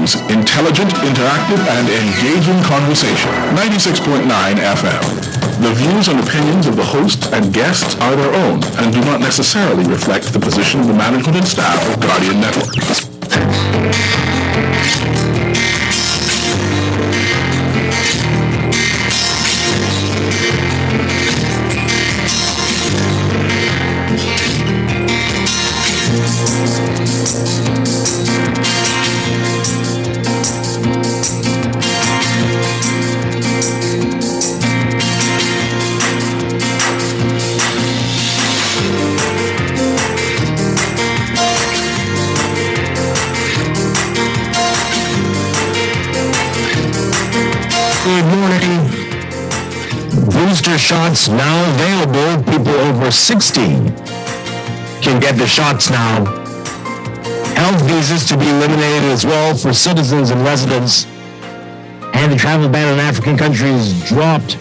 News, intelligent, interactive, and engaging conversation. 96.9 FM. The views and opinions of the host and guests are their own and do not necessarily reflect the position of the management and staff of Guardian Network. Good morning. Booster shots now available. People over 60 can get the shots now. Health visas to be eliminated as well for citizens and residents. And the travel ban on African countries dropped.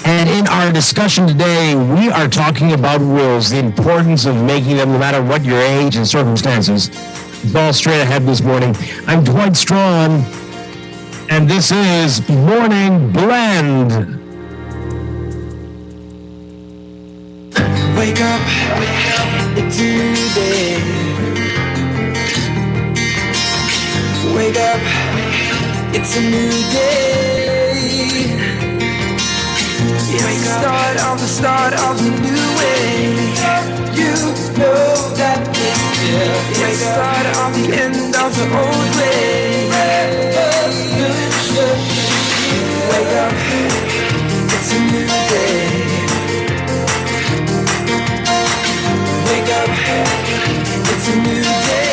And in our discussion today, we are talking about wills, the importance of making them no matter what your age and circumstances. It's all straight ahead this morning. I'm Dwight Strachan. And this is Morning Blend. Wake up, it's a new day. Wake up, it's a new day. It's the start of the new way. You know that it's the start of the end of the old way. Wake up, it's a new day. Wake up, it's a new day.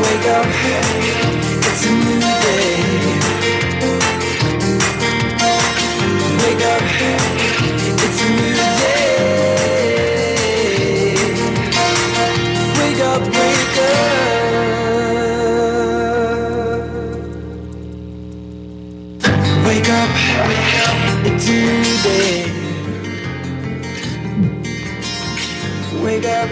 Wake up, it's a new day. Wake up, it's a new day. Wake up, wake up. Wake up, it's a new day. Wake up,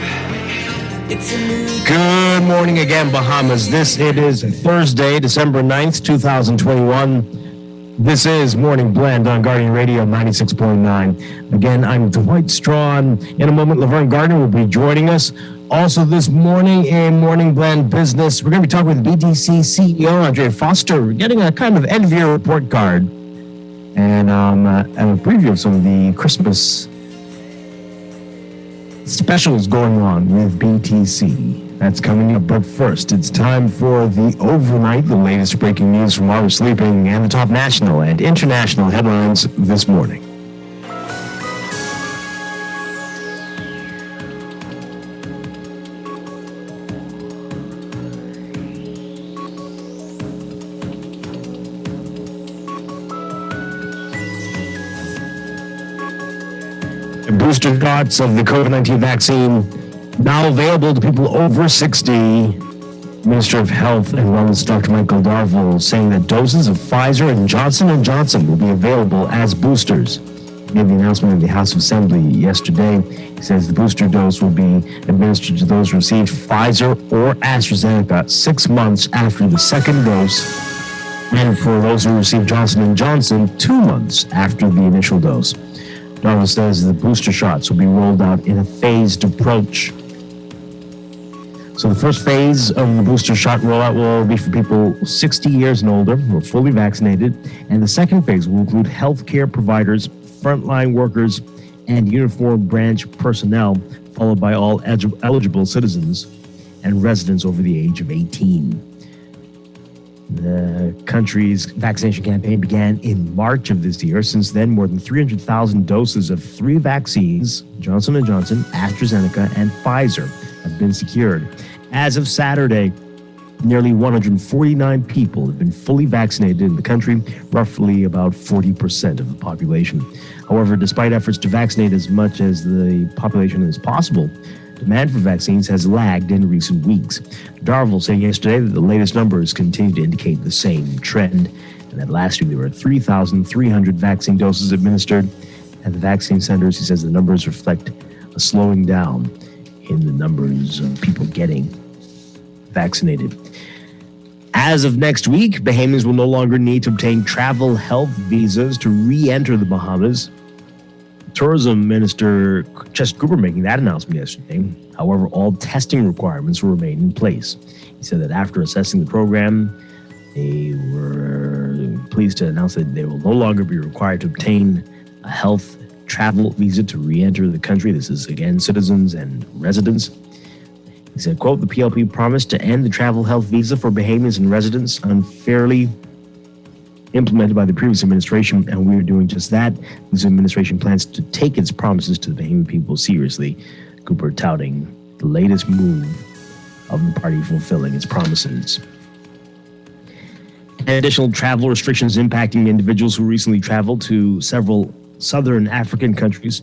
it's a new day. Good morning again, Bahamas. It is Thursday, December 9th, 2021. This is Morning Blend on Guardian Radio 96.9. Again, I'm Dwight Strachan. In a moment, Laverne Gardner will be joining us. Also this morning in Morning Blend Business, we're going to be talking with BTC CEO Andre Foster. We're getting a kind of end-of-year report card and a preview of some of the Christmas specials going on with BTC. That's coming up, but first, it's time for the overnight, the latest breaking news from while we're sleeping, and the top national and international headlines this morning. Booster shots of the COVID-19 vaccine now available to people over 60. Minister of Health and Wellness Dr. Michael Darville saying that doses of Pfizer and Johnson & Johnson will be available as boosters. He made the announcement in the House of Assembly yesterday. He says the booster dose will be administered to those who received Pfizer or AstraZeneca 6 months after the second dose, and for those who received Johnson & Johnson 2 months after the initial dose. Darville says the booster shots will be rolled out in a phased approach. So the first phase of the booster shot rollout will be for people 60 years and older who are fully vaccinated. And the second phase will include healthcare providers, frontline workers, and uniformed branch personnel, followed by all eligible citizens and residents over the age of 18. The country's vaccination campaign began in March of this year. Since then, more than 300,000 doses of 3 vaccines, Johnson & Johnson, AstraZeneca, and Pfizer, have been secured. As of Saturday, nearly 149 people have been fully vaccinated in the country, roughly about 40% of the population. However, despite efforts to vaccinate as much as the population as possible, demand for vaccines has lagged in recent weeks. Darville saying yesterday that the latest numbers continue to indicate the same trend, and that last week there were 3,300 vaccine doses administered. At the vaccine centers, he says the numbers reflect a slowing down in the numbers of people getting vaccinated. As of next week, Bahamians will no longer need to obtain travel health visas to re-enter the Bahamas. Tourism Minister Chester Cooper making that announcement yesterday. However, all testing requirements will remain in place. He said that after assessing the program, they were pleased to announce that they will no longer be required to obtain a health travel visa to re-enter the country. This is, again, citizens and residents. He said, quote, the PLP promised to end the travel health visa for Bahamians and residents unfairly implemented by the previous administration, and we are doing just that. This administration plans to take its promises to the Bahamian people seriously. Cooper touting the latest move of the party fulfilling its promises. And additional travel restrictions impacting individuals who recently traveled to several southern African countries.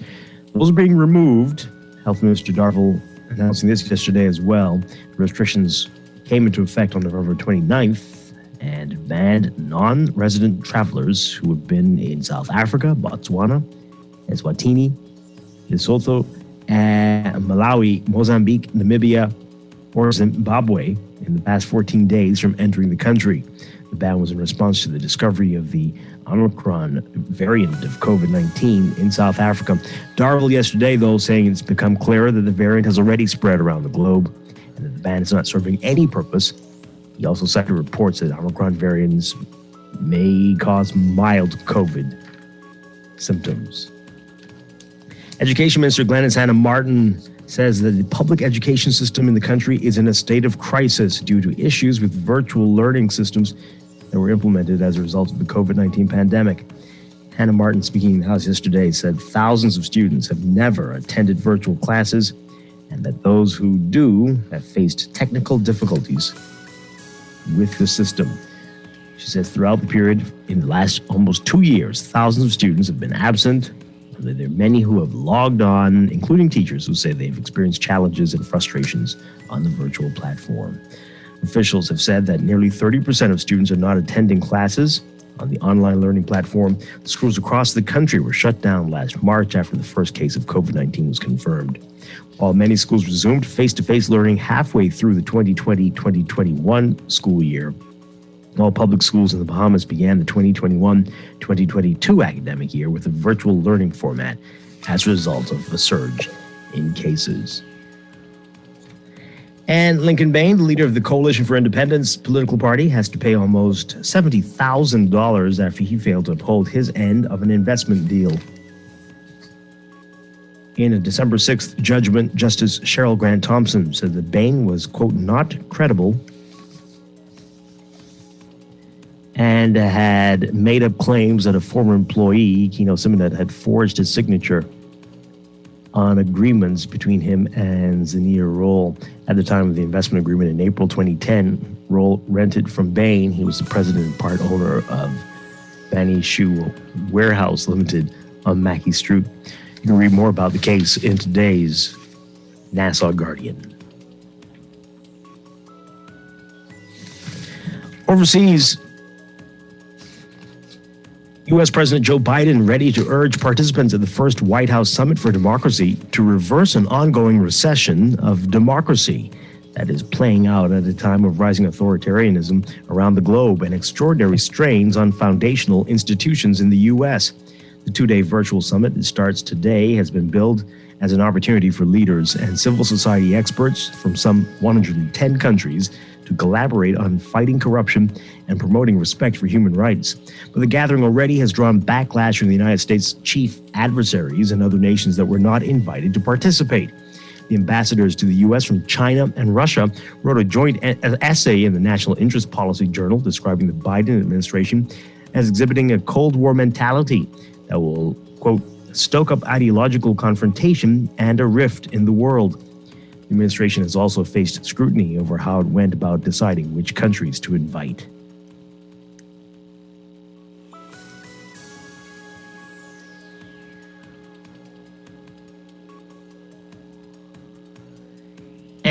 Those are being removed. Health Minister Darville announcing this yesterday as well. The restrictions came into effect on November 29th and banned non-resident travelers who have been in South Africa, Botswana, Eswatini, Lesotho, and Malawi, Mozambique, Namibia, or Zimbabwe in the past 14 days from entering the country. The ban was in response to the discovery of the Omicron variant of COVID-19 in South Africa. Darville yesterday, though, saying it's become clearer that the variant has already spread around the globe and that the ban is not serving any purpose. He also cited reports that Omicron variants may cause mild COVID symptoms. Education Minister Glennis Hannah Martin says that the public education system in the country is in a state of crisis due to issues with virtual learning systems that were implemented as a result of the COVID-19 pandemic. Hannah Martin, speaking in the House yesterday, said thousands of students have never attended virtual classes and that those who do have faced technical difficulties with the system. She says throughout the period, in the last almost 2 years, thousands of students have been absent. There are many who have logged on, including teachers who say they've experienced challenges and frustrations on the virtual platform. Officials have said that nearly 30% of students are not attending classes on the online learning platform. Schools across the country were shut down last March after the first case of COVID-19 was confirmed. While many schools resumed face-to-face learning halfway through the 2020-2021 school year, all public schools in the Bahamas began the 2021-2022 academic year with a virtual learning format as a result of a surge in cases. And Lincoln Bain, the leader of the Coalition for Independence political party, has to pay almost $70,000 after he failed to uphold his end of an investment deal. In a December 6th judgment, Justice Cheryl Grant Thompson said that Bain was, quote, not credible and had made up claims that a former employee, Keno Simonet, had forged his signature on agreements between him and Zania Roll. At the time of the investment agreement in April 2010, Roll rented from Bain. He was the president and part owner of Banny Shoe Warehouse Limited on Mackey Street. You can read more about the case in today's Nassau Guardian. Overseas, U.S. President Joe Biden ready to urge participants at the first White House Summit for Democracy to reverse an ongoing recession of democracy that is playing out at a time of rising authoritarianism around the globe and extraordinary strains on foundational institutions in the U.S. The two-day virtual summit that starts today has been billed as an opportunity for leaders and civil society experts from some 110 countries to collaborate on fighting corruption and promoting respect for human rights. But the gathering already has drawn backlash from the United States' chief adversaries and other nations that were not invited to participate. The ambassadors to the U.S. from China and Russia wrote a joint essay in the National Interest Policy Journal describing the Biden administration as exhibiting a Cold War mentality that will, quote, stoke up ideological confrontation and a rift in the world. The administration has also faced scrutiny over how it went about deciding which countries to invite.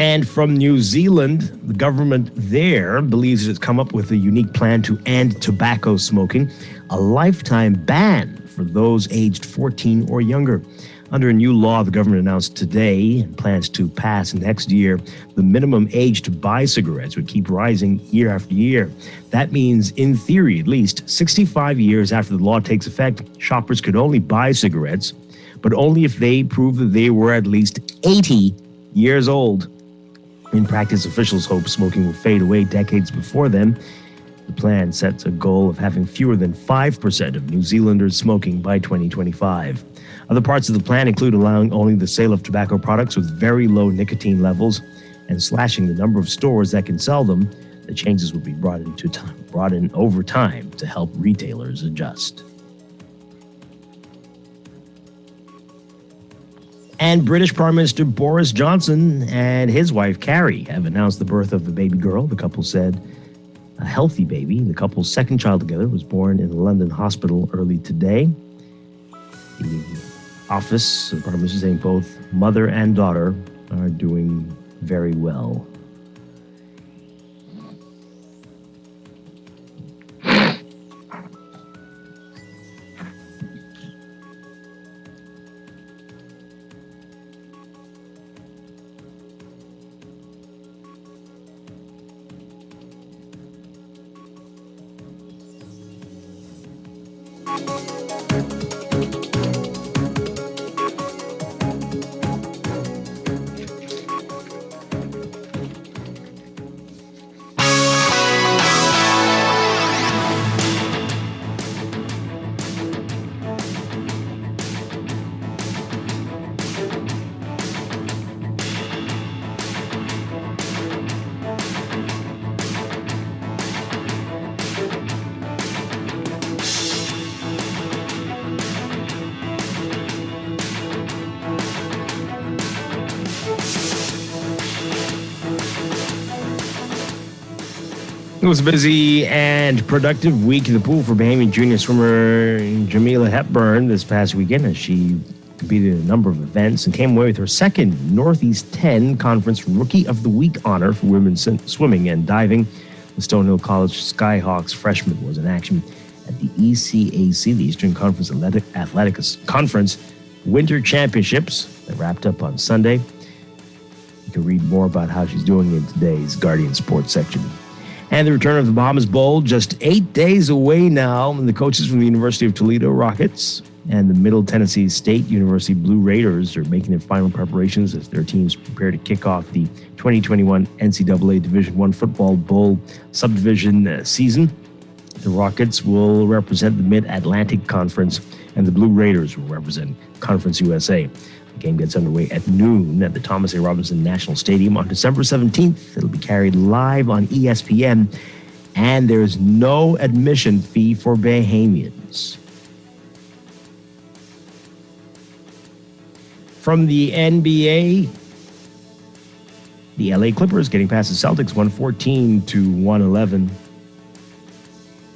And from New Zealand, the government there believes it's come up with a unique plan to end tobacco smoking, a lifetime ban for those aged 14 or younger. Under a new law the government announced today and plans to pass next year, the minimum age to buy cigarettes would keep rising year after year. That means, in theory at least, 65 years after the law takes effect, shoppers could only buy cigarettes, but only if they prove that they were at least 80 years old. In practice, officials hope smoking will fade away decades before then. The plan sets a goal of having fewer than 5% of New Zealanders smoking by 2025. Other parts of the plan include allowing only the sale of tobacco products with very low nicotine levels and slashing the number of stores that can sell them. The changes will be brought in over time to help retailers adjust. And British Prime Minister Boris Johnson and his wife Carrie have announced the birth of a baby girl. The couple said a healthy baby. The couple's second child together was born in a London hospital early today. The office of the Prime Minister saying both mother and daughter are doing very well. It was a busy and productive week in the pool for Bahamian junior swimmer Jamila Hepburn this past weekend as she competed in a number of events and came away with her second Northeast 10 Conference Rookie of the Week honor for women's swimming and diving. The Stonehill College Skyhawks freshman was in action at the ECAC, the Eastern Conference Athletics Conference Winter Championships that wrapped up on Sunday. You can read more about how she's doing in today's Guardian Sports section. And the return of the Bahamas Bowl just 8 days away now. And the coaches from the University of Toledo Rockets and the Middle Tennessee State University Blue Raiders are making their final preparations as their teams prepare to kick off the 2021 NCAA Division I Football Bowl subdivision season. The Rockets will represent the Mid-Atlantic Conference, and the Blue Raiders will represent Conference USA. The game gets underway at noon at the Thomas A. Robinson National Stadium on December 17th. It'll be carried live on ESPN, and there's no admission fee for Bahamians. From the NBA, the LA Clippers getting past the Celtics 114-111.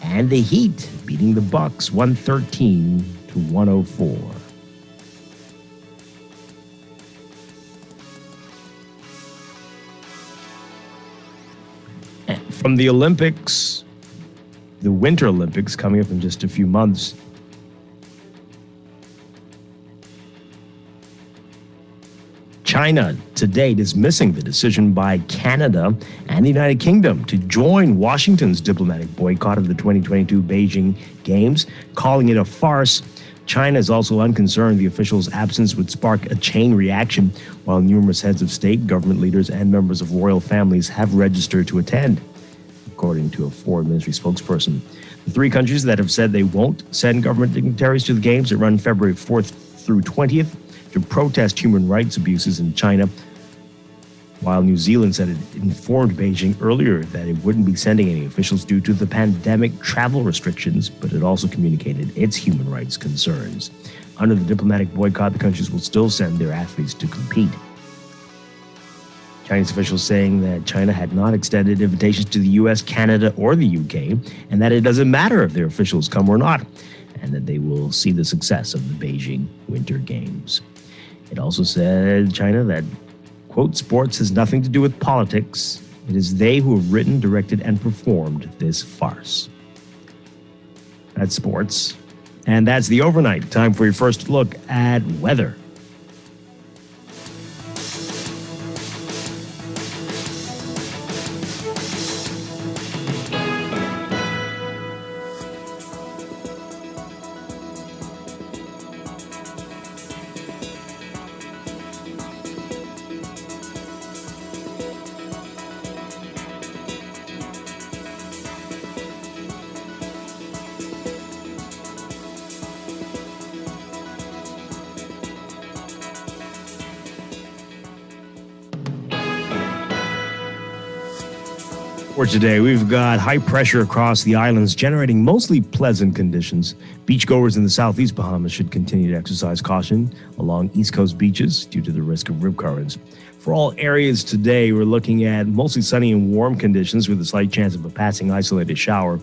And the Heat beating the Bucks 113-104. From the Olympics, the Winter Olympics coming up in just a few months. China today dismissing the decision by Canada and the United Kingdom to join Washington's diplomatic boycott of the 2022 Beijing Games, calling it a farce. China is also unconcerned the officials' absence would spark a chain reaction, while numerous heads of state, government leaders, and members of royal families have registered to attend, according to a foreign ministry spokesperson. The three countries that have said they won't send government dignitaries to the Games that run February 4th through 20th to protest human rights abuses in China, while New Zealand said it informed Beijing earlier that it wouldn't be sending any officials due to the pandemic travel restrictions, but it also communicated its human rights concerns. Under the diplomatic boycott, the countries will still send their athletes to compete. Chinese officials saying that China had not extended invitations to the U.S., Canada, or the U.K., and that it doesn't matter if their officials come or not, and that they will see the success of the Beijing Winter Games. It also said China that, quote, quote, sports has nothing to do with politics. It is they who have written, directed, and performed this farce. That's sports. And that's the overnight. Time for your first look at weather. For today, we've got high pressure across the islands, generating mostly pleasant conditions. Beachgoers in the southeast Bahamas should continue to exercise caution along East Coast beaches due to the risk of rip currents. For all areas today, we're looking at mostly sunny and warm conditions with a slight chance of a passing isolated shower.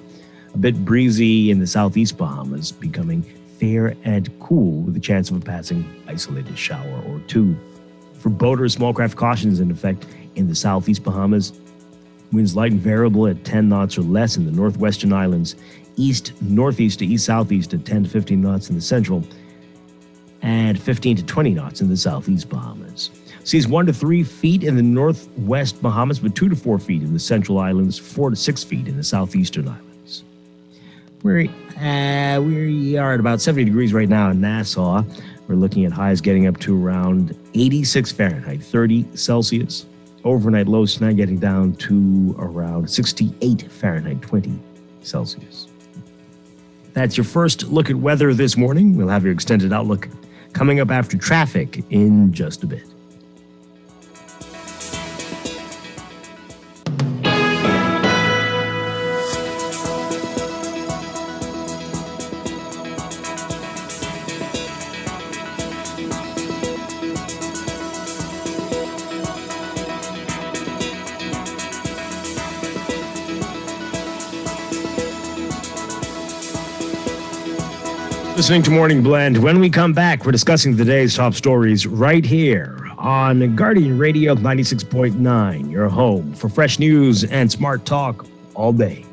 A bit breezy in the southeast Bahamas, becoming fair and cool with a chance of a passing isolated shower or two. For boaters, small craft caution is in effect in the southeast Bahamas. Winds light and variable at 10 knots or less in the northwestern islands, east-northeast to east-southeast at 10 to 15 knots in the central, and 15 to 20 knots in the southeast Bahamas. Seas 1 to 3 feet in the northwest Bahamas, but 2 to 4 feet in the central islands, 4 to 6 feet in the southeastern islands. We are at about 70 degrees right now in Nassau. We're looking at highs getting up to around 86 Fahrenheit, 30 Celsius. Overnight lows tonight getting down to around 68 Fahrenheit, 20 Celsius. That's your first look at weather this morning. We'll have your extended outlook coming up after traffic in just a bit. Listening to Morning Blend. When we come back, we're discussing the day's top stories right here on Guardian Radio 96.9, your home for fresh news and smart talk all day.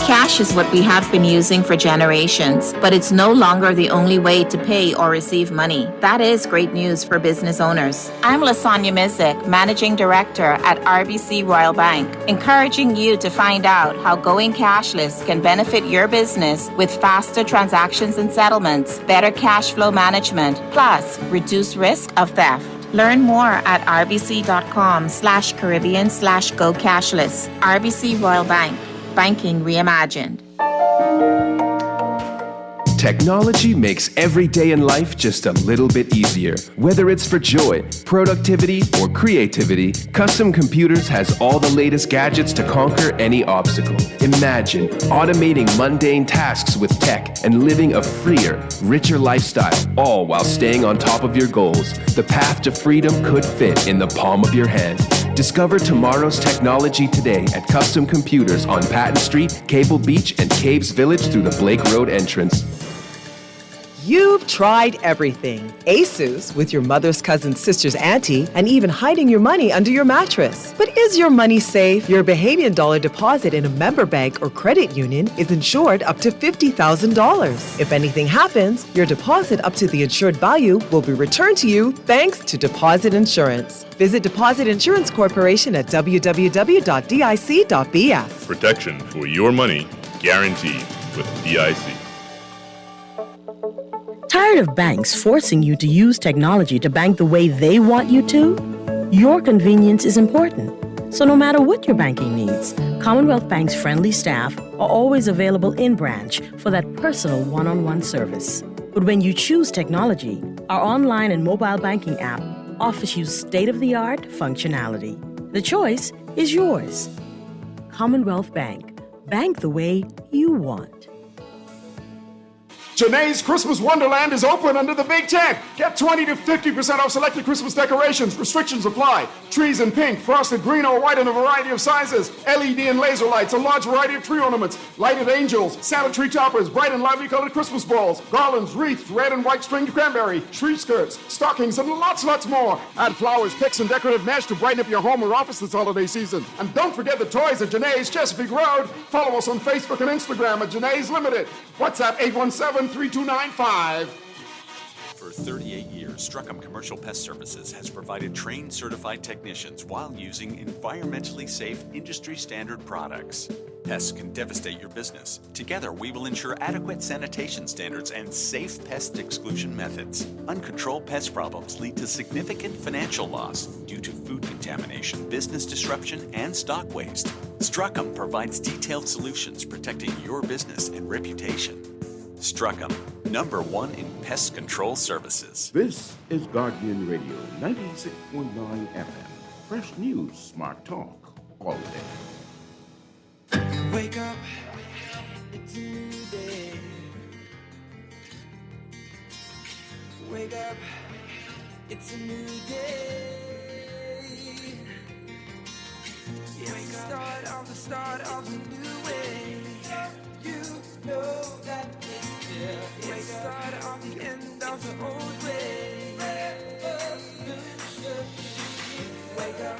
Cash is what we have been using for generations, but it's no longer the only way to pay or receive money. That is great news for business owners. I'm Lasagna Mizik, Managing Director at RBC Royal Bank, encouraging you to find out how going cashless can benefit your business with faster transactions and settlements, better cash flow management, plus reduce risk of theft. Learn more at rbc.com/Caribbean/go cashless. RBC Royal Bank. Banking reimagined. Technology makes every day in life just a little bit easier. Whether it's for joy, productivity, or creativity, Custom Computers has all the latest gadgets to conquer any obstacle. Imagine automating mundane tasks with tech and living a freer, richer lifestyle, all while staying on top of your goals. The path to freedom could fit in the palm of your hand. Discover tomorrow's technology today at Custom Computers on Patton Street, Cable Beach, and Caves Village through the Blake Road entrance. You've tried everything. ASUS with your mother's cousin's sister's auntie, and even hiding your money under your mattress. But is your money safe? Your Bahamian dollar deposit in a member bank or credit union is insured up to $50,000. If anything happens, your deposit up to the insured value will be returned to you thanks to Deposit Insurance. Visit Deposit Insurance Corporation at www.dic.bs. Protection for your money guaranteed with DIC. Tired of banks forcing you to use technology to bank the way they want you to? Your convenience is important. So no matter what your banking needs, Commonwealth Bank's friendly staff are always available in branch for that personal one-on-one service. But when you choose technology, our online and mobile banking app offers you state-of-the-art functionality. The choice is yours. Commonwealth Bank. Bank the way you want. Janae's Christmas Wonderland is open under the Big Tent. Get 20 to 50% off selected Christmas decorations. Restrictions apply. Trees in pink, frosted green or white in a variety of sizes. LED and laser lights, a large variety of tree ornaments. lighted angels, Santa tree toppers, bright and lively colored Christmas balls, garlands, wreaths, red and white stringed cranberry, tree skirts, stockings, and lots more. Add flowers, picks, and decorative mesh to brighten up your home or office this holiday season. And don't forget the toys at Janae's Chesapeake Road. Follow us on Facebook and Instagram at Janae's Limited. WhatsApp 817-3295. For 38 years, Strachan Commercial Pest Services has provided trained certified technicians while using environmentally safe, industry-standard products. Pests can devastate your business. Together, we will ensure adequate sanitation standards and safe pest exclusion methods. Uncontrolled pest problems lead to significant financial loss due to food contamination, business disruption, and stock waste. Strachan provides detailed solutions protecting your business and reputation. Strachan, #1 in pest control services. This is Guardian Radio 96.9 FM. Fresh news, smart talk, all day. Wake up, it's a new day. Wake up, it's a new day. It's the start of a new way. You know that it's the start of the end of the old way. Wake up,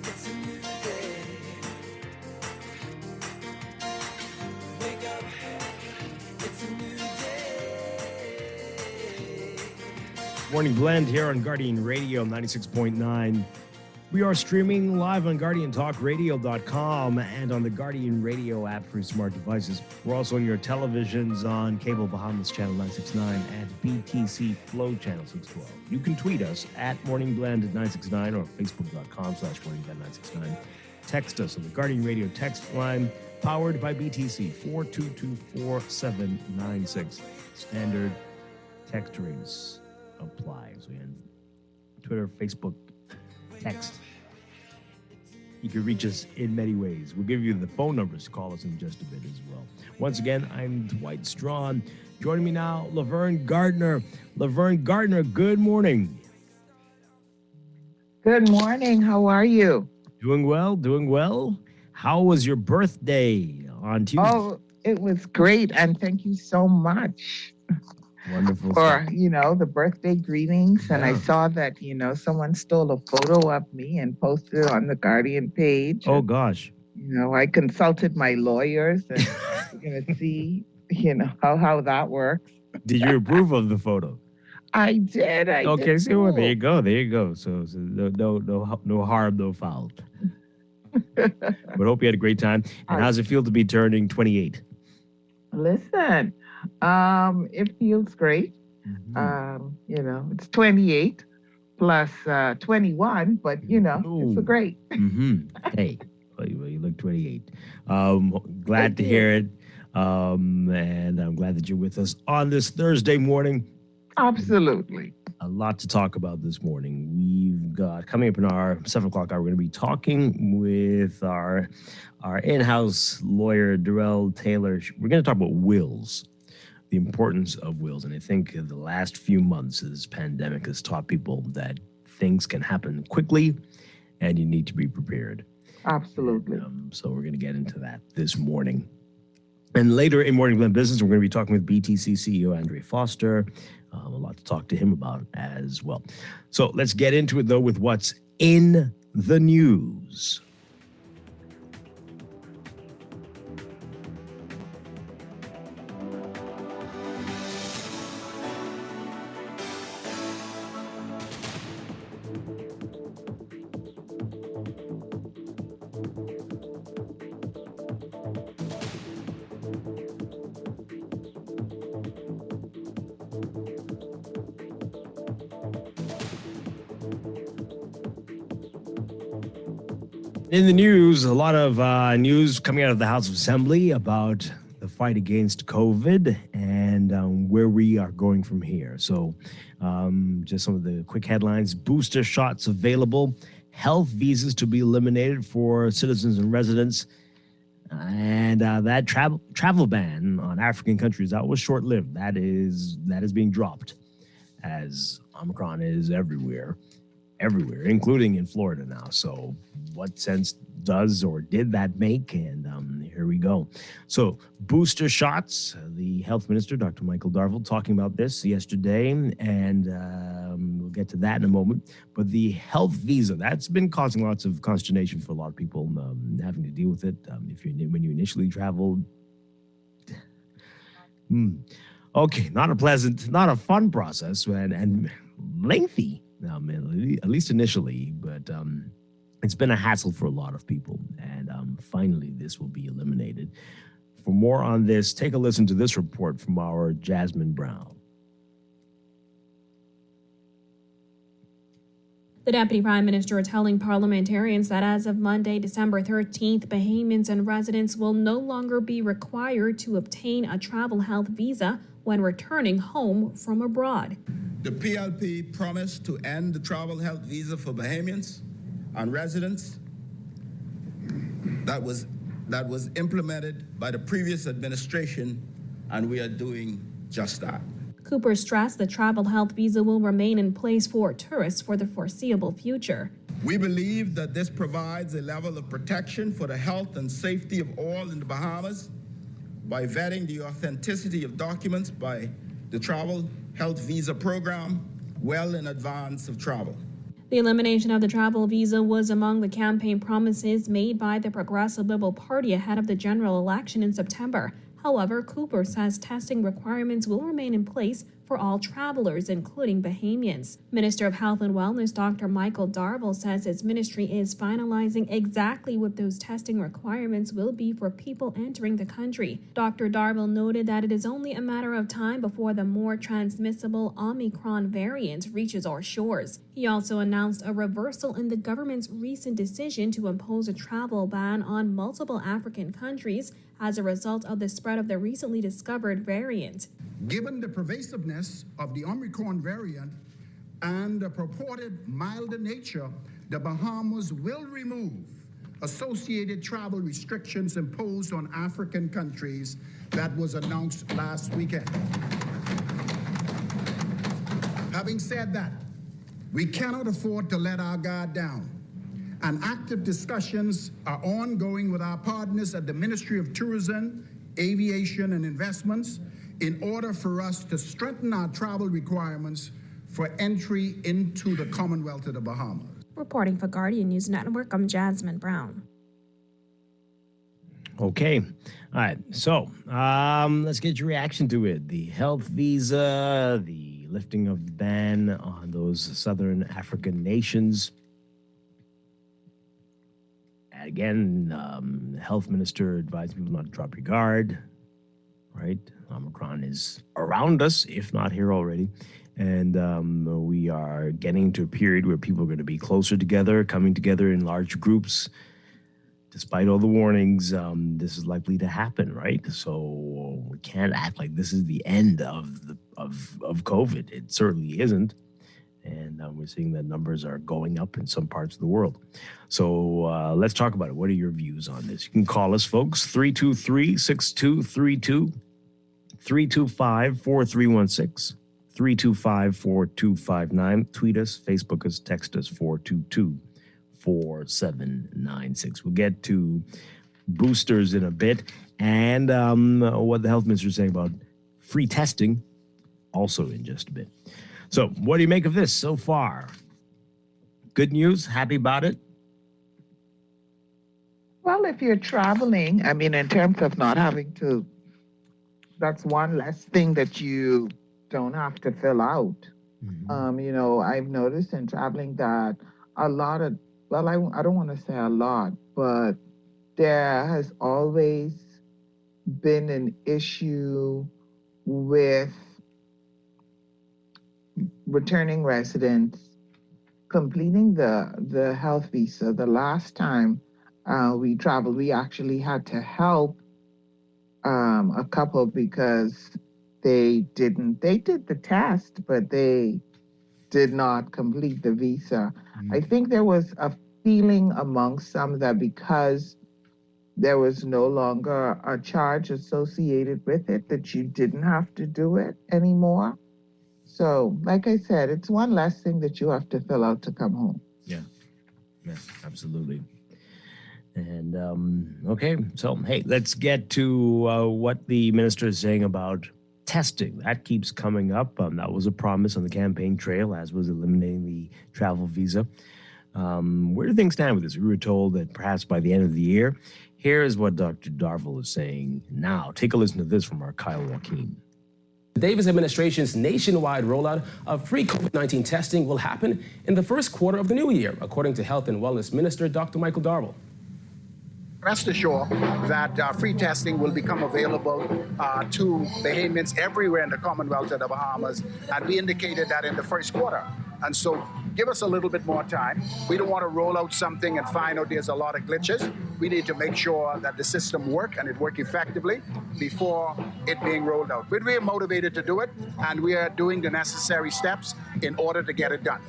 it's a new day. Wake up, it's a new day. Morning Blend here on Guardian Radio 96.9. We are streaming live on GuardianTalkRadio.com and on the Guardian Radio app for smart devices. We're also on your televisions on Cable Bahamas Channel 969 and BTC Flow Channel 612. You can tweet us at MorningBlend969 or Facebook.com/MorningBlend969. Text us on the Guardian Radio text line, powered by BTC 4224796. Standard text rates apply. So again, Twitter, Facebook, text. You can reach us in many ways. We'll give you the phone numbers to call us in just a bit as well. Once again, I'm Dwight Strachan. Joining me now, Laverne Gardner. Laverne Gardner, good morning. Good morning. How are you? Doing well, doing well. How was your birthday on Tuesday? Oh, it was great. And thank you so much. Wonderful. For, the birthday greetings. Yeah. And I saw that, someone stole a photo of me and posted it on the Guardian page. Oh, gosh. I consulted my lawyers and we're going to see, how that works. Did you approve of the photo? I did. Okay, so well, there you go. So no harm, no foul. But hope you had a great time. And how's it feel to be turning 28? Listen, it feels great. Mm-hmm. It's 28 plus 21, but it's great. Mm-hmm. Hey, well, you look 28. Glad to hear it. And I'm glad that you're with us on this Thursday morning. Absolutely. A lot to talk about this morning. We've got coming up in our 7 o'clock hour, we're going to be talking with our in-house lawyer, Darrell Taylor. We're going to talk about wills, the importance of wills. And I think the last few months, this pandemic has taught people that things can happen quickly and you need to be prepared. Absolutely. And, so we're going to get into that this morning. And later in Morning Blend Business, we're going to be talking with BTC CEO Andre Foster. A lot to talk to him about as well. So let's get into it, though, with what's in the news. In the news, a lot of news coming out of the House of Assembly about the fight against COVID and where we are going from here. So just some of the quick headlines. Booster shots available. Health visas to be eliminated for citizens and residents. And that travel ban on African countries, that was short-lived. That is being dropped as Omicron is everywhere, including in Florida now. So what sense does or did that make? And here we we go. So booster shots, the health minister, Dr. Michael Darville, talking about this yesterday, and we'll get to that in a moment. But the health visa, that's been causing lots of consternation for a lot of people having to deal with it. When you initially traveled, okay, not a fun process, and lengthy, at least initially, but it's been a hassle for a lot of people, and finally this will be eliminated. For more on this, take a listen to this report from our Jasmine Brown. The Deputy Prime Minister telling parliamentarians that as of Monday, December 13th, Bahamians and residents will no longer be required to obtain a travel health visa when returning home from abroad. The PLP promised to end the travel health visa for Bahamians and residents that was implemented by the previous administration, and we are doing just that. Cooper stressed the travel health visa will remain in place for tourists for the foreseeable future. We believe that this provides a level of protection for the health and safety of all in the Bahamas by vetting the authenticity of documents by the travel health visa program well in advance of travel. The elimination of the travel visa was among the campaign promises made by the Progressive Liberal Party ahead of the general election in September. However, Cooper says testing requirements will remain in place for all travelers, including Bahamians. Minister of Health and Wellness Dr. Michael Darville says his ministry is finalizing exactly what those testing requirements will be for people entering the country. Dr. Darville noted that it is only a matter of time before the more transmissible Omicron variant reaches our shores. He also announced a reversal in the government's recent decision to impose a travel ban on multiple African countries as a result of the spread of the recently discovered variant. Given the pervasiveness of the Omicron variant and the purported milder nature, the Bahamas will remove associated travel restrictions imposed on African countries that was announced last weekend. Having said that, we cannot afford to let our guard down, and active discussions are ongoing with our partners at the Ministry of Tourism, Aviation and Investments in order for us to strengthen our travel requirements for entry into the Commonwealth of the Bahamas. Reporting for Guardian News Network, I'm Jasmine Brown. Okay. All right. So let's get your reaction to it. The health visa, the lifting of the ban on those southern African nations. Again, the health minister advised people not to drop your guard, right? Omicron is around us, if not here already. And we are getting to a period where people are going to be closer together, coming together in large groups. Despite all the warnings, this is likely to happen, right? So we can't act like this is the end of COVID. It certainly isn't. And we're seeing that numbers are going up in some parts of the world. So let's talk about it. What are your views on this? You can call us, folks, 323-6232, 325-4316, 325-4259. Tweet us, Facebook us, text us, 422-4796. We'll get to boosters in a bit and what the health minister is saying about free testing also in just a bit. So what do you make of this so far? Good news? Happy about it? Well, if you're traveling, I mean, in terms of not having to, that's one less thing that you don't have to fill out. Mm-hmm. I've noticed in traveling that a lot of, well, I don't want to say a lot, but there has always been an issue with returning residents completing the health visa. The last time we traveled, we actually had to help a couple because they did the test, but they did not complete the visa. Mm-hmm. I think there was a feeling among some that because there was no longer a charge associated with it, that you didn't have to do it anymore. So, like I said, it's one less thing that you have to fill out to come home. Yeah, absolutely. And okay, so hey, let's get to what the minister is saying about testing. That keeps coming up. That was a promise on the campaign trail, as was eliminating the travel visa. Where do things stand with this? We were told that perhaps by the end of the year. Here is what Dr. Darville is saying now. Take a listen to this from our Kyle Joaquin. The Davis administration's nationwide rollout of free COVID-19 testing will happen in the first quarter of the new year, according to Health and Wellness Minister Dr. Michael Darville. Rest assured that free testing will become available to Bahamians everywhere in the Commonwealth of the Bahamas, and we indicated that in the first quarter. And so give us a little bit more time. We don't want to roll out something and find out there's a lot of glitches. We need to make sure that the system works and it works effectively before it being rolled out. But we are motivated to do it, and we are doing the necessary steps in order to get it done.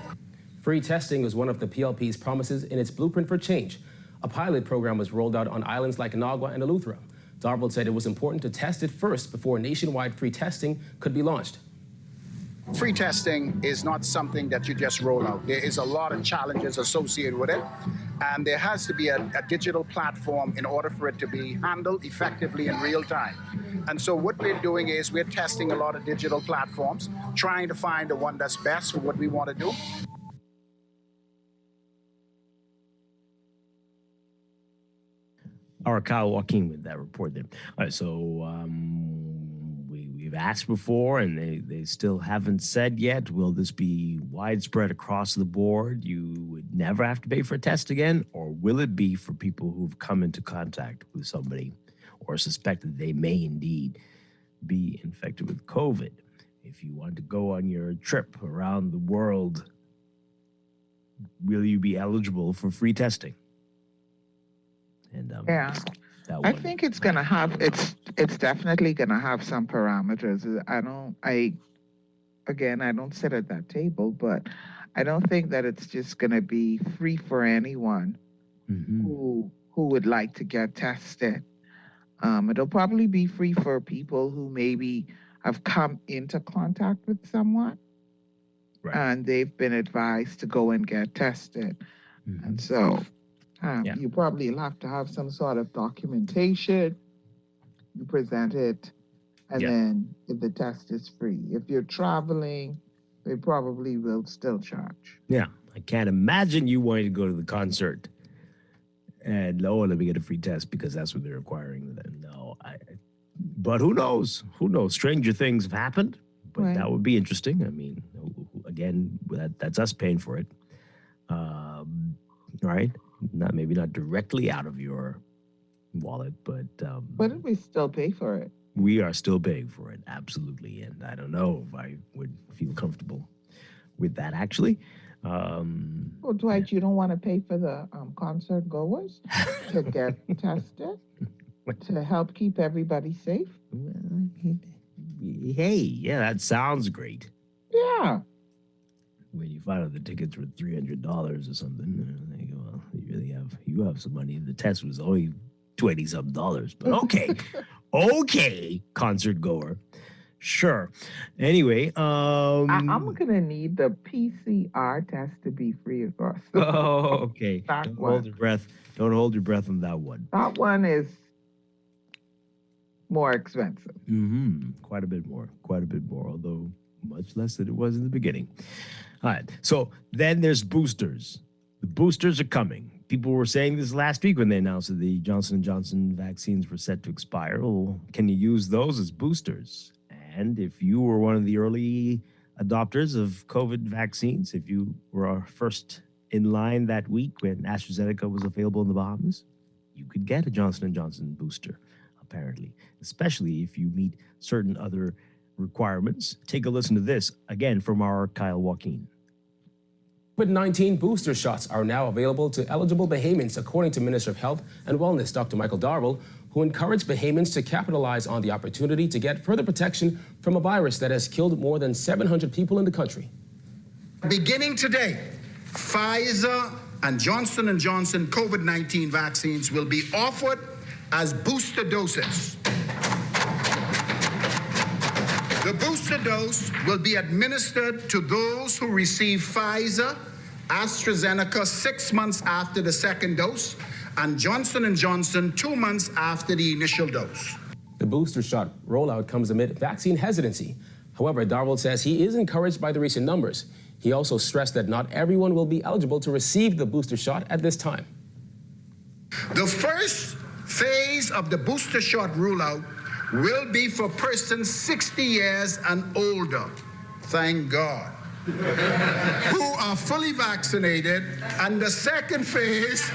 Free testing was one of the PLP's promises in its Blueprint for Change. A pilot program was rolled out on islands like Inagua and Eleuthera. Darville said it was important to test it first before nationwide free testing could be launched. Free testing is not something that you just roll out. There is a lot of challenges associated with it, and there has to be a digital platform in order for it to be handled effectively in real time. And so what we're doing is we're testing a lot of digital platforms, trying to find the one that's best for what we want to do. Our Kyle Joaquin with that report there. All right, so we've asked before, and they still haven't said yet. Will this be widespread across the board? You would never have to pay for a test again, or will it be for people who've come into contact with somebody or suspect that they may indeed be infected with COVID? If you want to go on your trip around the world, will you be eligible for free testing? And yeah, I think it's gonna have it's definitely gonna have some parameters. I don't sit at that table, but I don't think that it's just gonna be free for anyone who would like to get tested. It'll probably be free for people who maybe have come into contact with someone, and they've been advised to go and get tested, and so. You probably will have to have some sort of documentation. You present it, and then if the test is free. If you're traveling, they probably will still charge. Yeah, I can't imagine you wanting to go to the concert and, let me get a free test because that's what they're requiring. No, but who knows? Who knows? Stranger things have happened, but that would be interesting. I mean, again, that's us paying for it. Right? Maybe not directly out of your wallet, but we still pay for it. We are still paying for it, absolutely. And I don't know if I would feel comfortable with that, actually. Well, Dwight, you don't want to pay for the concert goers to get tested to help keep everybody safe? Hey, yeah, that sounds great. Yeah. When you find out the tickets were $300 or something, they go, well, you have some money. The test was only $20-something, but okay. Okay, concert goer. Sure. Anyway, I'm gonna need the PCR test to be free across. Okay. Don't hold your breath. Don't hold your breath on that one. That one is more expensive. Quite a bit more, although much less than it was in the beginning. All right. So then there's boosters. The boosters are coming. People were saying this last week when they announced that the Johnson & Johnson vaccines were set to expire. Well, can you use those as boosters? And if you were one of the early adopters of COVID vaccines, if you were first in line that week when AstraZeneca was available in the Bahamas, you could get a Johnson & Johnson booster, apparently, especially if you meet certain other requirements. Take a listen to this, again, from our Kyle Joaquin. COVID-19 booster shots are now available to eligible Bahamians, according to Minister of Health and Wellness, Dr. Michael Darville, who encouraged Bahamians to capitalize on the opportunity to get further protection from a virus that has killed more than 700 people in the country. Beginning today, Pfizer and Johnson & Johnson COVID-19 vaccines will be offered as booster doses. The booster dose will be administered to those who receive Pfizer, AstraZeneca 6 months after the second dose, and Johnson & Johnson 2 months after the initial dose. The booster shot rollout comes amid vaccine hesitancy. However, Darwell says he is encouraged by the recent numbers. He also stressed that not everyone will be eligible to receive the booster shot at this time. The first phase of the booster shot rollout will be for persons 60 years and older, thank God, who are fully vaccinated, and the second phase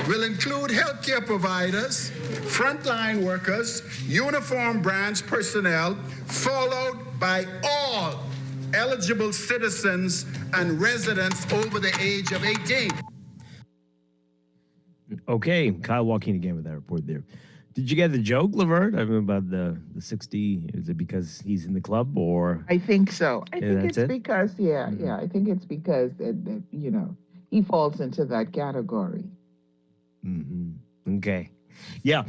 will include healthcare providers, frontline workers, uniform branch personnel, followed by all eligible citizens and residents over the age of 18. Okay, Kyle Joaquin again with that report there. Did you get the joke, Laverne? I mean, about the 60? Is it because he's in the club, or? I think so. I think it's it? because, I think it's because, he falls into that category. Mm-hmm. Okay. Yeah.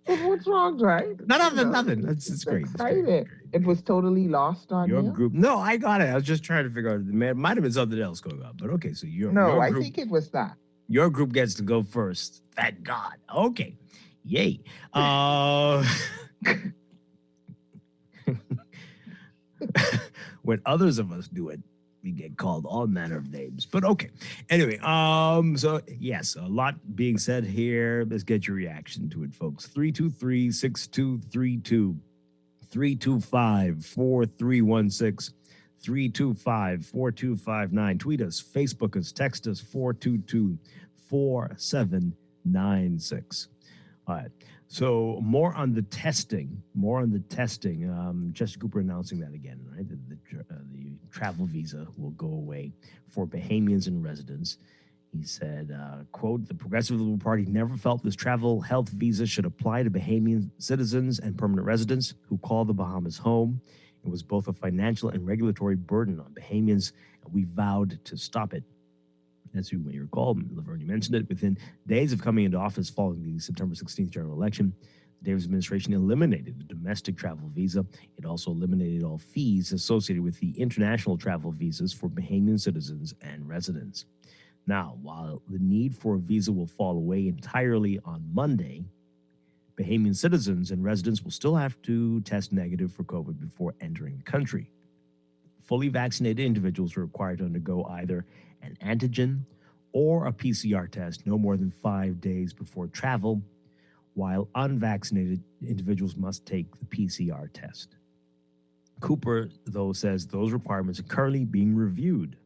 What's wrong, right? Nothing. It's great. Excited. It was totally lost on Your you? group. No, I got it. I was just trying to figure out. It might have been something else going on, but okay. So your No, I group, think it was that. your group gets to go first. Thank God. Okay. Yay. When others of us do it, we get called all manner of names. But okay. Anyway, so yes, a lot being said here. Let's get your reaction to it, folks. 323-6232, 325-4316, 325-4259. Tweet us, Facebook us, text us 422-4796. All right. So more on the testing. Jesse Cooper announcing that again, right? The travel visa will go away for Bahamians and residents. He said, quote, the Progressive Liberal Party never felt this travel health visa should apply to Bahamian citizens and permanent residents who call the Bahamas home. It was both a financial and regulatory burden on Bahamians, and we vowed to stop it. As you may recall, Laverne, you mentioned it, within days of coming into office following the September 16th general election, the Davis administration eliminated the domestic travel visa. It also eliminated all fees associated with the international travel visas for Bahamian citizens and residents. Now, while the need for a visa will fall away entirely on Monday, Bahamian citizens and residents will still have to test negative for COVID before entering the country. Fully vaccinated individuals are required to undergo either an antigen or a PCR test no more than 5 days before travel, while unvaccinated individuals must take the PCR test. Cooper, though, says those requirements are currently being reviewed.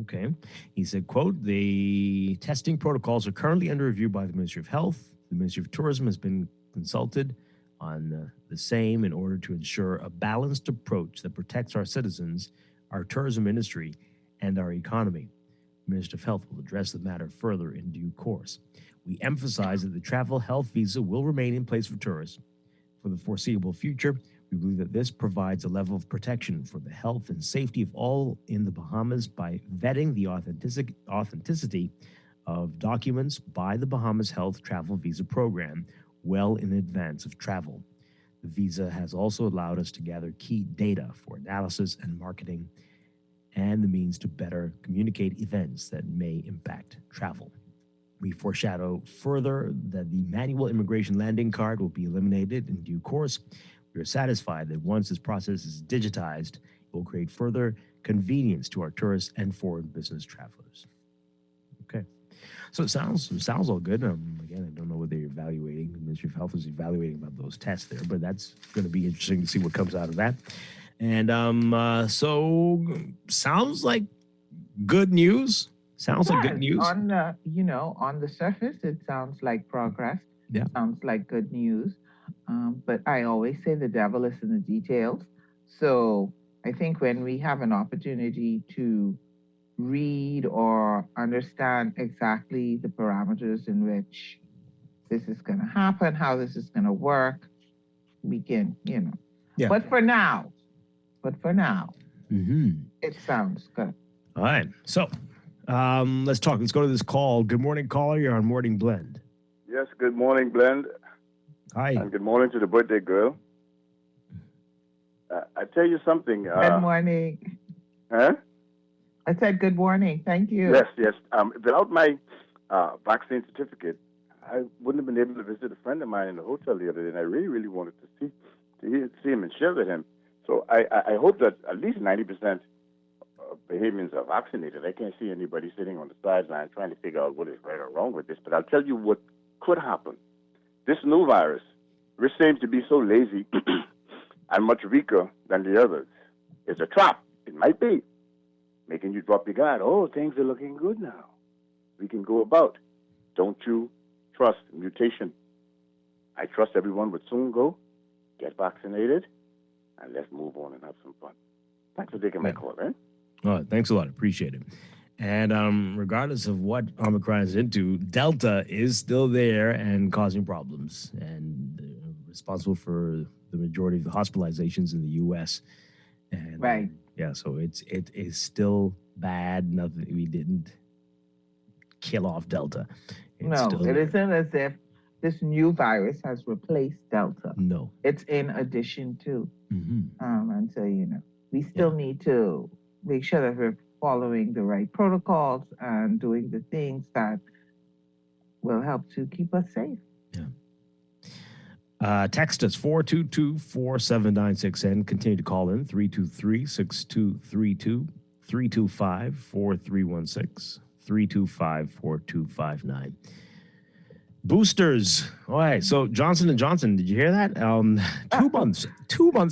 Okay. He said, quote, the testing protocols are currently under review by the Ministry of Health. The Ministry of Tourism has been consulted on the same in order to ensure a balanced approach that protects our citizens, our tourism industry, and our economy. The Minister of Health will address the matter further in due course. We emphasize that the travel health visa will remain in place for tourists for the foreseeable future. We believe that this provides a level of protection for the health and safety of all in the Bahamas by vetting the authenticity of documents by the Bahamas Health Travel Visa Program well in advance of travel. The visa has also allowed us to gather key data for analysis and marketing and the means to better communicate events that may impact travel. We foreshadow further that the manual immigration landing card will be eliminated in due course. We are satisfied that once this process is digitized, it will create further convenience to our tourists and foreign business travelers. Okay. So it sounds all good. Again, I don't know what they're evaluating. The Ministry of Health is evaluating about those tests there, but that's going to be interesting to see what comes out of that. And so sounds like good news. Sounds like good news. On the surface, it sounds like progress. Yeah. Sounds like good news. But I always say the devil is in the details. So I think when we have an opportunity to read or understand exactly the parameters in which this is going to happen, how this is going to work, we can, Yeah. But for now, Mm-hmm. it sounds good. All right. So let's talk. Let's go to this call. Good morning, caller. You're on Morning Blend. Yes, good morning, Blend. Hi. And good morning to the birthday girl. I tell you something. Good morning. Huh? I said good morning. Thank you. Yes. Without my vaccine certificate, I wouldn't have been able to visit a friend of mine in the hotel the other day, and I really, really wanted to see him and share with him. So I hope that at least 90% of Bahamians are vaccinated. I can't see anybody sitting on the sideline trying to figure out what is right or wrong with this. But I'll tell you what could happen. This new virus, which seems to be so lazy and much weaker than the others, is a trap. It might be making you drop your guard. Oh, things are looking good now. We can go about. Don't you trust mutation? I trust everyone would soon go, get vaccinated, and let's move on and have some fun. Thanks for taking my call, eh? Oh, thanks a lot. Appreciate it. And regardless of what Omicron is into, Delta is still there and causing problems and responsible for the majority of the hospitalizations in the U.S. And, right. Yeah, so it is still bad. Nothing. We didn't kill off Delta. It isn't as if this new virus has replaced Delta. No. It's in addition to. And so, we still need to make sure that we're following the right protocols and doing the things that will help to keep us safe. Text us 422-4796 and continue to call in 323-6232, 325-4316, 325-4259. Boosters. All right. So Johnson & Johnson, did you hear that? 2 months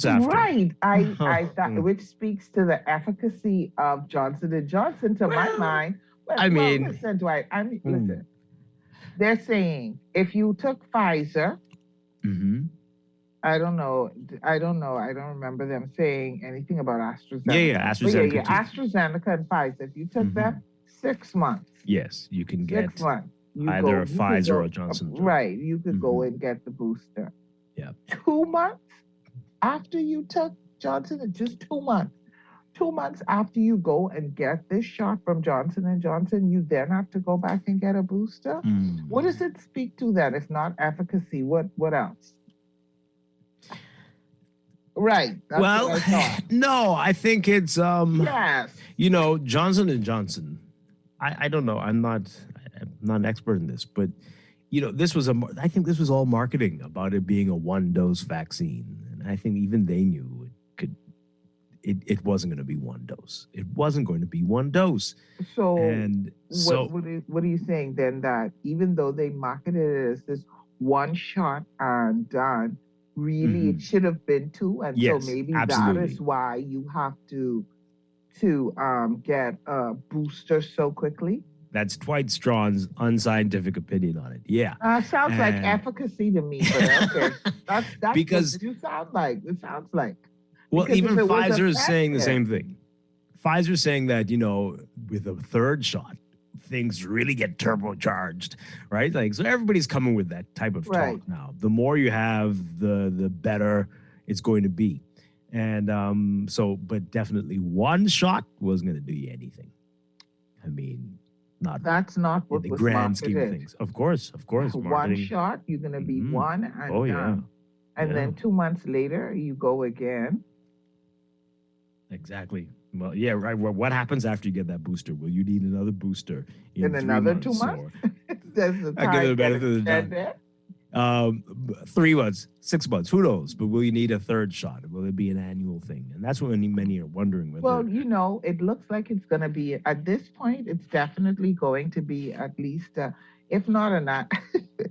after. Right. I thought, which speaks to the efficacy of Johnson & Johnson to my mind. Listen, Dwight. Listen. They're saying if you took Pfizer, I don't know. I don't remember them saying anything about AstraZeneca. Yeah, AstraZeneca. AstraZeneca and Pfizer. If you took them, 6 months. Yes, you can get 6 months. either a Pfizer or Johnson. Right. You could go and get the booster. Yeah. 2 months after you took Johnson, just 2 months. 2 months after you go and get this shot from Johnson & Johnson, you then have to go back and get a booster? What does it speak to then? If not efficacy, what else? Right. That's well, what I thought. No, I think it's yes. Johnson & Johnson. I don't know. I'm not an expert in this, but this was I think this was all marketing about it being a 1-dose vaccine, and I think even they knew it wasn't going to be 1 dose. It wasn't going to be 1 dose. So, what are you saying then, that even though they marketed it as this 1 shot and done, really it should have been 2, and yes, so maybe absolutely. that is why you have to get a booster so quickly? That's Dwight Strawn's unscientific opinion on it. Yeah. Sounds like efficacy to me, but okay. That's because what you sound like. It sounds like. Well, Because even if it was Pfizer is saying the effective- same thing. Pfizer's saying that, with a 3rd shot, things really get turbocharged, right? Like, so everybody's coming with that type of Right. talk now. The more you have, the better it's going to be. And but definitely 1 shot wasn't going to do you anything. I mean, That's not what in the was grand scheme of marketed. things. Of course. 1 marketing. shot, you're going to be 1 and Oh, yeah. done. And then 2 months later, you go again. Exactly. Well, yeah, right. Well, what happens after you get that booster? Will you need another booster In 3 another months? 2 months? Does the I give it time a benefit of the doubt. extended? 3 months, 6 months, who knows? But will you need a 3rd shot? Will it be an annual thing? And that's what many are wondering whether. Well, it looks like it's going to be, at this point, it's definitely going to be at least, if not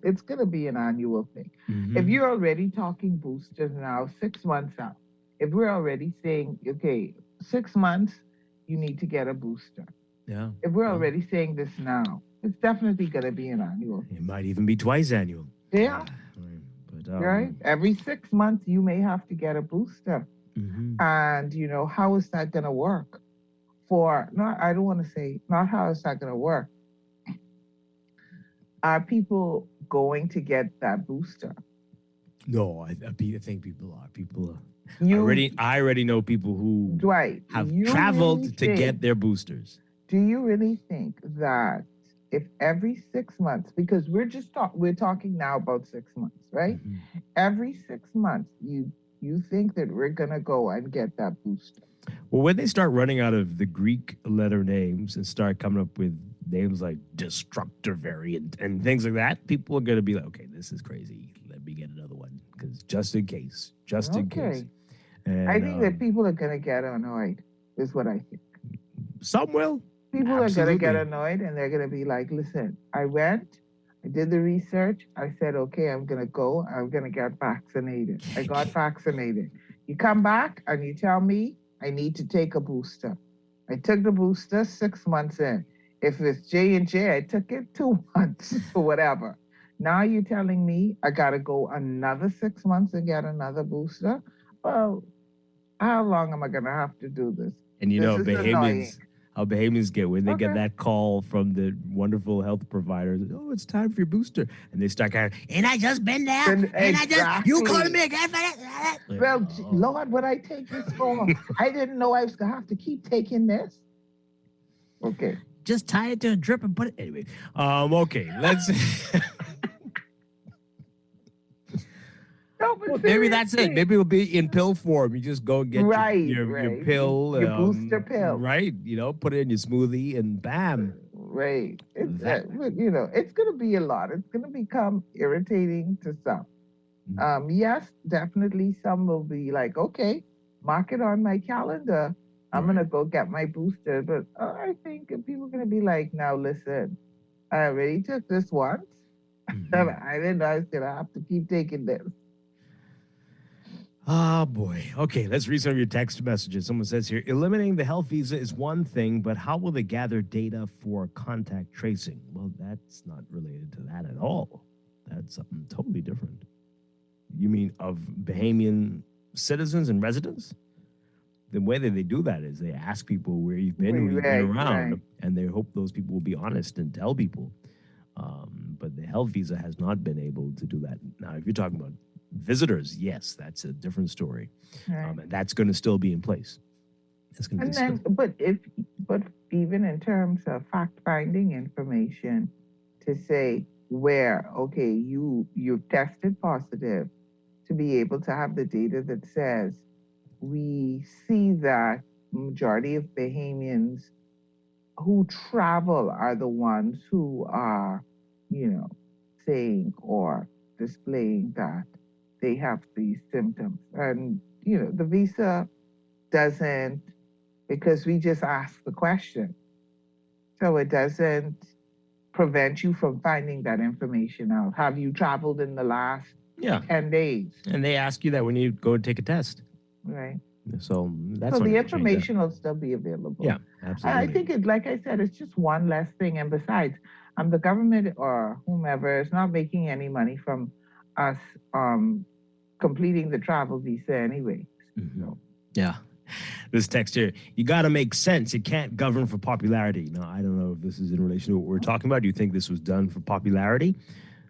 it's going to be an annual thing. If you're already talking boosters now, 6 months out, if we're already saying, okay, 6 months, you need to get a booster. Yeah. If we're already saying this now, it's definitely going to be an annual thing. It might even be twice annual. Yeah. But, Right? Every 6 months, you may have to get a booster. And, how is that going to work? I don't want to say, not how is that going to work. Are people going to get that booster? No, I think people are. I already know people who Dwight, have you traveled really to get their boosters. Do you really think that if every 6 months, because we're talking now about 6 months, right? Every 6 months, you you think that we're going to go and get that booster? Well, when they start running out of the Greek letter names and start coming up with names like destructor variant and things like that, people are going to be like, okay, this is crazy. Let me get another one because just in case. And, I think that people are going to get annoyed, is what I think. Some will. People Absolutely. are going to get annoyed and they're going to be like, listen, I did the research. I said, okay, I'm going to go. I'm going to get vaccinated. I got vaccinated. You come back and you tell me I need to take a booster. I took the booster 6 months in. If it's J&J, I took it 2 months or whatever. Now you're telling me I got to go another 6 months and get another booster? Well, how long am I going to have to do this? And you this know, is annoying. how Bahamians get when they get that call from the wonderful health providers. Oh, it's time for your booster. And they start kind of, and I just been there. And I just, you calling me again for that? Well, Lord, what I take this for? I didn't know I was going to have to keep taking this. Okay. Just tie it to a drip and put it. Anyway, okay, let's. Well, maybe that's it. Maybe it'll be in pill form. You just go get your pill, your booster pill, right? You know, put it in your smoothie, and bam. Right. You know, it's going to be a lot. It's going to become irritating to some. Yes, definitely. Some will be like, okay, mark it on my calendar. I'm going to go get my booster. But I think people are going to be like, now listen, I already took this once. I didn't know I was going to have to keep taking this. Oh, boy. Okay, let's read some of your text messages. Someone says here, eliminating the health visa is one thing, but how will they gather data for contact tracing? Well, that's not related to that at all. That's something totally different. You mean of Bahamian citizens and residents? The way that they do that is they ask people where you've been, who you've been around, and they hope those people will be honest and tell people. But the health visa has not been able to do that. Now, if you're talking about visitors, yes, that's a different story, and that's going to still be in place. It's going to be but even in terms of fact-finding information, to say where you've tested positive, to be able to have the data that says we see that majority of Bahamians who travel are the ones who are, saying or displaying that they have these symptoms. And, the visa doesn't, because we just ask the question. So it doesn't prevent you from finding that information out. Have you traveled in the last 10 days? And they ask you that when you go and take a test. Right. So that's the information will still be available. Yeah, absolutely. I think like I said, it's just one less thing. And besides, the government or whomever is not making any money from us completing the travel visa anyway. So. Yeah. This text here, you got to make sense. You can't govern for popularity. Now, I don't know if this is in relation to what we're talking about. Do you think this was done for popularity?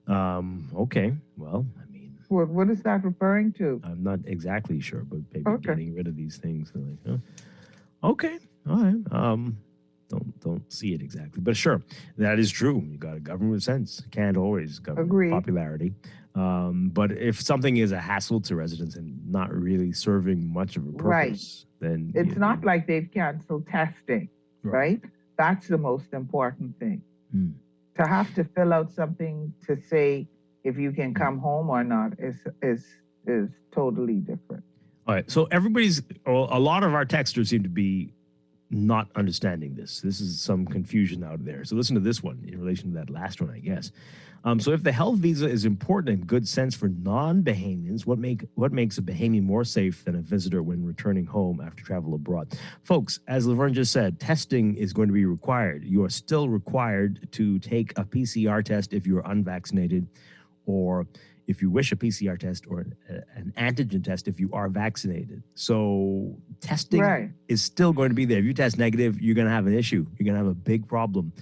Okay. Well, what is that referring to? I'm not exactly sure, but maybe getting rid of these things. Like, okay, all right. Don't see it exactly, but sure, that is true. You got to govern with sense. Can't always govern popularity. But if something is a hassle to residents and not really serving much of a purpose, then it's not like they've canceled testing, right? That's the most important thing. To have to fill out something to say if you can come home or not is totally different. All right. So a lot of our texters seem to be not understanding this. This is some confusion out there. So listen to this one in relation to that last one, I guess. So if the health visa is important and good sense for non-Bahamians, what makes a Bahamian more safe than a visitor when returning home after travel abroad? Folks, as Laverne just said, testing is going to be required. You are still required to take a PCR test if you are unvaccinated, or if you wish a PCR test, or an antigen test if you are vaccinated. So testing is still going to be there. If you test negative, you're going to have an issue. You're going to have a big problem.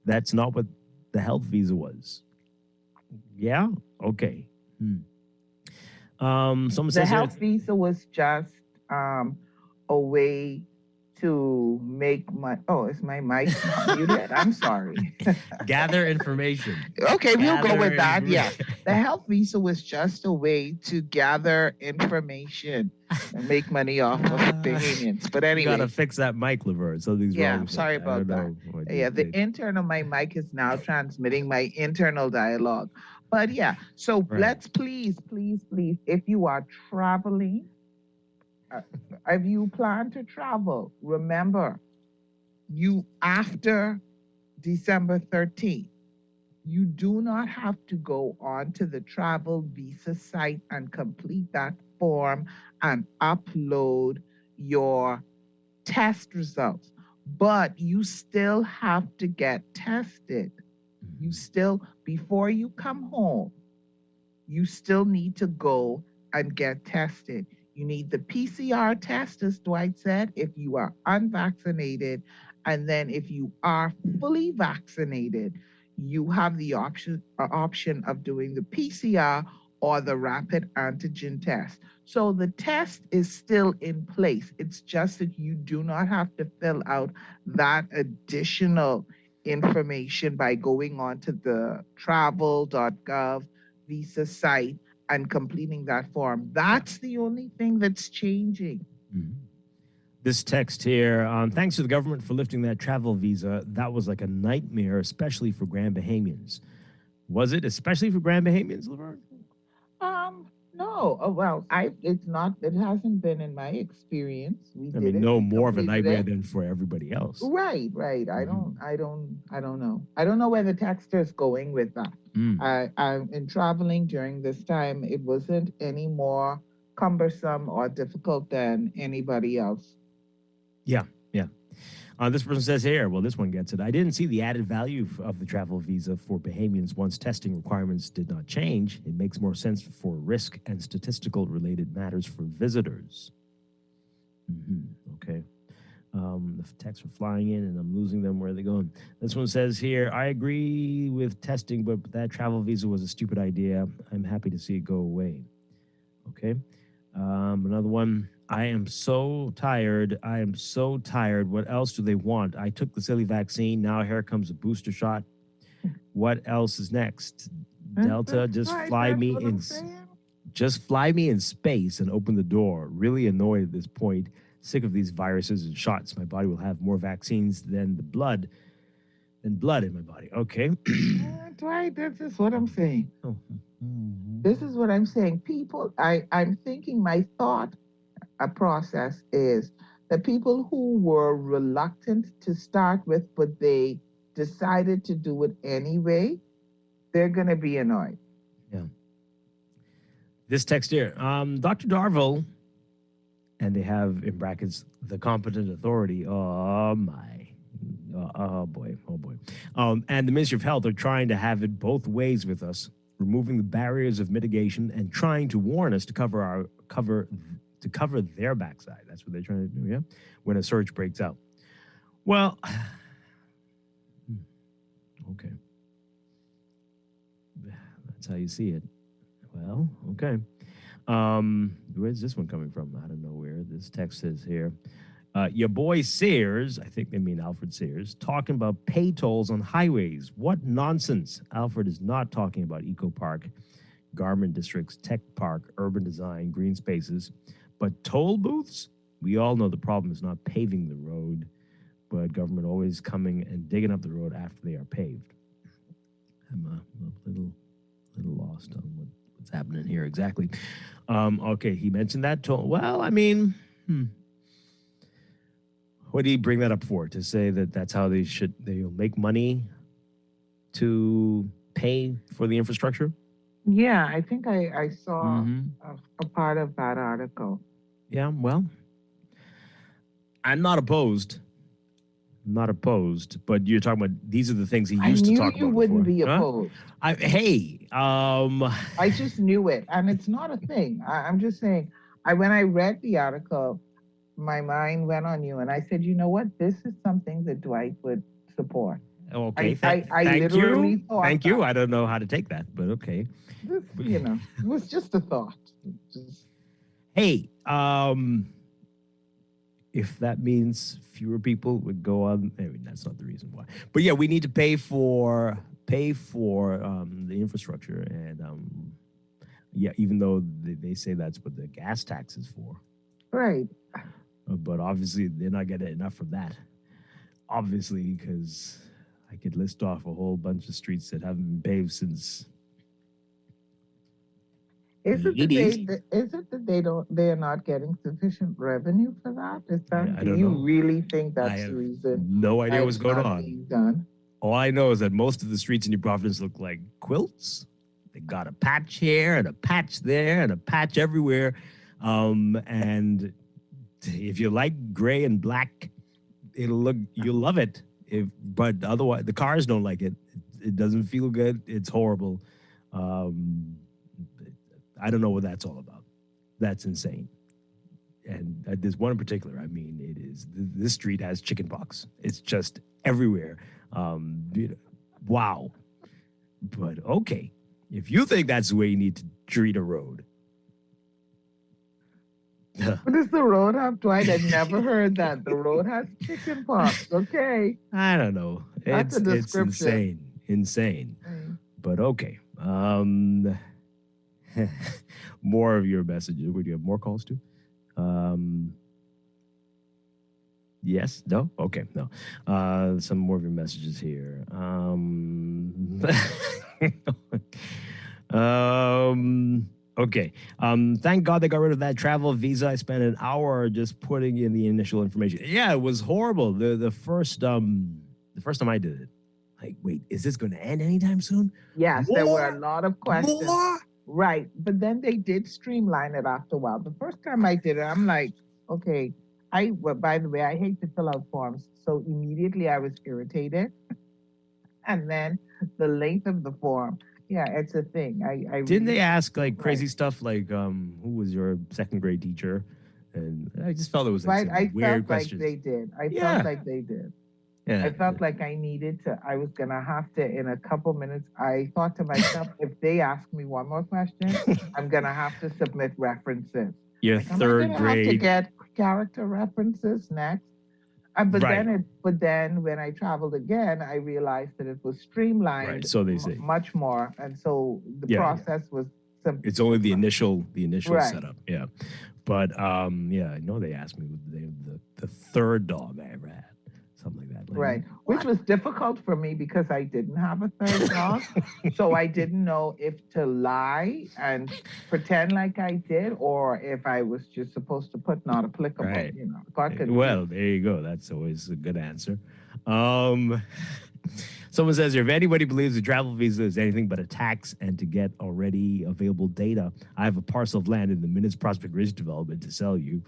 That's not what the health visa was. Yeah? Okay. Someone says the health visa was just a way to make my, oh, is my mic not muted? I'm sorry. Gather information. Okay, we'll go with that. Gather Yeah. The health visa was just a way to gather information and make money off of Bahamians. But You anyway, gotta fix that mic, Laverne. Something's yeah, wrong I'm with sorry it. I about don't that. know what Yeah, it the is. intern of my mic is now transmitting my internal dialogue. But yeah, so Right. let's please, if you are traveling, if you plan to travel, remember, you after December 13th, you do not have to go on to the travel visa site and complete that form and upload your test results. But you still have to get tested. You still, before you come home, you still need to go and get tested. You need the PCR test, as Dwight said, if you are unvaccinated. And then if you are fully vaccinated, you have the option of doing the PCR or the rapid antigen test. So the test is still in place. It's just that you do not have to fill out that additional information by going on to the travel.gov visa site and completing that form. That's the only thing that's changing. This text here, thanks to the government for lifting that travel visa. That was like a nightmare, especially for Grand Bahamians. Was it especially for Grand Bahamians, Laverne? No. Well, it hasn't been in my experience. We I did mean, it. no We more of a completed nightmare it. than for everybody else. Right. I don't know. I don't know where the texter is going with that. In traveling during this time, it wasn't any more cumbersome or difficult than anybody else. Yeah. This person says here, well, this one gets it. I didn't see the added value of the travel visa for Bahamians once testing requirements did not change. It makes more sense for risk and statistical related matters for visitors. Okay. The texts are flying in and I'm losing them. Where are they going? This one says here, I agree with testing, but that travel visa was a stupid idea. I'm happy to see it go away. Okay. Another one. I am so tired. What else do they want? I took the silly vaccine. Now here comes a booster shot. What else is next? Delta, just fly me in space and open the door. Really annoyed at this point. Sick of these viruses and shots. My body will have more vaccines than blood in my body. Okay. Dwight, this is what I'm saying. This is what I'm saying. People, I'm thinking my thought process is the people who were reluctant to start with, but they decided to do it anyway, they're going to be annoyed. Yeah. This text here, Dr. Darville, and they have in brackets the competent authority. Oh my. Oh boy. And the Ministry of Health are trying to have it both ways with us, removing the barriers of mitigation and trying to warn us to cover their backside. That's what they're trying to do, yeah? When a surge breaks out. Well, okay. That's how you see it. Well, okay. Where's this one coming from? I don't know where. This text says here. Your boy Sears, I think they mean Alfred Sears, talking about pay tolls on highways. What nonsense. Alfred is not talking about Eco Park, garment districts, tech park, urban design, green spaces. But toll booths? We all know the problem is not paving the road, but government always coming and digging up the road after they are paved. I'm a little lost on what's happening here exactly. Okay, he mentioned that toll. Well, I mean, what do you bring that up for? To say that that's how they'll make money to pay for the infrastructure? Yeah, I think I saw a part of that article. Yeah, well, I'm not opposed. But you're talking about these are the things he used to talk about. I knew you wouldn't before. be opposed. I just knew it, and it's not a thing. I'm just saying. When I read the article, my mind went on you, and I said, you know what? This is something that Dwight would support. Okay, I thank literally you. thought Thank that. you. I don't know how to take that, but okay. It was just a thought. Hey, if that means fewer people would go on, I mean, that's not the reason why. But yeah, we need to pay for the infrastructure, and yeah, even though they say that's what the gas tax is for. Right. But obviously, they're not getting enough from that. Obviously, because I could list off a whole bunch of streets that haven't been paved since. Is it the 80s. they are not getting sufficient revenue for that? Is that I do don't you know. really think I that's have the reason? no idea why what's it's going not on. being done? All I know is that most of the streets in New Providence look like quilts. They got a patch here and a patch there and a patch everywhere. And if you like gray and black, you'll love it. But otherwise, the cars don't like it. It doesn't feel good. It's horrible. I don't know what that's all about. That's insane. And there's one in particular. I mean, it is this street has chicken pox. It's just everywhere. Wow. But okay, if you think that's the way you need to treat a road. What does the road have, Dwight? I never heard that. The road has chicken pox. Okay. I don't know. That's a It's description. insane. Right. But okay. More of your messages. Would you have more calls too? Yes? No? Okay, no. Some more of your messages here. Okay. Thank God they got rid of that travel visa. I spent an hour just putting in the initial information. Yeah, it was horrible. The first time I did it. Like, wait, is this going to end anytime soon? Yes, there were a lot of questions. More? Right. But then they did streamline it after a while. The first time I did it, I'm like, okay, well, by the way, I hate to fill out forms. So immediately I was irritated. And then the length of the form. Yeah, it's a thing. Didn't they ask like crazy stuff like who was your second grade teacher? And I just felt it was like some weird questions. Like they did. I felt like they did. Yeah. I felt like I was going to have to, in a couple minutes, I thought to myself, if they ask me one more question, I'm going to have to submit references. Your Like, third am I gonna grade. have to get character references next. But then when I traveled again, I realized that it was streamlined. Right, so they say. Much more. And so the process was simple. It's only the initial Right. setup. Yeah. But yeah, I know they asked me what the name of the third dog I ever had. Something like that. Like, Right. Which was difficult for me because I didn't have a third dog. So I didn't know if to lie and pretend like I did or if I was just supposed to put not applicable. Right. You know, God could. Well, there you go. That's always a good answer. Someone says, if anybody believes a travel visa is anything but a tax and to get already available data, I have a parcel of land in the Minutes Prospect Ridge development to sell you.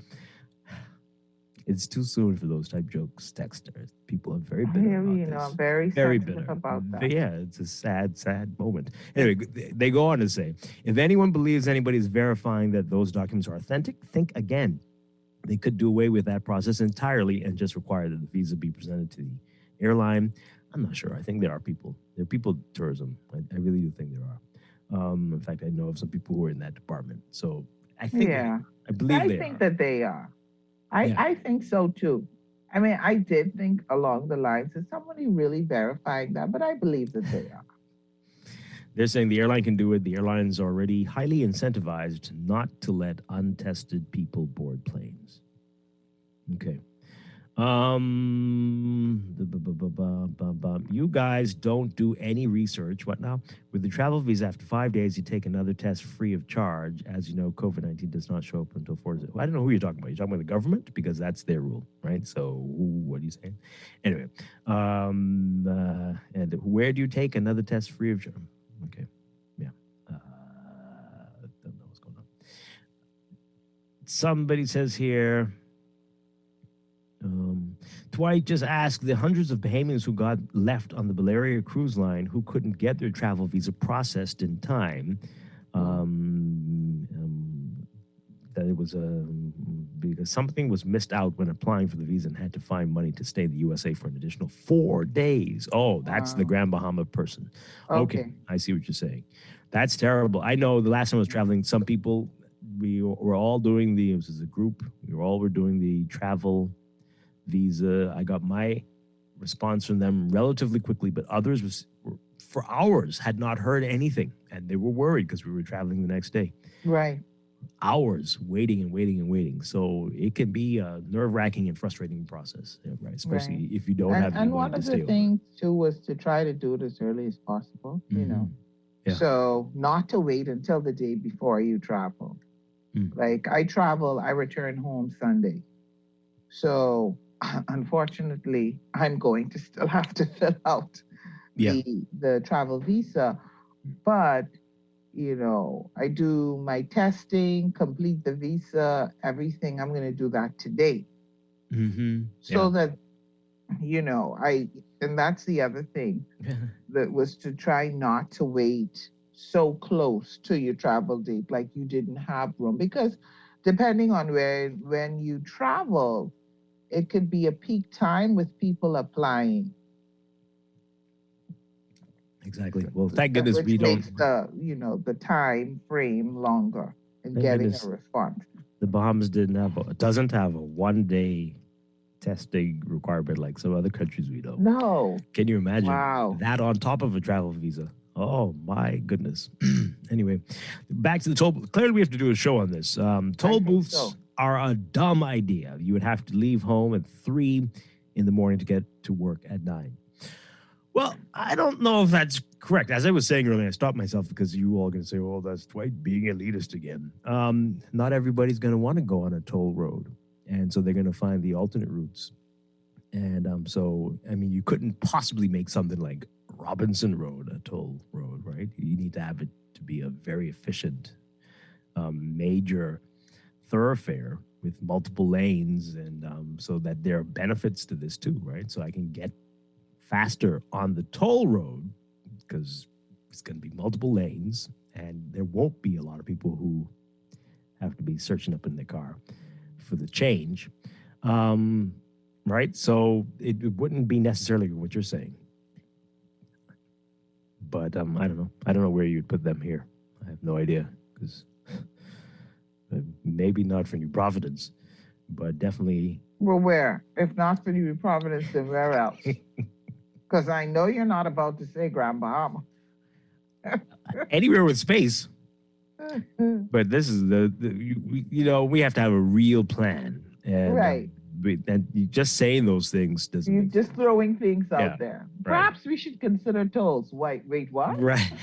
It's too soon for those type jokes, texters. People are very bitter about this. I'm very sensitive bitter about that. But yeah, it's a sad, sad moment. Anyway, they go on to say, if anyone believes anybody is verifying that those documents are authentic, think again. They could do away with that process entirely and just require that the visa be presented to the airline. I'm not sure. I think there are people. There are people tourism. I really do think there are. In fact, I know of some people who are in that department. So I think, I believe I they think are. that they are. I think so too. I mean, I did think along the lines, is somebody really verifying that? But I believe that they are. They're saying the airline can do it. The airline's already highly incentivized not to let untested people board planes. Okay. You guys don't do any research. What now? With the travel visa, after 5 days, you take another test free of charge. As you know, COVID-19 does not show up until 4 days. Well, I don't know who you're talking about. You're talking about the government because that's their rule, right? So what are you saying? Anyway, and where do you take another test free of charge? Okay, yeah. Don't know what's going on. Somebody says here. Dwight just asked the hundreds of Bahamians who got left on the Balearia cruise line who couldn't get their travel visa processed in time. That it was because something was missed out when applying for the visa and had to find money to stay in the USA for an additional 4 days. Oh, that's the Grand Bahama person. Okay, I see what you're saying. That's terrible. I know the last time I was traveling, some people we were all doing this as a group. We were doing the travel visa. I got my response from them relatively quickly, but others for hours had not heard anything, and they were worried because we were traveling the next day. Right. Hours waiting and waiting and waiting. So it can be a nerve-wracking and frustrating process, right? Especially if you don't have And anybody one to of stay the over. things too was to try to do it as early as possible, you know. Yeah. So not to wait until the day before you travel. Like I return home Sunday. So unfortunately, I'm going to still have to fill out the travel visa. But, you know, I do my testing, complete the visa, everything. I'm going to do that today. So that, you know, and that's the other thing that was to try not to wait so close to your travel date, like you didn't have room, because depending on when you travel, it could be a peak time with people applying. Exactly. Well, thank goodness we don't. Which makes the time frame longer in getting a response. The Bahamas doesn't have a 1-day testing requirement like some other countries we know. No. Can you imagine that on top of a travel visa? Oh my goodness. Anyway, back to the toll. Clearly, we have to do a show on this. Toll booths are a dumb idea. You would have to leave home at 3 in the morning to get to work at 9. Well, I don't know if that's correct. As I was saying earlier, I stopped myself because you all are going to say, "Oh, that's Dwight being elitist again." Not everybody's going to want to go on a toll road, and so they're going to find the alternate routes. And so, I mean, you couldn't possibly make something like Robinson Road a toll road, right? You need to have it to be a very efficient, major thoroughfare with multiple lanes, and so that there are benefits to this too, right? So I can get faster on the toll road because it's going to be multiple lanes, and there won't be a lot of people who have to be searching up in their car for the change. Right? So it wouldn't be necessarily what you're saying. But I don't know. I don't know where you'd put them here. I have no idea. Because maybe not for New Providence, but definitely. Well, where? If not for New Providence, then where else? Because I know you're not about to say Grand Bahama. Anywhere with space. But this is we have to have a real plan. And, right. And just saying those things doesn't. You're just throwing things out there. Right. Perhaps we should consider tolls. Wait, what? Right.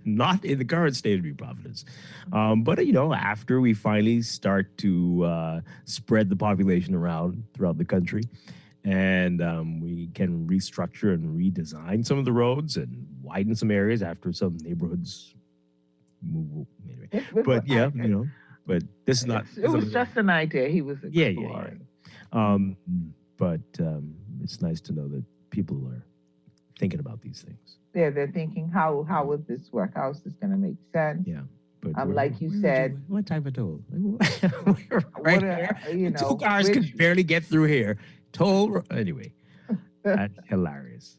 Not in the current state of New Providence. But, after we finally start to spread the population around throughout the country, and we can restructure and redesign some of the roads and widen some areas after some neighborhoods move. Anyway. But, but this is not. It was just an idea he was exploring. But it's nice to know that people are thinking about these things. Yeah, they're thinking, how would this work? How is this going to make sense? Yeah. But like you said, what type of toll? Right here. 2 cars could barely get through here. Toll. Anyway, that's hilarious.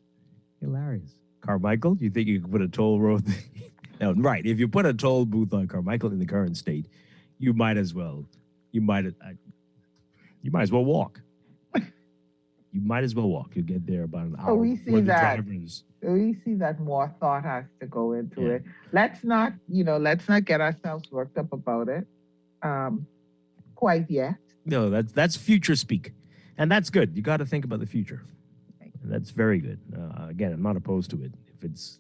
Hilarious. Carmichael, you think you could put a toll road? No, right. If you put a toll booth on Carmichael in the current state, you might as well. You might as well walk. You might as well walk. You get there about an hour. We see that more thought has to go into it. Let's not get ourselves worked up about it quite yet. No, that's future speak. And that's good. You got to think about the future. And that's very good. Again, I'm not opposed to it. If it's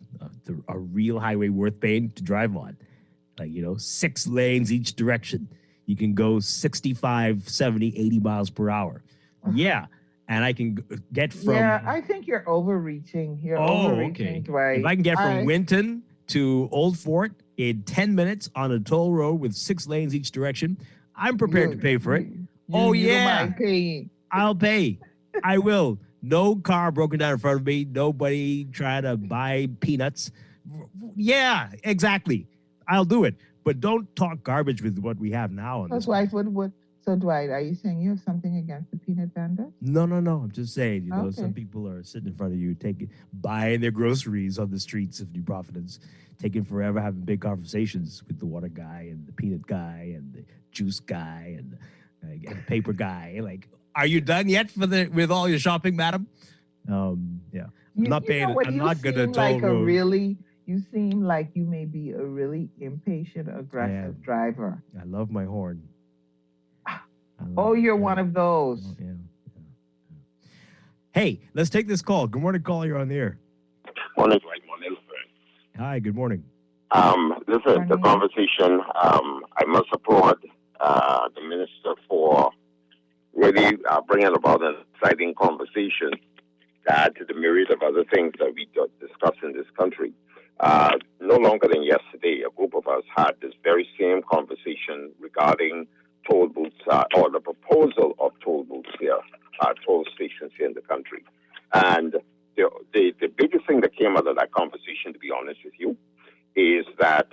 a real highway worth paying to drive on, like, 6 lanes each direction. You can go 65, 70, 80 miles per hour. Yeah. And I can get from... Yeah, I think you're overreaching. Okay. Dwight. If I can get from Winton to Old Fort in 10 minutes on a toll road with 6 lanes each direction, I'm prepared to pay for it. I'll pay. I will. No car broken down in front of me. Nobody trying to buy peanuts. Yeah, exactly. I'll do it. But don't talk garbage with what we have now. That's why So, Dwight, are you saying you have something against the peanut vendors? No. I'm just saying, Okay. some people are sitting in front of you, buying their groceries on the streets of New Providence, taking forever, having big conversations with the water guy and the peanut guy and the juice guy and the paper guy. Like, are you done yet with all your shopping, madam? Yeah. I'm not gonna toll road. You seem like you may be a really impatient, aggressive driver. I love my horn. Oh, you're one of those. Oh, yeah. Hey, let's take this call. Good morning, caller. You're on the air. Morning, Dwight. Morning, Laverne. Hi, good morning. Listen, the conversation, I must applaud the minister for really bringing about an exciting conversation to add to the myriad of other things that we discuss in this country. No longer than yesterday, a group of us had this very same conversation regarding toll booths, or the proposal of toll booths here, toll stations here in the country. And the biggest thing that came out of that conversation, to be honest with you, is that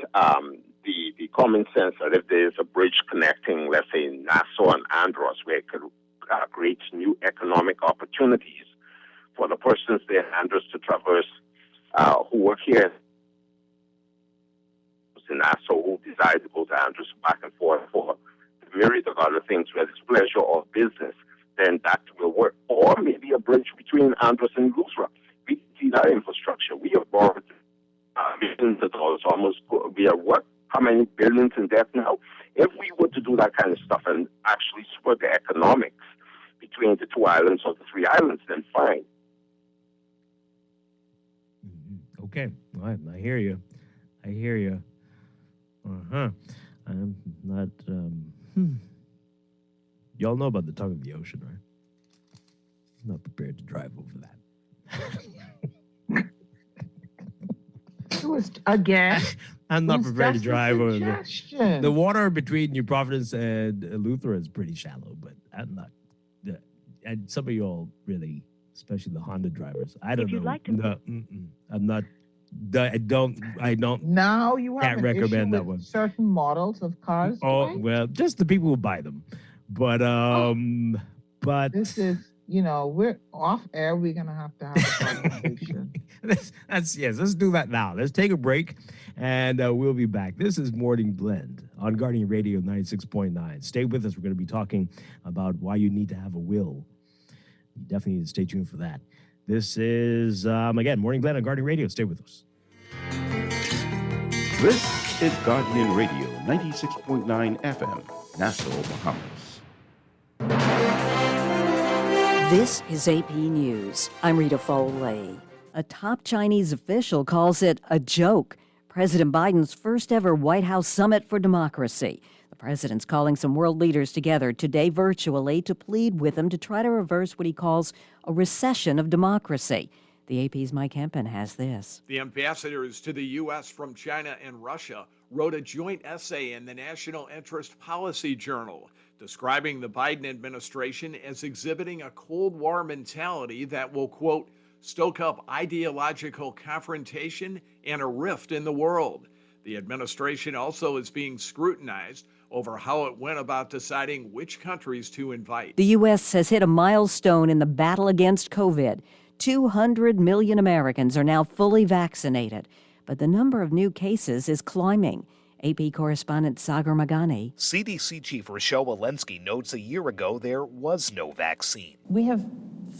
the common sense that if there's a bridge connecting, let's say, Nassau and Andros, where it could create new economic opportunities for the persons there in Andros to traverse, who work here in Nassau, who desire to go to Andros back and forth for the myriad of other things, whether it's pleasure or business, then that will work. Or maybe a bridge between Andros and Lusra. We see that infrastructure. We have borrowed millions of dollars, we are how many billions in debt now? If we were to do that kind of stuff and actually support the economics between the two islands or the three islands, then fine. Okay, all right, I hear you. I'm not, y'all know about the tongue of the ocean, right? I'm not prepared to drive over that. Again, I'm not prepared to drive over the water between New Providence and Luther is pretty shallow, but I'm not. And some of y'all really, especially the Honda drivers, I don't know. I'm not. I don't. Now you have can't recommend that one. Certain models of cars. Oh, right? well, just the people who buy them, but but this is. We're off air. We're going to have a conversation. Let's do that now. Let's take a break, and we'll be back. This is Morning Blend on Guardian Radio 96.9. Stay with us. We're going to be talking about why you need to have a will. You definitely need to stay tuned for that. This is, again, Morning Blend on Guardian Radio. Stay with us. This is Guardian Radio 96.9 FM, Nassau, Bahamas. This is AP News. I'm Rita Foley. A top Chinese official calls it a joke. President Biden's first ever White House Summit for Democracy. The president's calling some world leaders together today virtually to plead with them to try to reverse what he calls a recession of democracy. The AP's Mike Hempen has this. The ambassadors to the U.S. from China and Russia wrote a joint essay in the National Interest Policy Journal, describing the Biden administration as exhibiting a Cold War mentality that will, quote, stoke up ideological confrontation and a rift in the world. The administration also is being scrutinized over how it went about deciding which countries to invite. The U.S. has hit a milestone in the battle against COVID. 200 million Americans are now fully vaccinated, but the number of new cases is climbing. AP correspondent Sagar Magani. CDC Chief Rochelle Walensky notes a year ago there was no vaccine. We have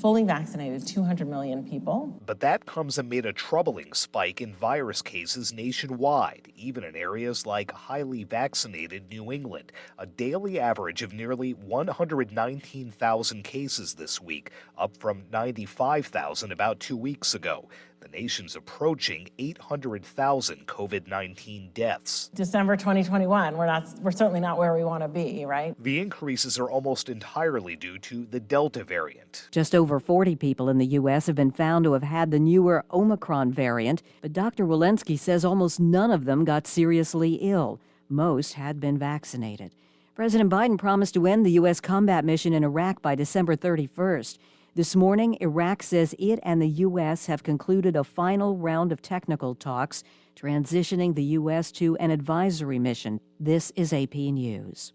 fully vaccinated 200 million people. But that comes amid a troubling spike in virus cases nationwide, even in areas like highly vaccinated New England. A daily average of nearly 119,000 cases this week, up from 95,000 about 2 weeks ago. The nation's approaching 800,000 COVID-19 deaths. December 2021, we're certainly not where we want to be, right? The increases are almost entirely due to the Delta variant. Just over 40 people in the U.S. have been found to have had the newer Omicron variant, but Dr. Walensky says almost none of them got seriously ill. Most had been vaccinated. President Biden promised to end the U.S. combat mission in Iraq by December 31st. This morning, Iraq says it and the U.S. have concluded a final round of technical talks, transitioning the U.S. to an advisory mission. This is AP News.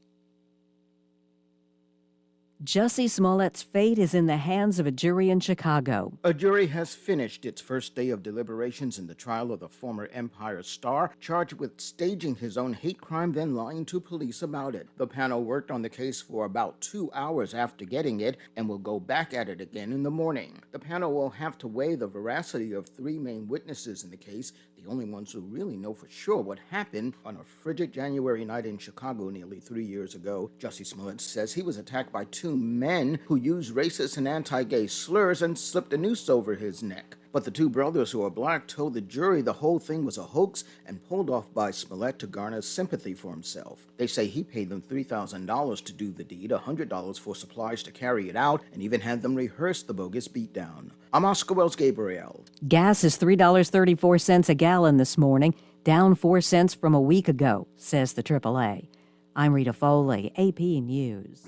Jussie Smollett's fate is in the hands of a jury in Chicago. A jury has finished its first day of deliberations in the trial of the former Empire star, charged with staging his own hate crime, then lying to police about it. The panel worked on the case for about 2 hours after getting it and will go back at it again in the morning. The panel will have to weigh the veracity of 3 main witnesses in the case, the only ones who really know for sure what happened on a frigid January night in Chicago nearly 3 years ago. Jussie Smollett says he was attacked by 2 men who used racist and anti-gay slurs and slipped a noose over his neck. But the 2 brothers who are black told the jury the whole thing was a hoax and pulled off by Smollett to garner sympathy for himself. They say he paid them $3,000 to do the deed, $100 for supplies to carry it out, and even had them rehearse the bogus beatdown. I'm Oscar Wells Gabriel. Gas is $3.34 a gallon this morning, down 4 cents from a week ago, says the AAA. I'm Rita Foley, AP News.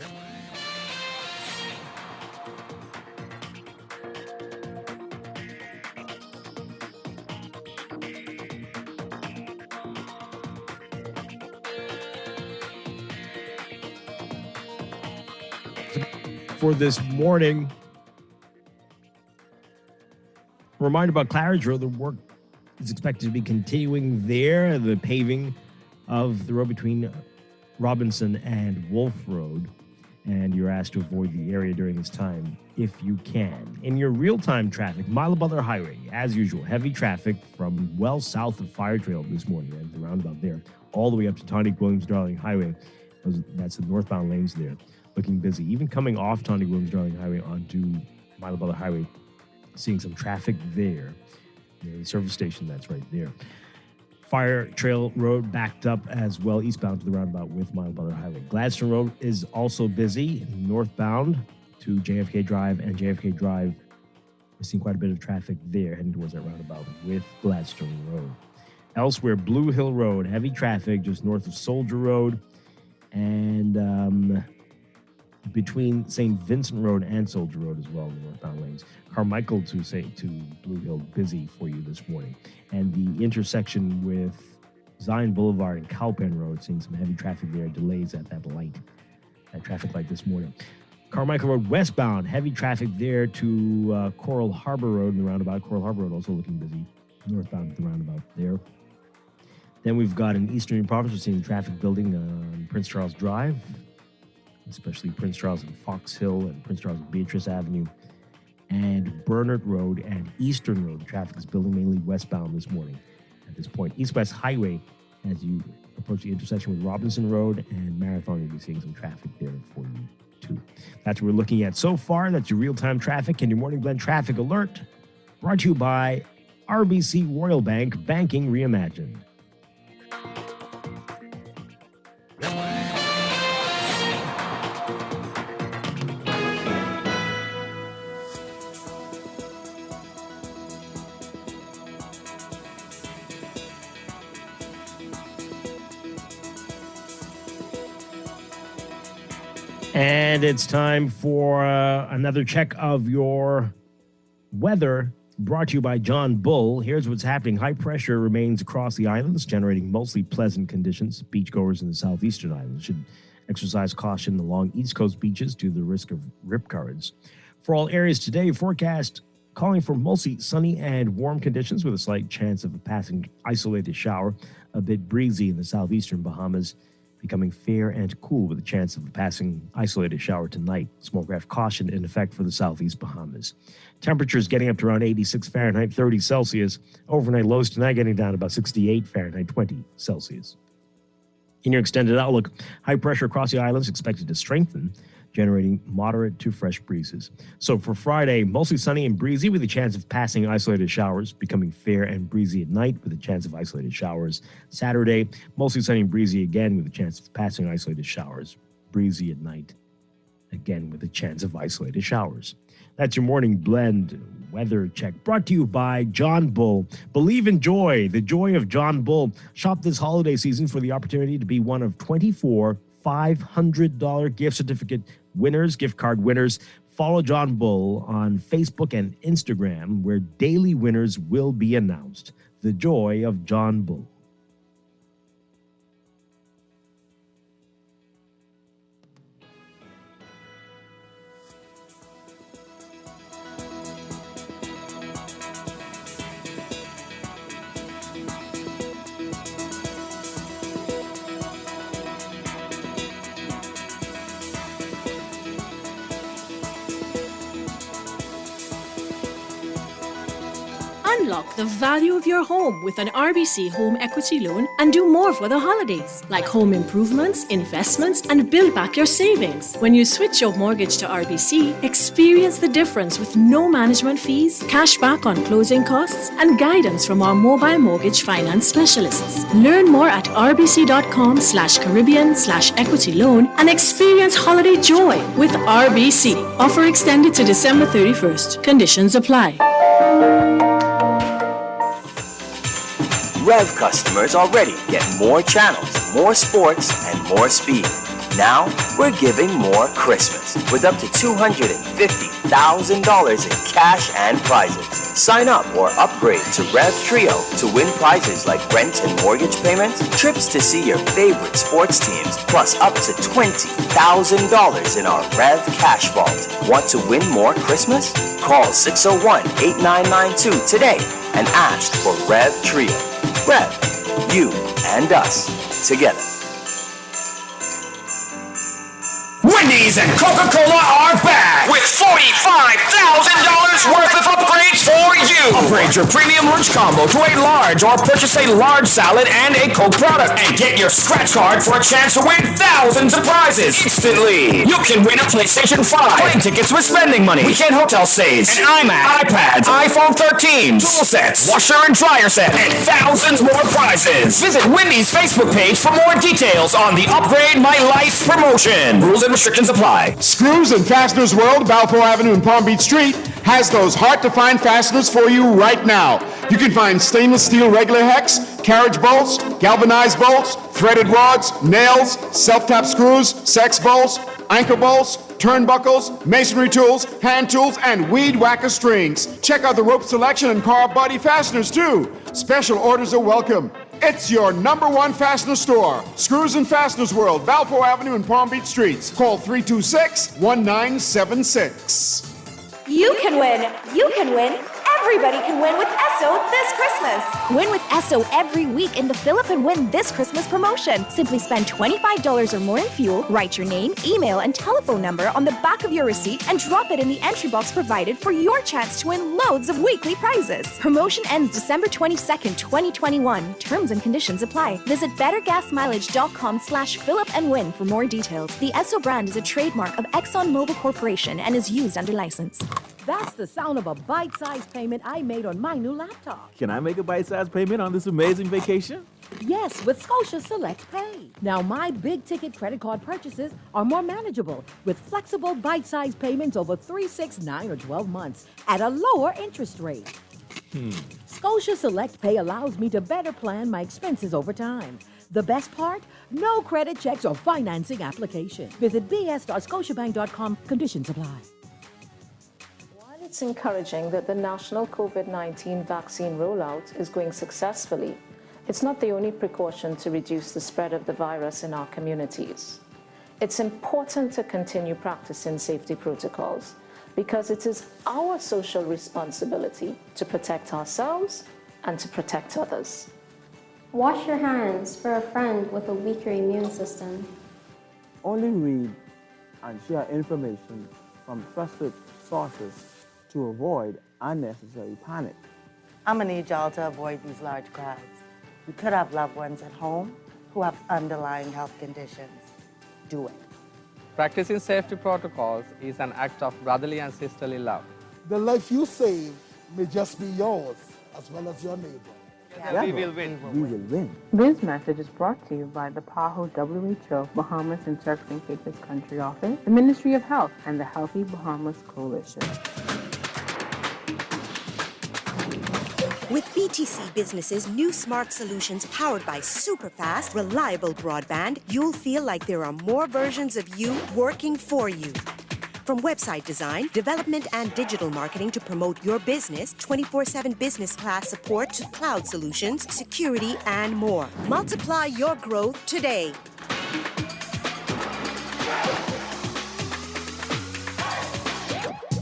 For this morning, reminder about Claridge Road. The work is expected to be continuing there. The paving of the road between Robinson and Wolf Road. And you're asked to avoid the area during this time if you can. In your real-time traffic, Milo Butler Highway, as usual, heavy traffic from well south of Fire Trail this morning, and the roundabout there, all the way up to Tonic Williams Darling Highway. That's the northbound lanes there, looking busy. Even coming off Tonic Williams Darling Highway onto Milo Butler Highway, seeing some traffic there. The service station that's right there. Fire Trail Road backed up as well, eastbound to the roundabout with Milo Butler Highway. Gladstone Road is also busy, northbound to JFK Drive and JFK Drive. We're seeing quite a bit of traffic there heading towards that roundabout with Gladstone Road. Elsewhere, Blue Hill Road, heavy traffic just north of Soldier Road and between St. Vincent Road and Soldier Road as well in the northbound lanes. Carmichael to Blue Hill busy for you this morning. And the intersection with Zion Boulevard and Cowpen Road, seeing some heavy traffic there, delays at that traffic light this morning. Carmichael Road westbound, heavy traffic there to Coral Harbor Road in the roundabout. Coral Harbor Road also looking busy, northbound at the roundabout there. Then we've got in Eastern Province, we're seeing traffic building on Prince Charles Drive, especially Prince Charles and Fox Hill and Prince Charles and Beatrice Avenue. And Bernard Road and Eastern Road. Traffic is building mainly westbound this morning at this point. East-West Highway, as you approach the intersection with Robinson Road and Marathon, you'll be seeing some traffic there for you, too. That's what we're looking at so far. That's your real-time traffic and your Morning Blend traffic alert. Brought to you by RBC Royal Bank, Banking Reimagined. And it's time for another check of your weather, brought to you by John Bull. Here's what's happening. High pressure remains across the islands, generating mostly pleasant conditions. Beachgoers in the southeastern islands should exercise caution along East Coast beaches due to the risk of rip currents. For all areas today, forecast calling for mostly sunny and warm conditions with a slight chance of a passing isolated shower. A bit breezy in the southeastern Bahamas, becoming fair and cool with a chance of a passing isolated shower tonight. Small graph caution in effect for the southeast Bahamas. Temperatures getting up to around 86 Fahrenheit, 30 Celsius. Overnight lows tonight getting down to about 68 Fahrenheit, 20 Celsius. In your extended outlook, high pressure across the islands expected to strengthen, generating moderate to fresh breezes. So for Friday, mostly sunny and breezy with a chance of passing isolated showers, becoming fair and breezy at night with a chance of isolated showers. Saturday, mostly sunny and breezy again with a chance of passing isolated showers, breezy at night, again with a chance of isolated showers. That's your Morning Blend weather check, brought to you by John Bull. Believe in joy, the joy of John Bull. Shop this holiday season for the opportunity to be one of 24 $500 gift certificate winners, gift card winners. Follow John Bull on Facebook and Instagram, where daily winners will be announced. The joy of John Bull. Unlock the value of your home with an RBC home equity loan and do more for the holidays, like home improvements, investments, and build back your savings. When you switch your mortgage to RBC, experience the difference with no management fees, cash back on closing costs, and guidance from our mobile mortgage finance specialists. Learn more at rbc.com/Caribbean/equity loan and experience holiday joy with RBC. Offer extended to December 31st. Conditions apply. Rev customers already get more channels, more sports, and more speed. Now, we're giving more Christmas with up to $250,000 in cash and prizes. Sign up or upgrade to Rev Trio to win prizes like rent and mortgage payments, trips to see your favorite sports teams, plus up to $20,000 in our Rev Cash Vault. Want to win more Christmas? Call 601-8992 today and ask for Rev Trio. Rev, you and us, together. Wendy's and Coca-Cola are back with $45,000 worth of upgrades for you. Upgrade your premium lunch combo to a large or purchase a large salad and a Coke product and get your scratch card for a chance to win thousands of prizes instantly. You can win a PlayStation 5, plane tickets with spending money, weekend hotel stays, an iMac, iPads, iPhone 13, tool sets, washer and dryer set, and thousands more prizes. Visit Wendy's Facebook page for more details on the Upgrade My Life promotion. Rules and restrictions apply. Screws and Fasteners World, Balfour Avenue and Palm Beach Street, has those hard-to-find fasteners for you right now. You can find stainless steel regular hex, carriage bolts, galvanized bolts, threaded rods, nails, self-tap screws, sex bolts, anchor bolts, turnbuckles, masonry tools, hand tools, and weed whacker strings. Check out the rope selection and car body fasteners, too. Special orders are welcome. It's your #1 fastener store. Screws and Fasteners World, Balfour Avenue and Palm Beach Streets. Call 326-1976. You can win. You can win. Everybody can win with Esso this Christmas. Win with Esso every week in the Fill Up and Win this Christmas promotion. Simply spend $25 or more in fuel, write your name, email, and telephone number on the back of your receipt, and drop it in the entry box provided for your chance to win loads of weekly prizes. Promotion ends December 22nd, 2021. Terms and conditions apply. Visit bettergasmileage.com/fill-up-and-win for more details. The Esso brand is a trademark of ExxonMobil Corporation and is used under license. That's the sound of a bite-sized payment I made on my new laptop. Can I make a bite-sized payment on this amazing vacation? Yes, with Scotia Select Pay. Now my big-ticket credit card purchases are more manageable with flexible bite-sized payments over 3, 6, 9, or 12 months at a lower interest rate. Scotia Select Pay allows me to better plan my expenses over time. The best part? No credit checks or financing application. Visit bs.scotiabank.com. Conditions apply. It's encouraging that the national COVID-19 vaccine rollout is going successfully. It's not the only precaution to reduce the spread of the virus in our communities. It's important to continue practicing safety protocols because it is our social responsibility to protect ourselves and to protect others. Wash your hands for a friend with a weaker immune system. Only read and share information from trusted sources to avoid unnecessary panic. I'm gonna need y'all to avoid these large crowds. You could have loved ones at home who have underlying health conditions. Do it. Practicing safety protocols is an act of brotherly and sisterly love. The life you save may just be yours as well as your neighbor. We will win. We will win. This message is brought to you by the PAHO WHO Bahamas and Turks and Caicos Country Office, the Ministry of Health, and the Healthy Bahamas Coalition. With BTC Business's new smart solutions powered by super-fast, reliable broadband, you'll feel like there are more versions of you working for you. From website design, development, and digital marketing to promote your business, 24/7 business class support to cloud solutions, security, and more. Multiply your growth today.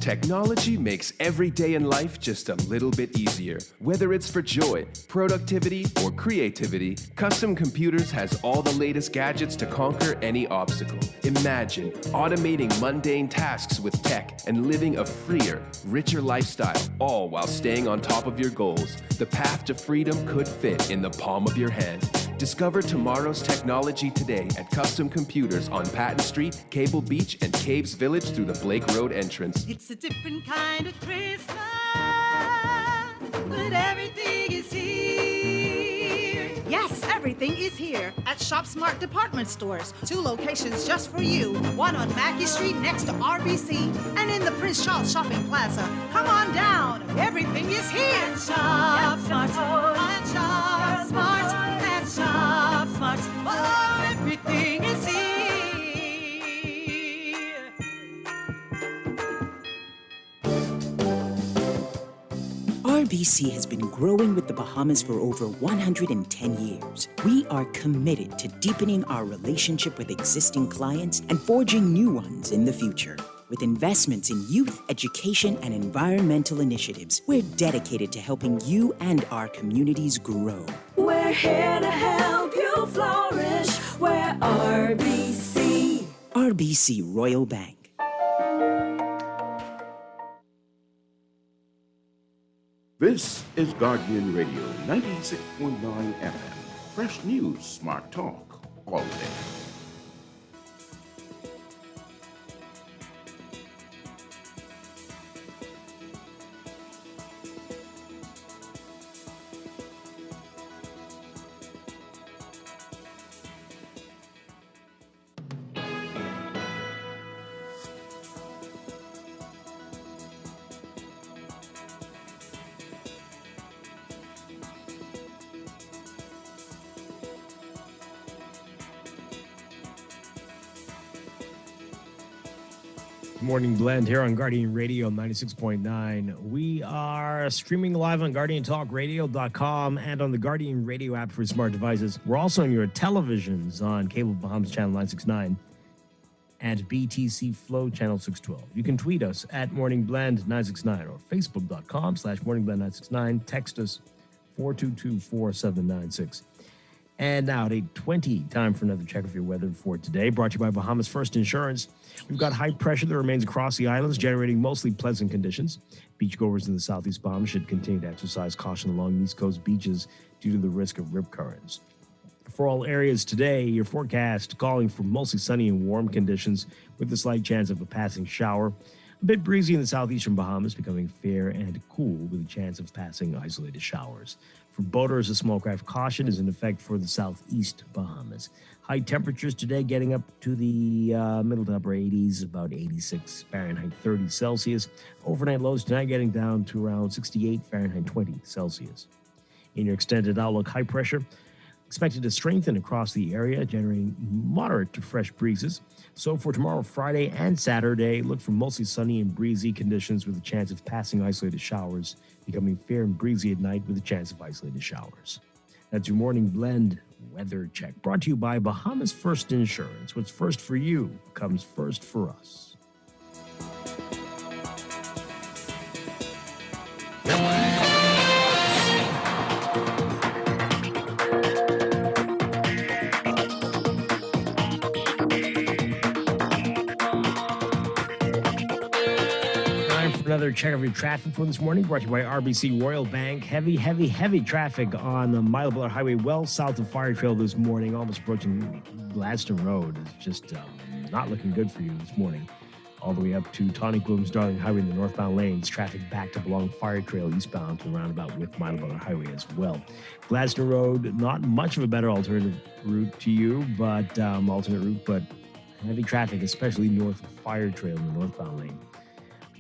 Technology makes every day in life just a little bit easier. Whether it's for joy, productivity, or creativity, Custom Computers has all the latest gadgets to conquer any obstacle. Imagine automating mundane tasks with tech and living a freer, richer lifestyle, all while staying on top of your goals. The path to freedom could fit in the palm of your hand. Discover tomorrow's technology today at Custom Computers on Patton Street, Cable Beach, and Caves Village through the Blake Road entrance. It's a different kind of Christmas, but everything is here. Yes, everything is here at Shop Smart Department Stores. 2 locations just for you. One on Mackey Street next to RBC, and in the Prince Charles Shopping Plaza. Come on down, everything is here. At Shop Smart, at Shop Smart, at Shop Smart. Oh, everything is here. RBC has been growing with the Bahamas for over 110 years. We are committed to deepening our relationship with existing clients and forging new ones in the future. With investments in youth, education, and environmental initiatives, we're dedicated to helping you and our communities grow. We're here to help you flourish. We're RBC. RBC Royal Bank. This is Guardian Radio 96.9 FM. Fresh news, smart talk, all day. Morning Blend here on Guardian Radio 96.9. We are streaming live on GuardianTalkRadio.com and on the Guardian Radio app for smart devices. We're also on your televisions on Cable Bahamas Channel 969 and BTC Flow Channel 612. You can tweet us at MorningBlend969 or Facebook.com/MorningBlend969. Text us 422-4796. And now at 8:20, time for another check of your weather for today, brought to you by Bahamas First Insurance. We've got high pressure that remains across the islands, generating mostly pleasant conditions. Beachgoers in the southeast Bahamas should continue to exercise caution along East Coast beaches due to the risk of rip currents. For all areas today, your forecast calling for mostly sunny and warm conditions with a slight chance of a passing shower. A bit breezy in the southeastern Bahamas, becoming fair and cool with a chance of passing isolated showers. For boaters, a small craft caution is in effect for the southeast Bahamas. High temperatures today getting up to the middle to upper 80s, about 86 Fahrenheit, 30 Celsius. Overnight lows tonight getting down to around 68 Fahrenheit, 20 Celsius. In your extended outlook, high pressure expected to strengthen across the area, generating moderate to fresh breezes. So for tomorrow, Friday and Saturday, look for mostly sunny and breezy conditions with a chance of passing isolated showers, becoming fair and breezy at night with a chance of isolated showers. That's your morning blend weather check, brought to you by Bahamas First Insurance. What's first for you comes first for us. Another check of your traffic for this morning, brought to you by RBC Royal Bank. Heavy traffic on the Milo Highway, well south of Fire Trail this morning, almost approaching Gladstone Road. It's just not looking good for you this morning. All the way up to Tawny Bloom's Darling Highway in the northbound lanes. Traffic backed up along Fire Trail eastbound to the roundabout with Milo Highway as well. Gladstone Road, not much of a better alternative route to you, but heavy traffic, especially north of Fire Trail in the northbound lane.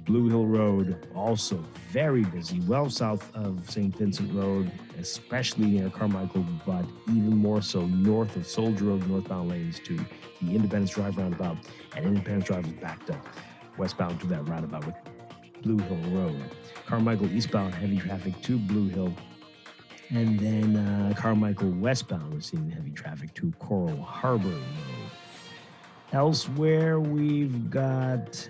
Blue Hill Road, also very busy, well south of St. Vincent Road, especially near Carmichael, but even more so north of Soldier Road, northbound lanes to the Independence Drive roundabout, and Independence Drive is backed up westbound to that roundabout with Blue Hill Road. Carmichael eastbound, heavy traffic to Blue Hill, and then Carmichael westbound, we're seeing heavy traffic to Coral Harbor Road. Elsewhere, we've got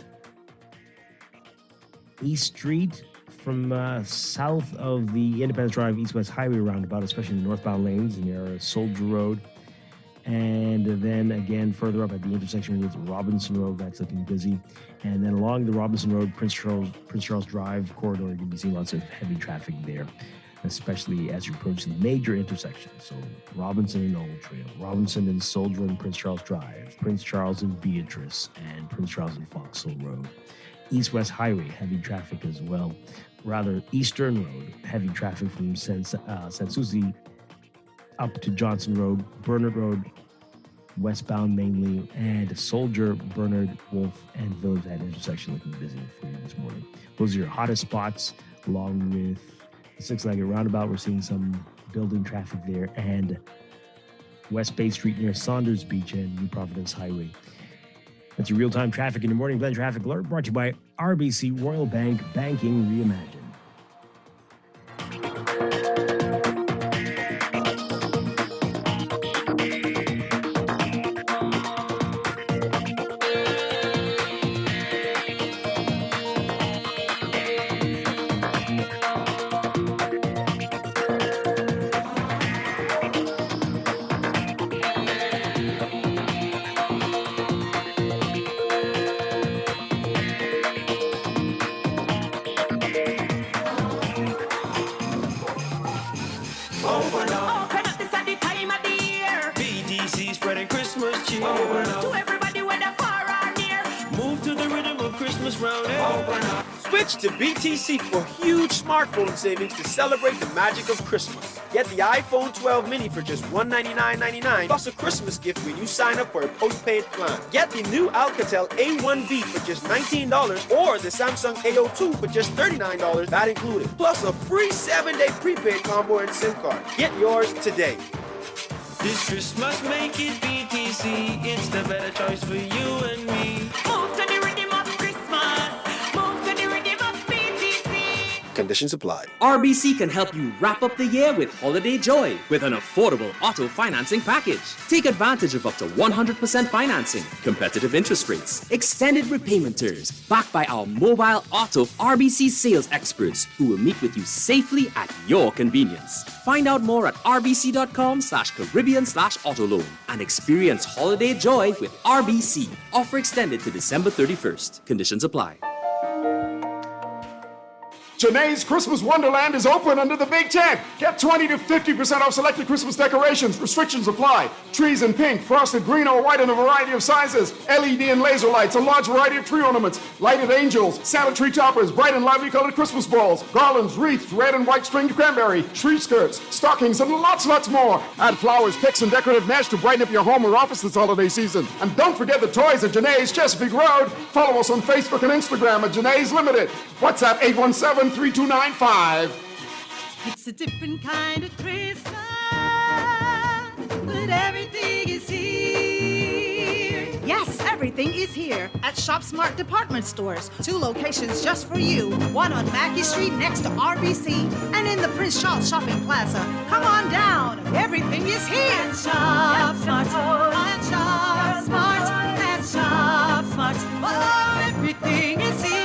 East Street from south of the Independence Drive East-West Highway roundabout, especially in the northbound lanes near Soldier Road. And then again, further up at the intersection with Robinson Road, that's looking busy. And then along the Robinson Road, Prince Charles Drive corridor, you can be seeing lots of heavy traffic there, especially as you approach the major intersections. So Robinson and Old Trail, Robinson and Soldier and Prince Charles Drive, Prince Charles and Beatrice, and Prince Charles and Foxhill Road. East-West Highway, heavy traffic as well. Rather, Eastern Road, heavy traffic from San Souci up to Johnson Road, Bernard Road, westbound mainly, and Soldier, Bernard, Wolf, and Village. That intersection looking busy for you this morning. Those are your hottest spots, along with the six-legged roundabout. We're seeing some building traffic there, and West Bay Street near Saunders Beach and New Providence Highway. That's your real-time traffic in the morning. Blend Traffic Alert brought to you by RBC Royal Bank, Banking Reimagined. Switch to BTC for huge smartphone savings to celebrate the magic of Christmas. Get the iPhone 12 mini for just $199.99 plus a Christmas gift when you sign up for a postpaid plan. Get the new Alcatel A1B for just $19 or the Samsung A02 for just $39, that included, plus a free 7-day prepaid combo and SIM card. Get yours today. This Christmas, make it BTC. It's the better choice for you and me. Move to the rhythm of Christmas. Move to the rhythm of BTC. Conditions apply. RBC can help you wrap up the year with holiday joy with an affordable auto financing package. Take advantage of up to 100% financing, competitive interest rates, extended repayment terms, backed by our mobile auto RBC sales experts who will meet with you safely at your convenience. Find out more at rbc.com/Caribbean/autoloan and experience holiday joy with RBC. Offer extended to December 31st. Conditions apply. Janae's Christmas Wonderland is open under the Big Tent. Get 20 to 50% off selected Christmas decorations. Restrictions apply. Trees in pink, frosted green or white in a variety of sizes. LED and laser lights, a large variety of tree ornaments. Lighted angels, Santa tree toppers, bright and lively colored Christmas balls. Garlands, wreaths, red and white stringed cranberry. Tree skirts, stockings, and lots more. Add flowers, picks, and decorative mesh to brighten up your home or office this holiday season. And don't forget the toys at Janae's Chesapeake Road. Follow us on Facebook and Instagram at Janae's Limited. WhatsApp 817-3295. It's a different kind of Christmas, but everything is here. Yes, everything is here at Shop Smart Department Stores. 2 locations just for you. One on Mackey Street next to RBC and in the Prince Charles Shopping Plaza. Come on down. Everything is here at Shop Smart. At Shop Smart. At Shop Smart. Oh, everything is here.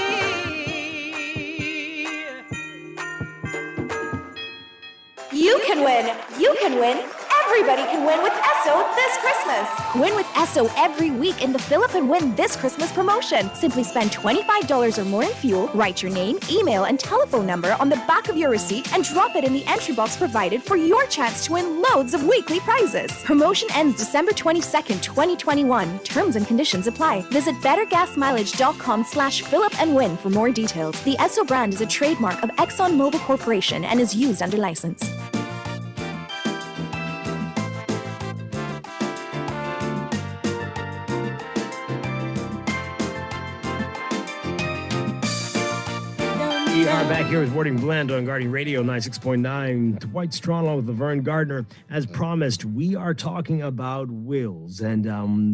You can win. You can win. Everybody can win with Esso this Christmas. Win with Esso every week in the Fill Up and Win this Christmas promotion. Simply spend $25 or more in fuel, write your name, email, and telephone number on the back of your receipt, and drop it in the entry box provided for your chance to win loads of weekly prizes. Promotion ends December 22nd, 2021. Terms and conditions apply. Visit bettergasmileage.com/fill-up-and-win for more details. The Esso brand is a trademark of ExxonMobil Corporation and is used under license. We are back here with Morning Blend on Guardian Radio 96.9. Dwight Strong along with Laverne Gardner. As promised, we are talking about wills and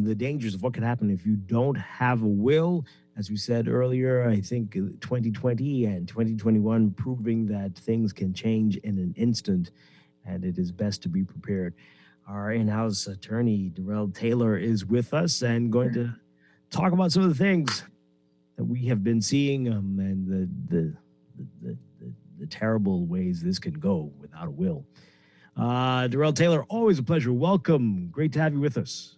the dangers of what could happen if you don't have a will. As we said earlier, I think 2020 and 2021 proving that things can change in an instant, and it is best to be prepared. Our in-house attorney, Darrell Taylor, is with us and going to talk about some of the things. that we have been seeing, and the terrible ways this can go without a will. Darrell Taylor, always a pleasure. Welcome. Great to have you with us.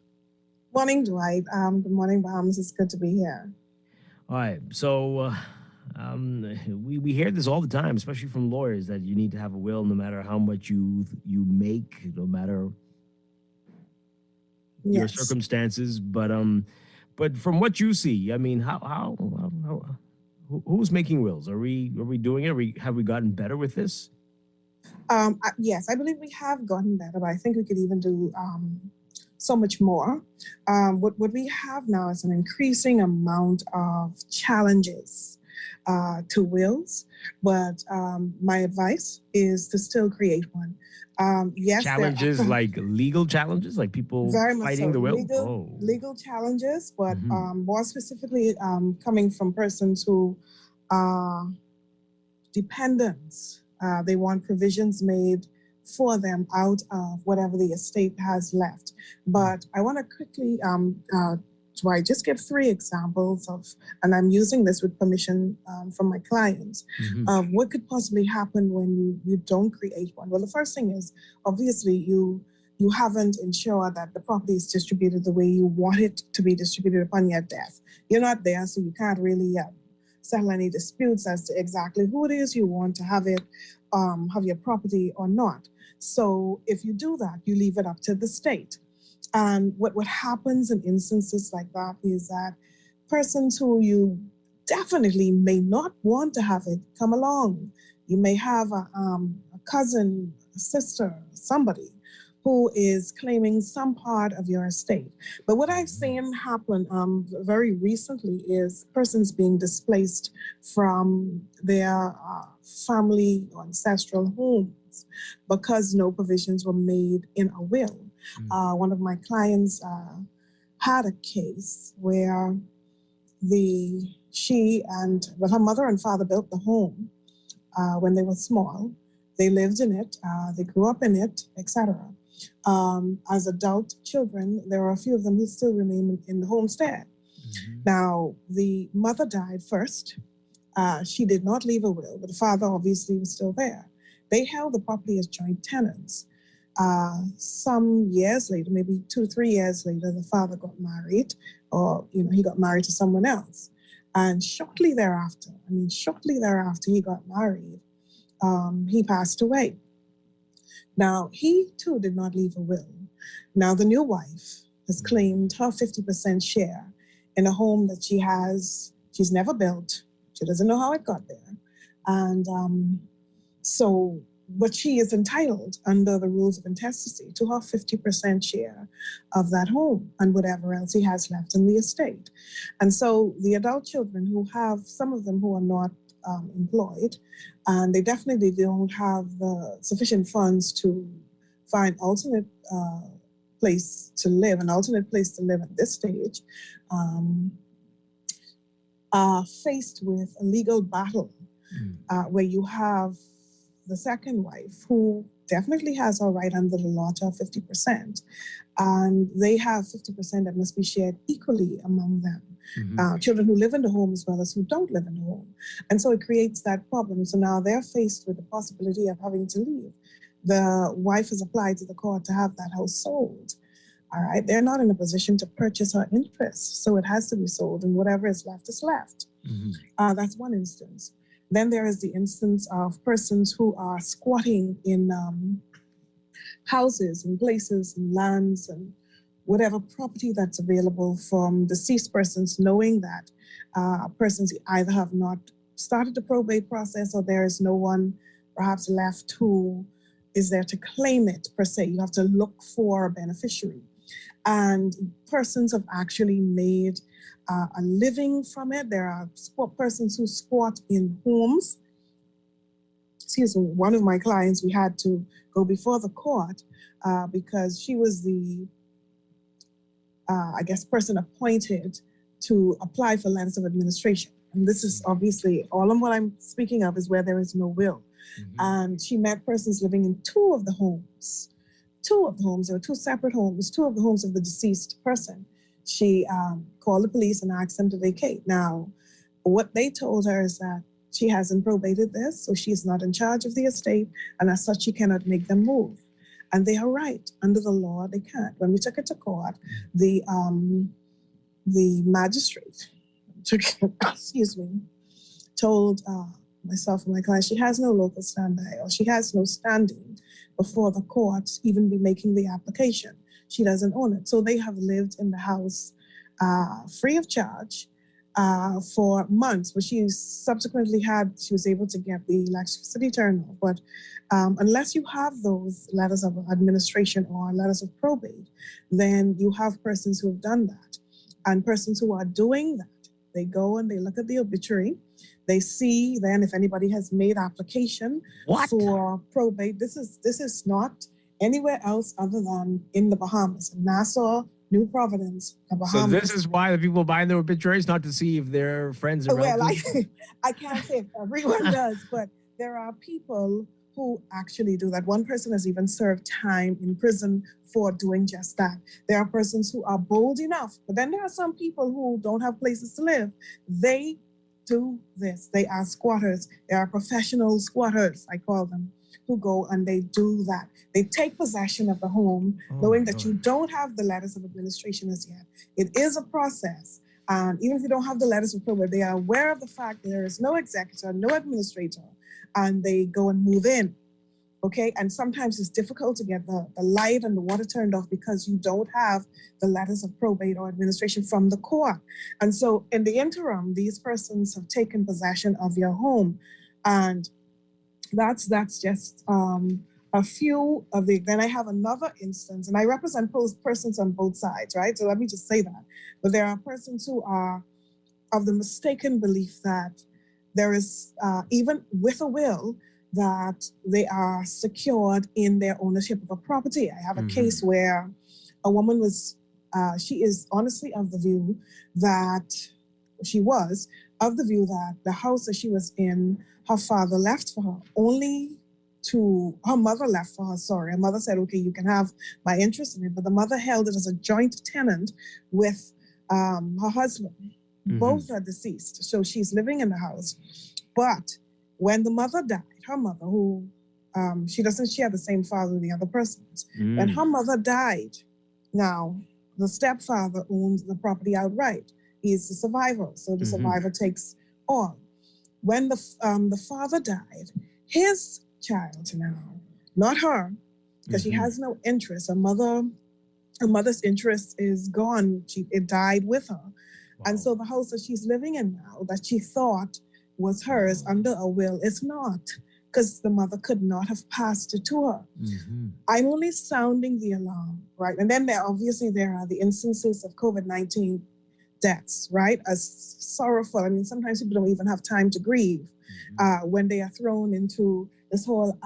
Morning, Dwight. Good morning, Bahamas. It's good to be here. All right. So we hear this all the time, especially from lawyers, that you need to have a will no matter how much you make, no matter your circumstances. But from what you see, I mean, who's making wills? Are we doing it? Have we gotten better with this? Yes, I believe we have gotten better, but I think we could even do so much more. What we have now is an increasing amount of challenges to wills, but my advice is to still create one. Yes, challenges like legal challenges, like people fighting the will. Legal challenges, but more specifically, coming from persons who are dependents. They want provisions made for them out of whatever the estate has left. But I want to quickly just give 3 examples of, and I'm using this with permission from my clients, of what could possibly happen when you don't create one. Well, the first thing is, obviously, you haven't ensured that the property is distributed the way you want it to be distributed upon your death. You're not there, so you can't really settle any disputes as to exactly who it is you want to have your property or not. So if you do that, you leave it up to the state. And what happens in instances like that is that persons who you definitely may not want to have it come along. You may have a cousin, a sister, somebody who is claiming some part of your estate. But what I've seen happen very recently is persons being displaced from their family or ancestral homes because no provisions were made in a will. One of my clients had a case where her mother and father built the home when they were small. They lived in it, they grew up in it, etc. As adult children, there are a few of them who still remain in the homestead. Now, the mother died first. She did not leave a will, but the father obviously was still there. They held the property as joint tenants. Some years later, maybe 2 or 3 years later, the father got married, or he got married to someone else. And shortly thereafter he got married, he passed away. Now, he too did not leave a will. Now, the new wife has claimed her 50% share in a home that she's never built. She doesn't know how it got there. And but she is entitled under the rules of intestacy to her 50% share of that home and whatever else he has left in the estate. And so the adult children who have, some of them who are not employed, and they definitely don't have the sufficient funds to find an alternate place to live at this stage, are faced with a legal battle where you have the second wife who definitely has her right under the law to have 50%, and they have 50% that must be shared equally among them. Children who live in the home as well as who don't live in the home. And so it creates that problem. So now they're faced with the possibility of having to leave. The wife has applied to the court to have that house sold. All right, they're not in a position to purchase her interest, so it has to be sold, and whatever is left is left. That's one instance. Then there is the instance of persons who are squatting in houses and places and lands and whatever property that's available from deceased persons, knowing that persons either have not started the probate process or there is no one perhaps left who is there to claim it per se. You have to look for a beneficiary. And persons have actually made a living from it. There are persons who squat in homes. One of my clients, we had to go before the court because she was the, person appointed to apply for lands of administration. And this is obviously, all of what I'm speaking of is where there is no will. And she met persons living in two of the homes. There were 2 separate homes, 2 of the homes of the deceased person. She called the police and asked them to vacate. Now, What they told her is that she hasn't probated this, so she's not in charge of the estate, and as such, she cannot make them move. And they are right. Under the law, they can't. When we took it to court, the magistrate told myself and my client she has no local standby, or she has no standing before the courts even be making the application. She doesn't own it. So they have lived in the house free of charge for months, but she subsequently she was able to get the electricity turned off. But unless you have those letters of administration or letters of probate, then you have persons who have done that. And persons who are doing that, they go and they look at the obituary. They see then if anybody has made application for probate. This is not anywhere else other than in the Bahamas, in Nassau, New Providence, the Bahamas. So this is why the people buying the obituaries, not to see if their friends and relatives. Well, I can't say if everyone does, but there are people who actually do that. One person has even served time in prison for doing just that. There are persons who are bold enough, but then there are some people who don't have places to live. They do this. They are squatters. They are professional squatters, I call them, who go and they do that. They take possession of the home, knowing that you don't have the letters of administration as yet. It is a process. And even if you don't have the letters of probate, they are aware of the fact that there is no executor, no administrator, and they go and move in. Okay, and sometimes it's difficult to get the light and the water turned off because you don't have the letters of probate or administration from the court. And so in the interim, these persons have taken possession of your home. And that's just a few of the, then I have another instance, and I represent persons on both sides, right? So let me just say that. But there are persons who are of the mistaken belief that there is, even with a will, that they are secured in their ownership of a property. I have a case where a woman was, she is honestly of the view that, the house that she was in, her father left for her, her mother left for her, sorry. Her mother said, okay, you can have my interest in it, but the mother held it as a joint tenant with her husband. Both are deceased, so she's living in the house. But when the mother died, her mother, who she doesn't share the same father with the other persons. When her mother died, now the stepfather owns the property outright. He is the survivor, so the survivor takes all. When the father died, his child now, not her, because she has no interest. Her mother's interest is gone. It died with her. And so the house that she's living in now, that she thought was hers under a will, is not, because the mother could not have passed it to her. I'm only sounding the alarm, right? And then there are the instances of COVID-19 deaths, right? As sorrowful. I mean, sometimes people don't even have time to grieve when they are thrown into this whole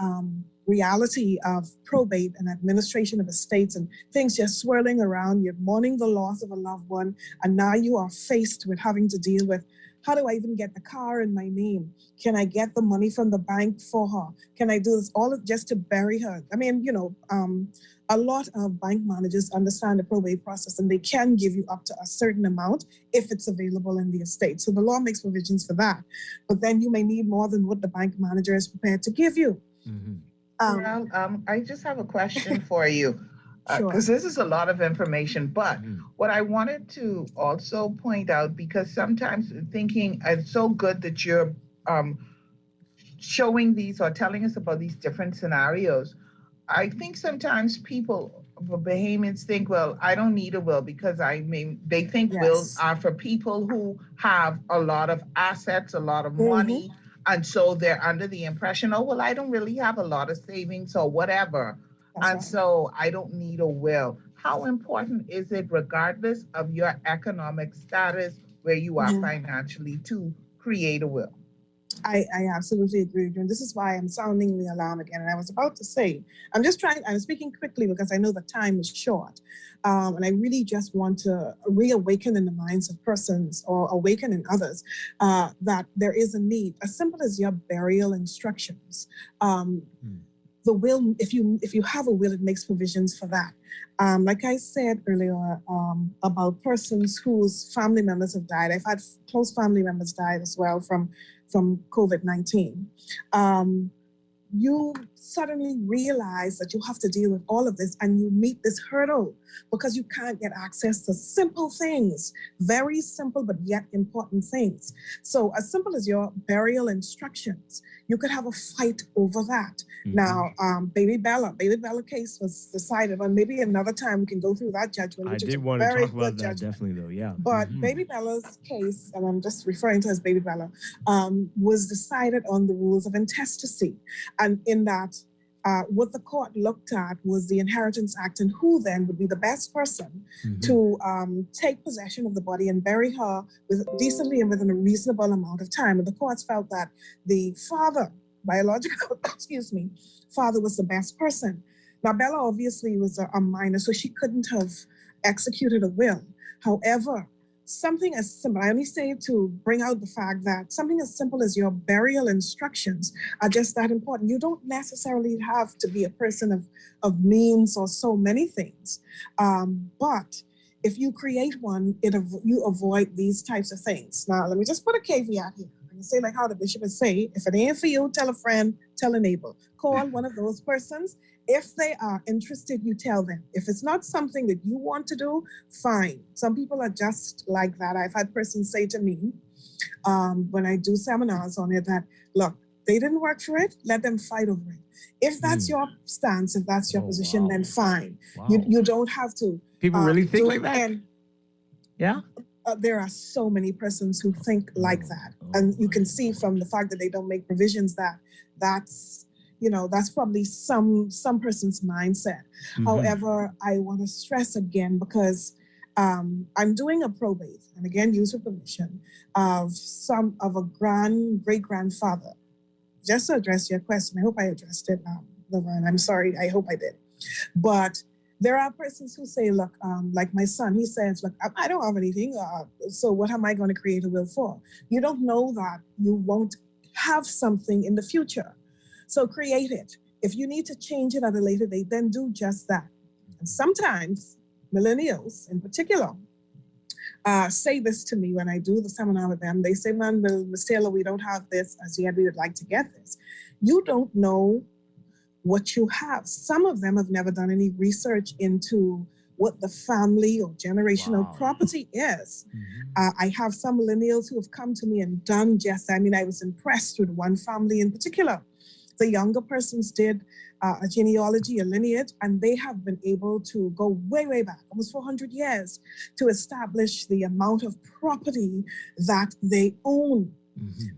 reality of probate and administration of estates and things just swirling around. You're mourning the loss of a loved one, and now you are faced with having to deal with, how do I even get the car in my name? Can I get the money from the bank for her? Can I do this all just to bury her? I mean, a lot of bank managers understand the probate process, and they can give you up to a certain amount if it's available in the estate. So the law makes provisions for that. But then you may need more than what the bank manager is prepared to give you. I just have a question for you, because this is a lot of information. But what I wanted to also point out, because sometimes thinking it's so good that you're showing these or telling us about these different scenarios. I think sometimes people, Bahamians, think, well, I don't need a will, because they think wills are for people who have a lot of assets, a lot of money. And so they're under the impression, oh, well, I don't really have a lot of savings or whatever. So I don't need a will. How important is it, regardless of your economic status, where you are financially, to create a will? I absolutely agree with you. And this is why I'm sounding the alarm again. And I was about to say, I'm speaking quickly because I know the time is short. And I really just want to reawaken in the minds of persons, or awaken in others, that there is a need, as simple as your burial instructions. the will, if you have a will, it makes provisions for that. Like I said earlier about persons whose family members have died. I've had close family members died as well from COVID-19. You suddenly realize that you have to deal with all of this, and you meet this hurdle because you can't get access to simple things, very simple but yet important things. So as simple as your burial instructions, you could have a fight over that. Mm-hmm. Now, Baby Bella case was decided on. Maybe another time we can go through that judgment. I did want to talk about that, definitely, though, yeah. But Baby Bella's case, and I'm just referring to as Baby Bella, was decided on the rules of intestacy. And in that, what the court looked at was the Inheritance Act and who then would be the best person to take possession of the body and bury her decently and within a reasonable amount of time. And the courts felt that the father, biological, father was the best person. Now, Bella obviously was a minor, so she couldn't have executed a will. However, something as simple, I only say to bring out the fact that something as simple as your burial instructions are just that important. You don't necessarily have to be a person of means or so many things. But if you create one, you avoid these types of things. Now, let me just put a caveat here. I'm going to say like how the bishop would say, if it ain't for you, tell a friend, tell a neighbor. Call one of those persons. If they are interested, you tell them. If it's not something that you want to do, fine. Some people are just like that. I've had persons say to me when I do seminars on it that, look, they didn't work for it, let them fight over it. If that's your stance, if that's your position, then fine. Wow. You don't have to. People really think like that? And, yeah? There are so many persons who think like that. And you can see from the fact that they don't make provisions that's probably some person's mindset. However, I want to stress again, because I'm doing a probate, and again, use your permission, of a great-grandfather. Just to address your question, I hope I addressed it, Laverne. I'm sorry, I hope I did. But there are persons who say, look, like my son, he says, look, I don't have anything, so what am I going to create a will for? You don't know that you won't have something in the future. So create it. If you need to change it at a later date, then do just that. And sometimes millennials in particular say this to me when I do the seminar with them. They say, man, well, Ms. Taylor, we don't have this as yet. We would like to get this. You don't know what you have. Some of them have never done any research into what the family or generational property is. I have some millennials who have come to me and done just that. I mean, I was impressed with one family in particular. The younger persons did a genealogy, a lineage, and they have been able to go way, way back, almost 400 years, to establish the amount of property that they own.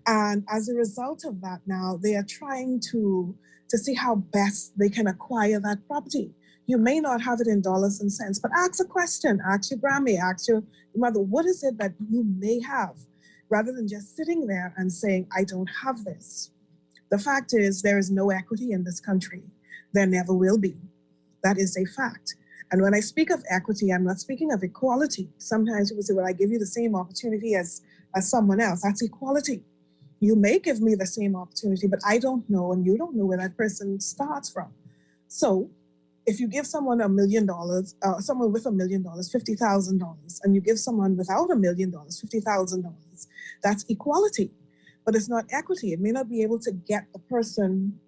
And as a result of that now, they are trying to see how best they can acquire that property. You may not have it in dollars and cents, but ask a question, ask your Grammy, ask your mother, what is it that you may have, rather than just sitting there and saying, I don't have this. The fact is, there is no equity in this country. There never will be. That is a fact. And when I speak of equity, I'm not speaking of equality. Sometimes people say, well, I give you the same opportunity as someone else. That's equality. You may give me the same opportunity, but I don't know, and you don't know where that person starts from. So if you give someone $1 million, someone with $1 million, $50,000, and you give someone without $1 million, $50,000, that's equality. But it's not equity. It may not be able to get the person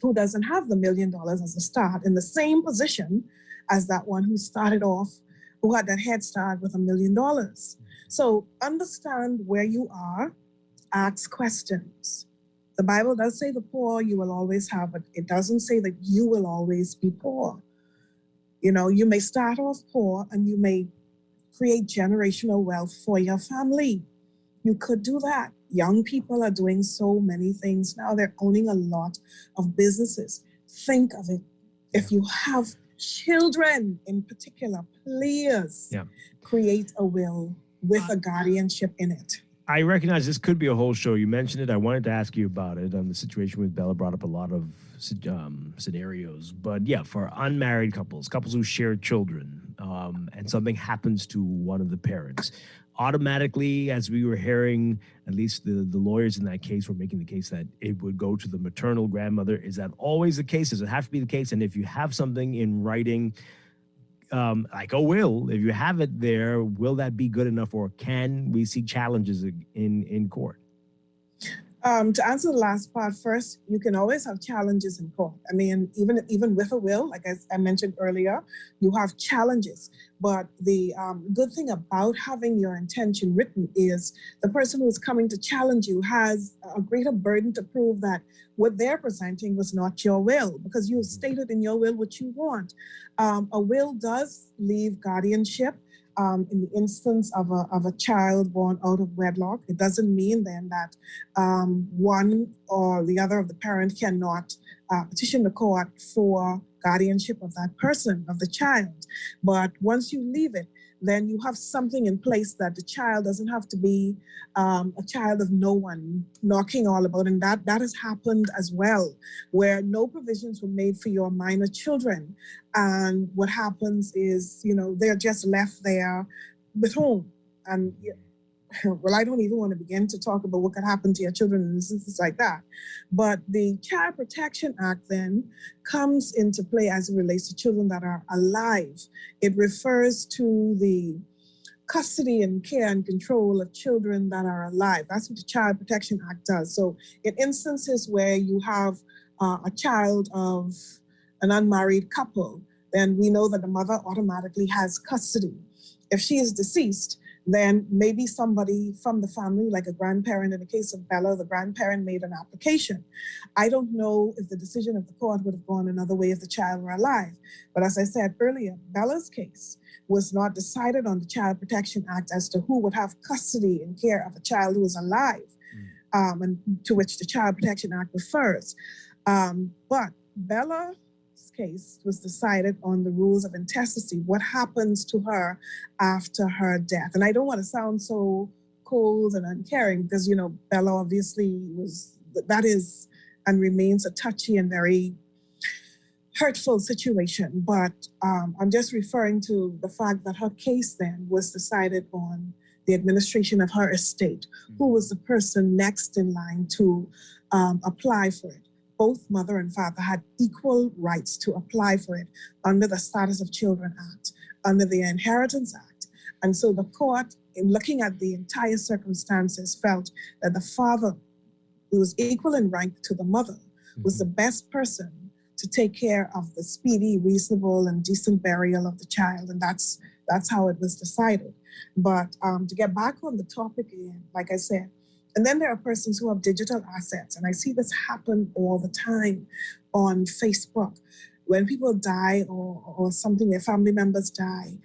who doesn't have the $1 million as a start in the same position as that one who started off, who had that head start with $1 million. So understand where you are, ask questions. The Bible does say the poor you will always have, but it doesn't say that you will always be poor. You know, you may start off poor and you may create generational wealth for your family. You could do that. Young people are doing so many things now. They're owning a lot of businesses. Think of it. If you have children in particular, please create a will with a guardianship in it. I recognize this could be a whole show. You mentioned it. I wanted to ask you about it. The situation with Bella brought up a lot of scenarios. But yeah, for unmarried couples who share children, and something happens to one of the parents, automatically, as we were hearing, at least the lawyers in that case were making the case that it would go to the maternal grandmother. Is that always the case? Does it have to be the case? And if you have something in writing, like a will, if you have it there, will that be good enough, or can we see challenges in court? To answer the last part first, you can always have challenges in court. I mean, even with a will, like as I mentioned earlier, you have challenges. But the good thing about having your intention written is the person who's coming to challenge you has a greater burden to prove that what they're presenting was not your will, because you stated in your will what you want. A will does leave guardianship. In the instance of a child born out of wedlock, it doesn't mean then that one or the other of the parent cannot petition the court for guardianship of that person, of the child. But once you leave it, then you have something in place that the child doesn't have to be a child of no one knocking all about. And that has happened as well, where no provisions were made for your minor children. And what happens is, they're just left there with whom? And well, I don't even want to begin to talk about what could happen to your children in instances like that. But the Child Protection Act then comes into play as it relates to children that are alive. It refers to the custody and care and control of children that are alive. That's what the Child Protection Act does. So in instances where you have a child of an unmarried couple, then we know that the mother automatically has custody. If she is deceased, then maybe somebody from the family, like a grandparent. In the case of Bella, the grandparent made an application. I don't know if the decision of the court would have gone another way if the child were alive. But as I said earlier, Bella's case was not decided on the Child Protection Act as to who would have custody and care of a child who is alive, and to which the Child Protection Act refers. But Bella's case was decided on the rules of intestacy, what happens to her after her death. And I don't want to sound so cold and uncaring because, Bella obviously that is and remains a touchy and very hurtful situation. But I'm just referring to the fact that her case then was decided on the administration of her estate, who was the person next in line to apply for it. Both mother and father had equal rights to apply for it under the Status of Children Act, under the Inheritance Act. And so the court, in looking at the entire circumstances, felt that the father, who was equal in rank to the mother, was the best person to take care of the speedy, reasonable, and decent burial of the child. And that's how it was decided. But to get back on the topic again, like I said, and then there are persons who have digital assets. And I see this happen all the time on Facebook. When people die or something, their family members die,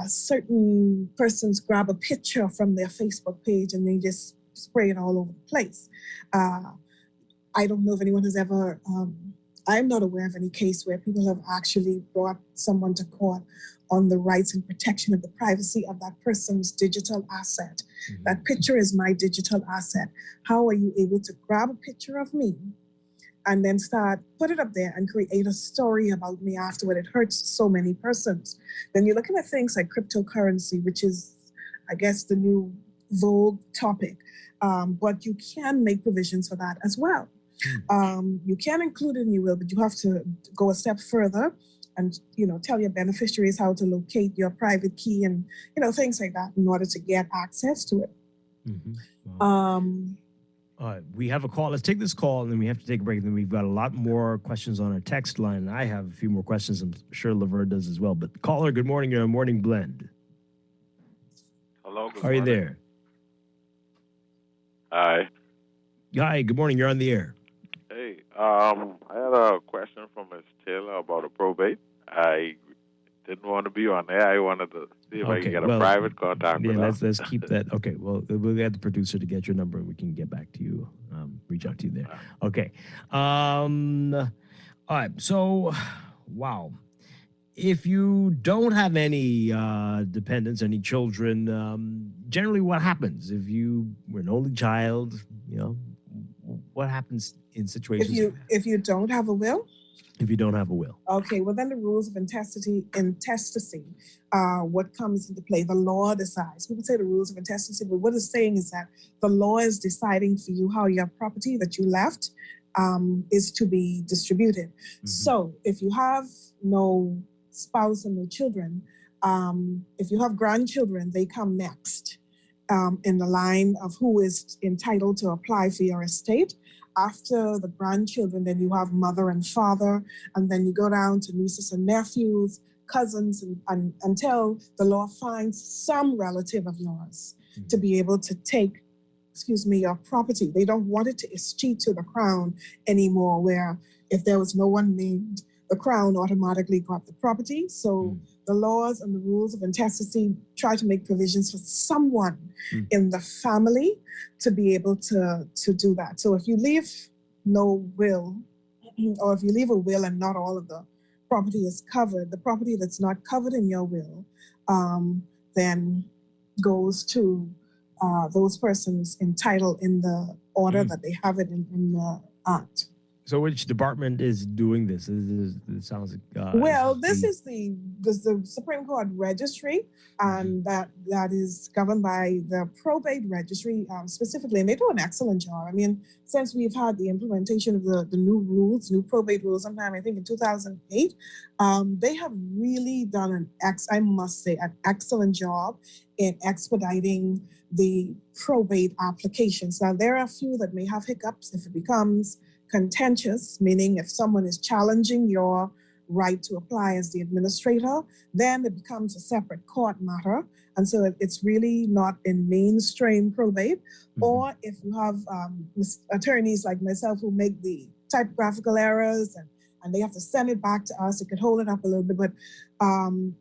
certain persons grab a picture from their Facebook page and they just spray it all over the place. I don't know if anyone has ever, I'm not aware of any case where people have actually brought someone to court on the rights and protection of the privacy of that person's digital asset. Mm-hmm. That picture is my digital asset. How are you able to grab a picture of me and then put it up there and create a story about me afterward? It hurts so many persons. Then you're looking at things like cryptocurrency, which is, I guess, the new vogue topic. But you can make provisions for that as well. You can include it in your will, but you have to go a step further and, tell your beneficiaries how to locate your private key and, things like that in order to get access to it. Mm-hmm. We have a call. Let's take this call, and then we have to take a break. And then we've got a lot more questions on our text line. I have a few more questions. I'm sure Laverne does as well. But caller, good morning. You're on Morning Blend. Hello. Good Are you morning. there? Hi. Hi. Good morning. You're on the air. Hey. I had a question from Ms. Taylor about a probate. I didn't want to be on there. I wanted to see if I could get a private contact with her. Let's keep that. Okay. Well, we'll get the producer to get your number, and we can get back to you. Reach out to you there. Okay. All right. So, wow. If you don't have any dependents, any children, generally what happens? If you were an only child, what happens in situations? If you don't have a will? If you don't have a will. Okay, well, then the rules of intestacy, what comes into play? The law decides. People say the rules of intestacy, but what it's saying is that the law is deciding for you how your property that you left is to be distributed. Mm-hmm. So if you have no spouse and no children, if you have grandchildren, they come next in the line of who is entitled to apply for your estate. After the grandchildren, then you have mother and father, and then you go down to nieces and nephews, cousins, and until the law finds some relative of yours to be able to take, your property. They don't want it to escheat to the crown anymore, where if there was no one named, the crown automatically got the property. So the laws and the rules of intestacy try to make provisions for someone in the family to be able to do that. So if you leave no will, or if you leave a will and not all of the property is covered, the property that's not covered in your will then goes to those persons entitled in the order that they have it in the act. So which department is doing this? It sounds like... well, this is the Supreme Court Registry, and that is governed by the probate registry specifically, and they do an excellent job. I mean, since we've had the implementation of the new probate rules, sometime I think in 2008, they have really done an excellent job in expediting the probate applications. Now, there are a few that may have hiccups if it becomes contentious, meaning if someone is challenging your right to apply as the administrator, then it becomes a separate court matter. And so it's really not in mainstream probate. Or if you have attorneys like myself who make the typographical errors and they have to send it back to us, it could hold it up a little bit. But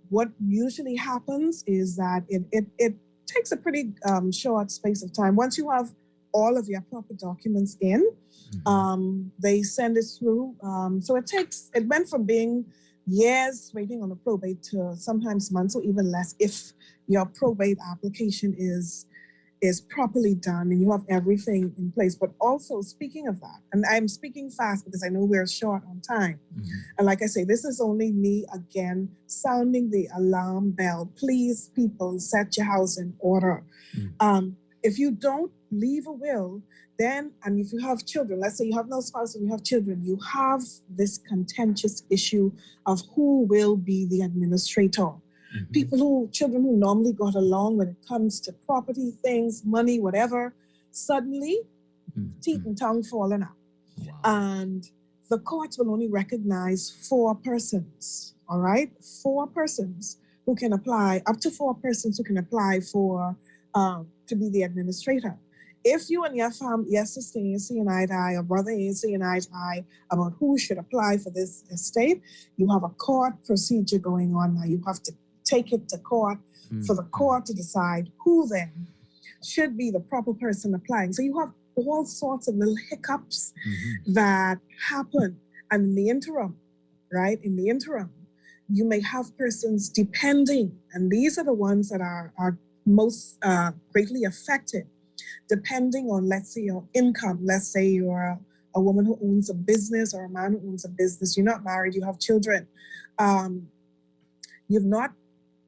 what usually happens is that it takes a pretty short space of time. Once you have all of your proper documents in, they send it through. So it went from being years waiting on a probate to sometimes months or even less if your probate application is properly done and you have everything in place. But also, speaking of that, and I'm speaking fast because I know we're short on time. And like I say, this is only me again sounding the alarm bell. Please, people, set your house in order. If you don't leave a will, then, and if you have children, let's say you have no spouse and you have children, you have this contentious issue of who will be the administrator. Children who normally got along when it comes to property, things, money, whatever, suddenly teeth and tongue falling out. Wow. And the courts will only recognize 4 persons, all right? 4 persons who can apply, up to 4 persons who can apply for to be the administrator. If you and your family, your sister ain't seeing eye to eye, or brother ain't seeing eye to eye about who should apply for this estate, you have a court procedure going on now. You have to take it to court for the court to decide who then should be the proper person applying. So you have all sorts of little hiccups that happen. And in the interim, right, you may have persons depending, and these are the ones that are most greatly affected, depending on, let's say, your income. Let's say you're a woman who owns a business or a man who owns a business. You're not married, you have children.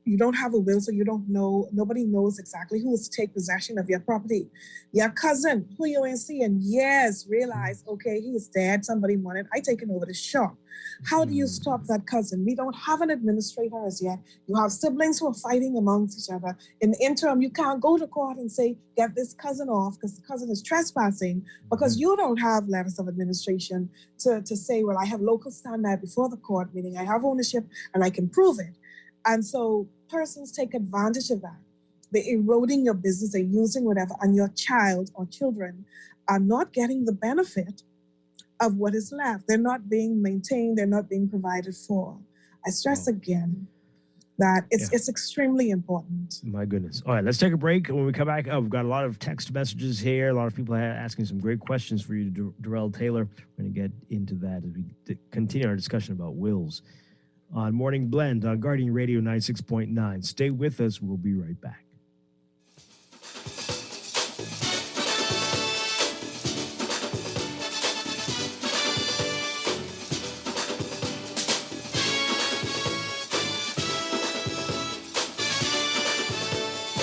You don't have a will, so you don't know, nobody knows exactly who is to take possession of your property. Your cousin, who you ain't seeing years, realize, okay, he's dead, somebody wanted, I taken over the shop. How do you stop that cousin? We don't have an administrator as yet. You have siblings who are fighting amongst each other. In the interim, you can't go to court and say, get this cousin off because the cousin is trespassing, because you don't have letters of administration to say, well, I have local standard before the court, meaning I have ownership and I can prove it. And so persons take advantage of that. They're eroding your business, they're using whatever, and your child or children are not getting the benefit of what is left. They're not being maintained, they're not being provided for. I stress again that it's extremely important. My goodness. All right, let's take a break. When we come back, we've got a lot of text messages here. A lot of people asking some great questions for you, Darrell Taylor. We're going to get into that as we continue our discussion about wills on Morning Blend on Guardian Radio 96.9. Stay with us. We'll be right back.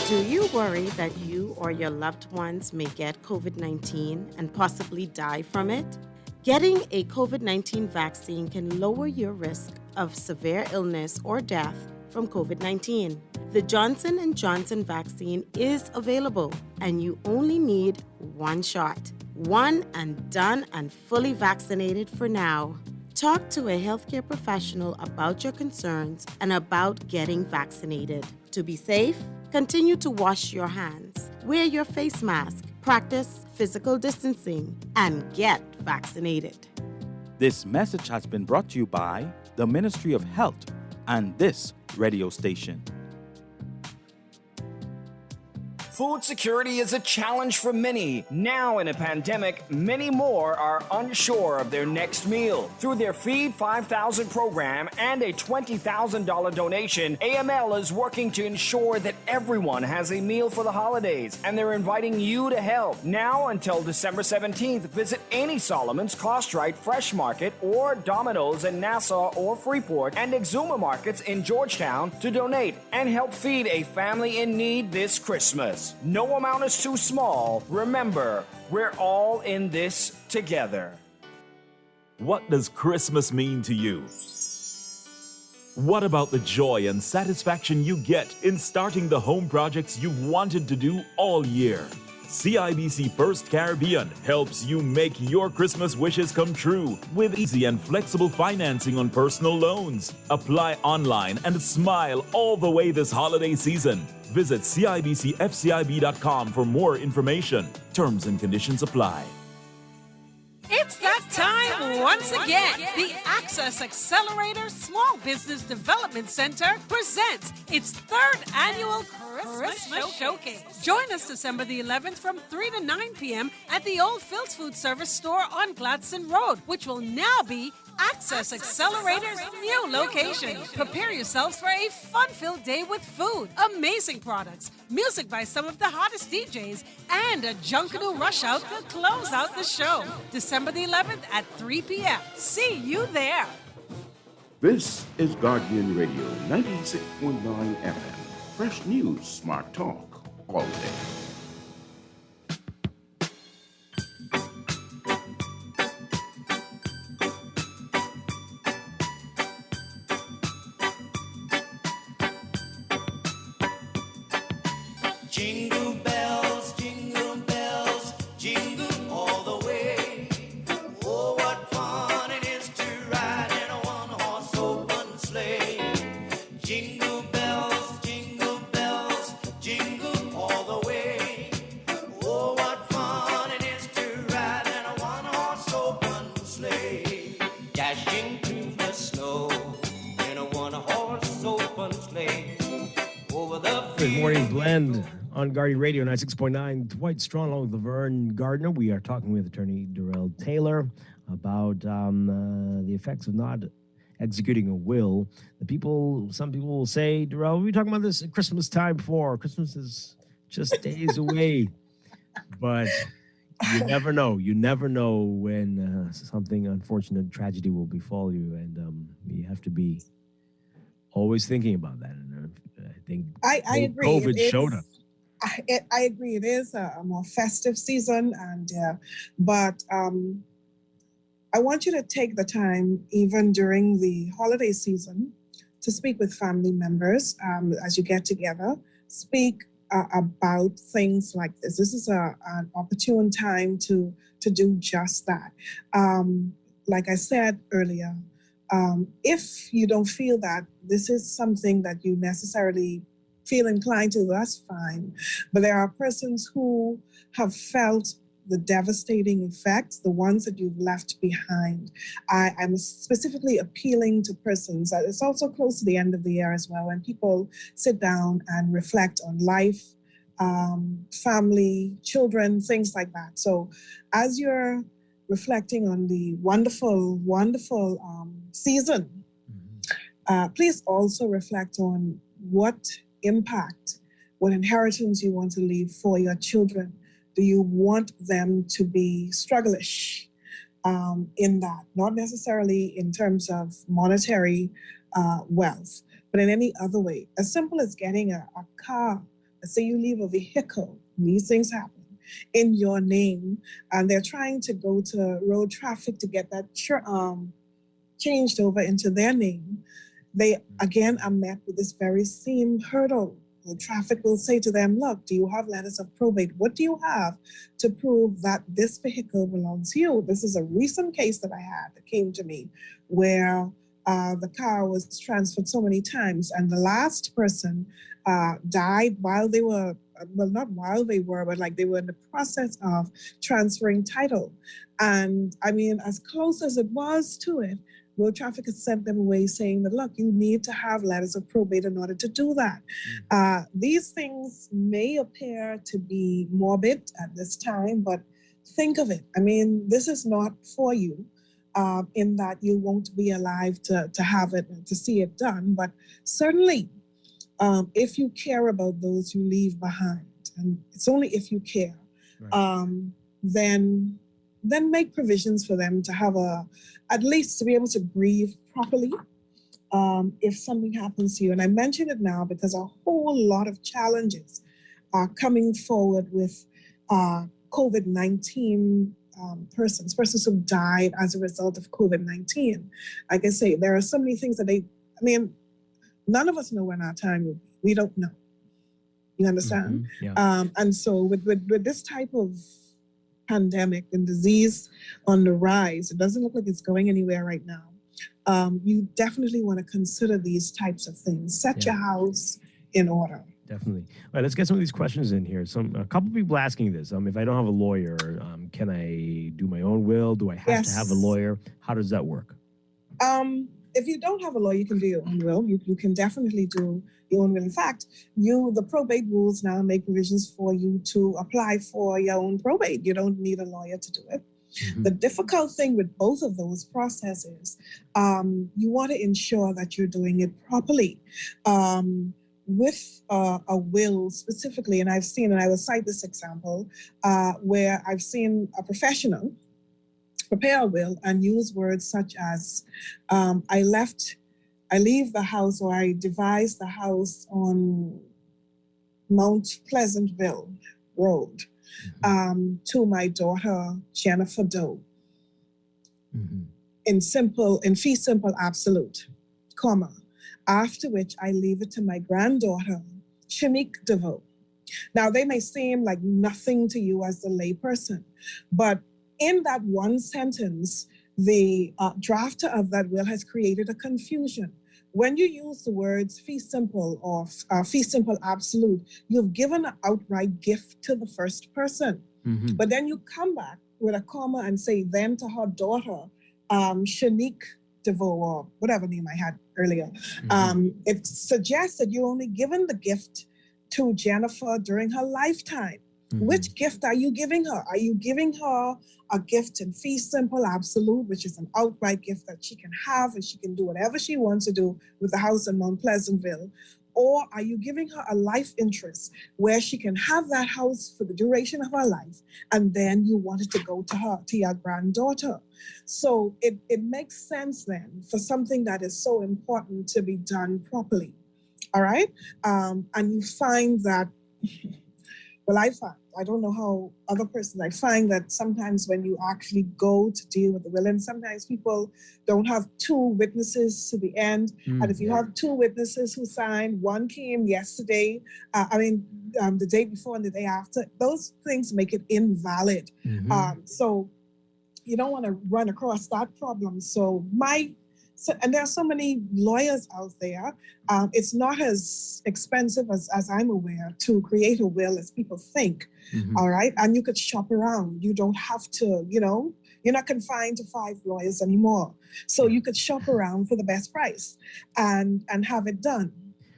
Do you worry that you or your loved ones may get COVID-19 and possibly die from it? Getting a COVID-19 vaccine can lower your risk of severe illness or death from COVID-19. The Johnson & Johnson vaccine is available, and you only need one shot. One and done and fully vaccinated for now. Talk to a healthcare professional about your concerns and about getting vaccinated. To be safe, continue to wash your hands, wear your face mask, practice physical distancing, and get vaccinated. This message has been brought to you by the Ministry of Health and this radio station. Food security is a challenge for many. Now in a pandemic, many more are unsure of their next meal. Through their Feed 5,000 program and a $20,000 donation, AML is working to ensure that everyone has a meal for the holidays, and they're inviting you to help. Now until December 17th, visit any Solomon's, Costrite, Fresh Market, or Domino's in Nassau or Freeport, and Exuma Markets in Georgetown to donate and help feed a family in need this Christmas. No amount is too small. Remember, we're all in this together. What does Christmas mean to you? What about the joy and satisfaction you get in starting the home projects you've wanted to do all year? CIBC First Caribbean helps you make your Christmas wishes come true with easy and flexible financing on personal loans. Apply online and smile all the way this holiday season. Visit CIBCFCIB.com for more information. Terms and conditions apply. It's that time once again. The Access Accelerator Small Business Development Center presents its third annual Christmas Showcase. Join us December the 11th from 3 to 9 p.m. at the old Phil's Food Service store on Gladstone Road, which will now be Access Accelerator's new location. Prepare yourselves for a fun-filled day with food, amazing products, music by some of the hottest DJs, and a Junkanoo rush out to close out the show. December the 11th at 3 p.m. See you there. This is Guardian Radio 96.9 FM. Fresh news, smart talk, all day. Jingle bells, jingle all the way. Oh, what fun it is to ride in a one-horse open sleigh. Jingle bells, jingle all the way. Oh, what fun it is to ride in a one-horse open sleigh. Dashing through the snow in a one-horse open sleigh. Over the Good morning, Blend. On Guardian Radio 96.9, Dwight Strachan along with Laverne Gardner. We are talking with attorney Darrell Taylor about the effects of not executing a will. Some people will say, Darrell, we were talking about this at Christmas time before. Christmas is just days away. But you never know. You never know when something unfortunate tragedy will befall you. And you have to be always thinking about that. And I think I agree. COVID showed us. I agree. It is a more festive season, but I want you to take the time, even during the holiday season, to speak with family members as you get together. Speak about things like this. This is an opportune time to do just that. Like I said earlier, if you don't feel that this is something that you necessarily feel inclined to, that's fine. But there are persons who have felt the devastating effects, the ones that you've left behind. I'm specifically appealing to persons. It's also close to the end of the year as well, when people sit down and reflect on life, family, children, things like that. So as you're reflecting on the wonderful, wonderful season, please also reflect on what impact, what inheritance you want to leave for your children. Do you want them to be strugglish in that? Not necessarily in terms of monetary wealth, but in any other way. As simple as getting a car let's say you leave a vehicle, these things happen, in your name, and they're trying to go to road traffic to get that changed over into their name, they again are met with this very same hurdle. The traffic will say to them, look, do you have letters of probate? What do you have to prove that this vehicle belongs to you? This is a recent case that I had that came to me where the car was transferred so many times, and the last person died while they were, well, not while they were, but like they were in the process of transferring title. And I mean, as close as it was to it, road traffic has sent them away saying that, look, you need to have letters of probate in order to do that. These things may appear to be morbid at this time, but think of it. I mean, this is not for you in that you won't be alive to have it, to see it done. But certainly, if you care about those you leave behind, and it's only if you care, then make provisions for them to have at least to be able to grieve properly if something happens to you. And I mention it now because a whole lot of challenges are coming forward with COVID-19 persons who died as a result of COVID-19. Like I say, there are so many things that none of us know when our time will be. We don't know. You understand? And so with this type of pandemic and disease on the rise, it doesn't look like it's going anywhere right now. You definitely want to consider these types of things. Set your house in order. Definitely. All right, let's get some of these questions in here. A couple people asking this. If I don't have a lawyer, can I do my own will? Do I have to have a lawyer? How does that work? If you don't have a lawyer, you can do your own will. You can definitely do your own will. In fact, the probate rules now make provisions for you to apply for your own probate. You don't need a lawyer to do it. The difficult thing with both of those processes, you want to ensure that you're doing it properly. With a will specifically, and I will cite this example, where I've seen a professional prepare a will and use words such as, I leave the house, or I devised the house on Mount Pleasantville Road to my daughter, Jennifer Doe, in fee simple absolute, comma, after which I leave it to my granddaughter, Shanique DeVoe. Now, they may seem like nothing to you as the layperson, but in that one sentence, the drafter of that will has created a confusion. When you use the words fee simple or fee simple absolute, you've given an outright gift to the first person. But then you come back with a comma and say, then to her daughter, Shanique DeVoe, or whatever name I had earlier. It suggests that you only given the gift to Jennifer during her lifetime. Which gift are you giving her? Are you giving her a gift in fee simple absolute, which is an outright gift that she can have and she can do whatever she wants to do with the house in Mount Pleasantville? Or are you giving her a life interest where she can have that house for the duration of her life, and then you want it to go to your granddaughter? So it makes sense then for something that is so important to be done properly. All right? And you find that, well, I don't know how other persons, I find that sometimes when you actually go to deal with the will, and sometimes people don't have two witnesses to the end. And if you have two witnesses who signed, one came yesterday, the day before and the day after, those things make it invalid. So you don't want to run across that problem. And there are so many lawyers out there. It's not as expensive as I'm aware to create a will as people think. All right. And you could shop around. You don't have to, you're not confined to 5 lawyers anymore. So you could shop around for the best price and have it done.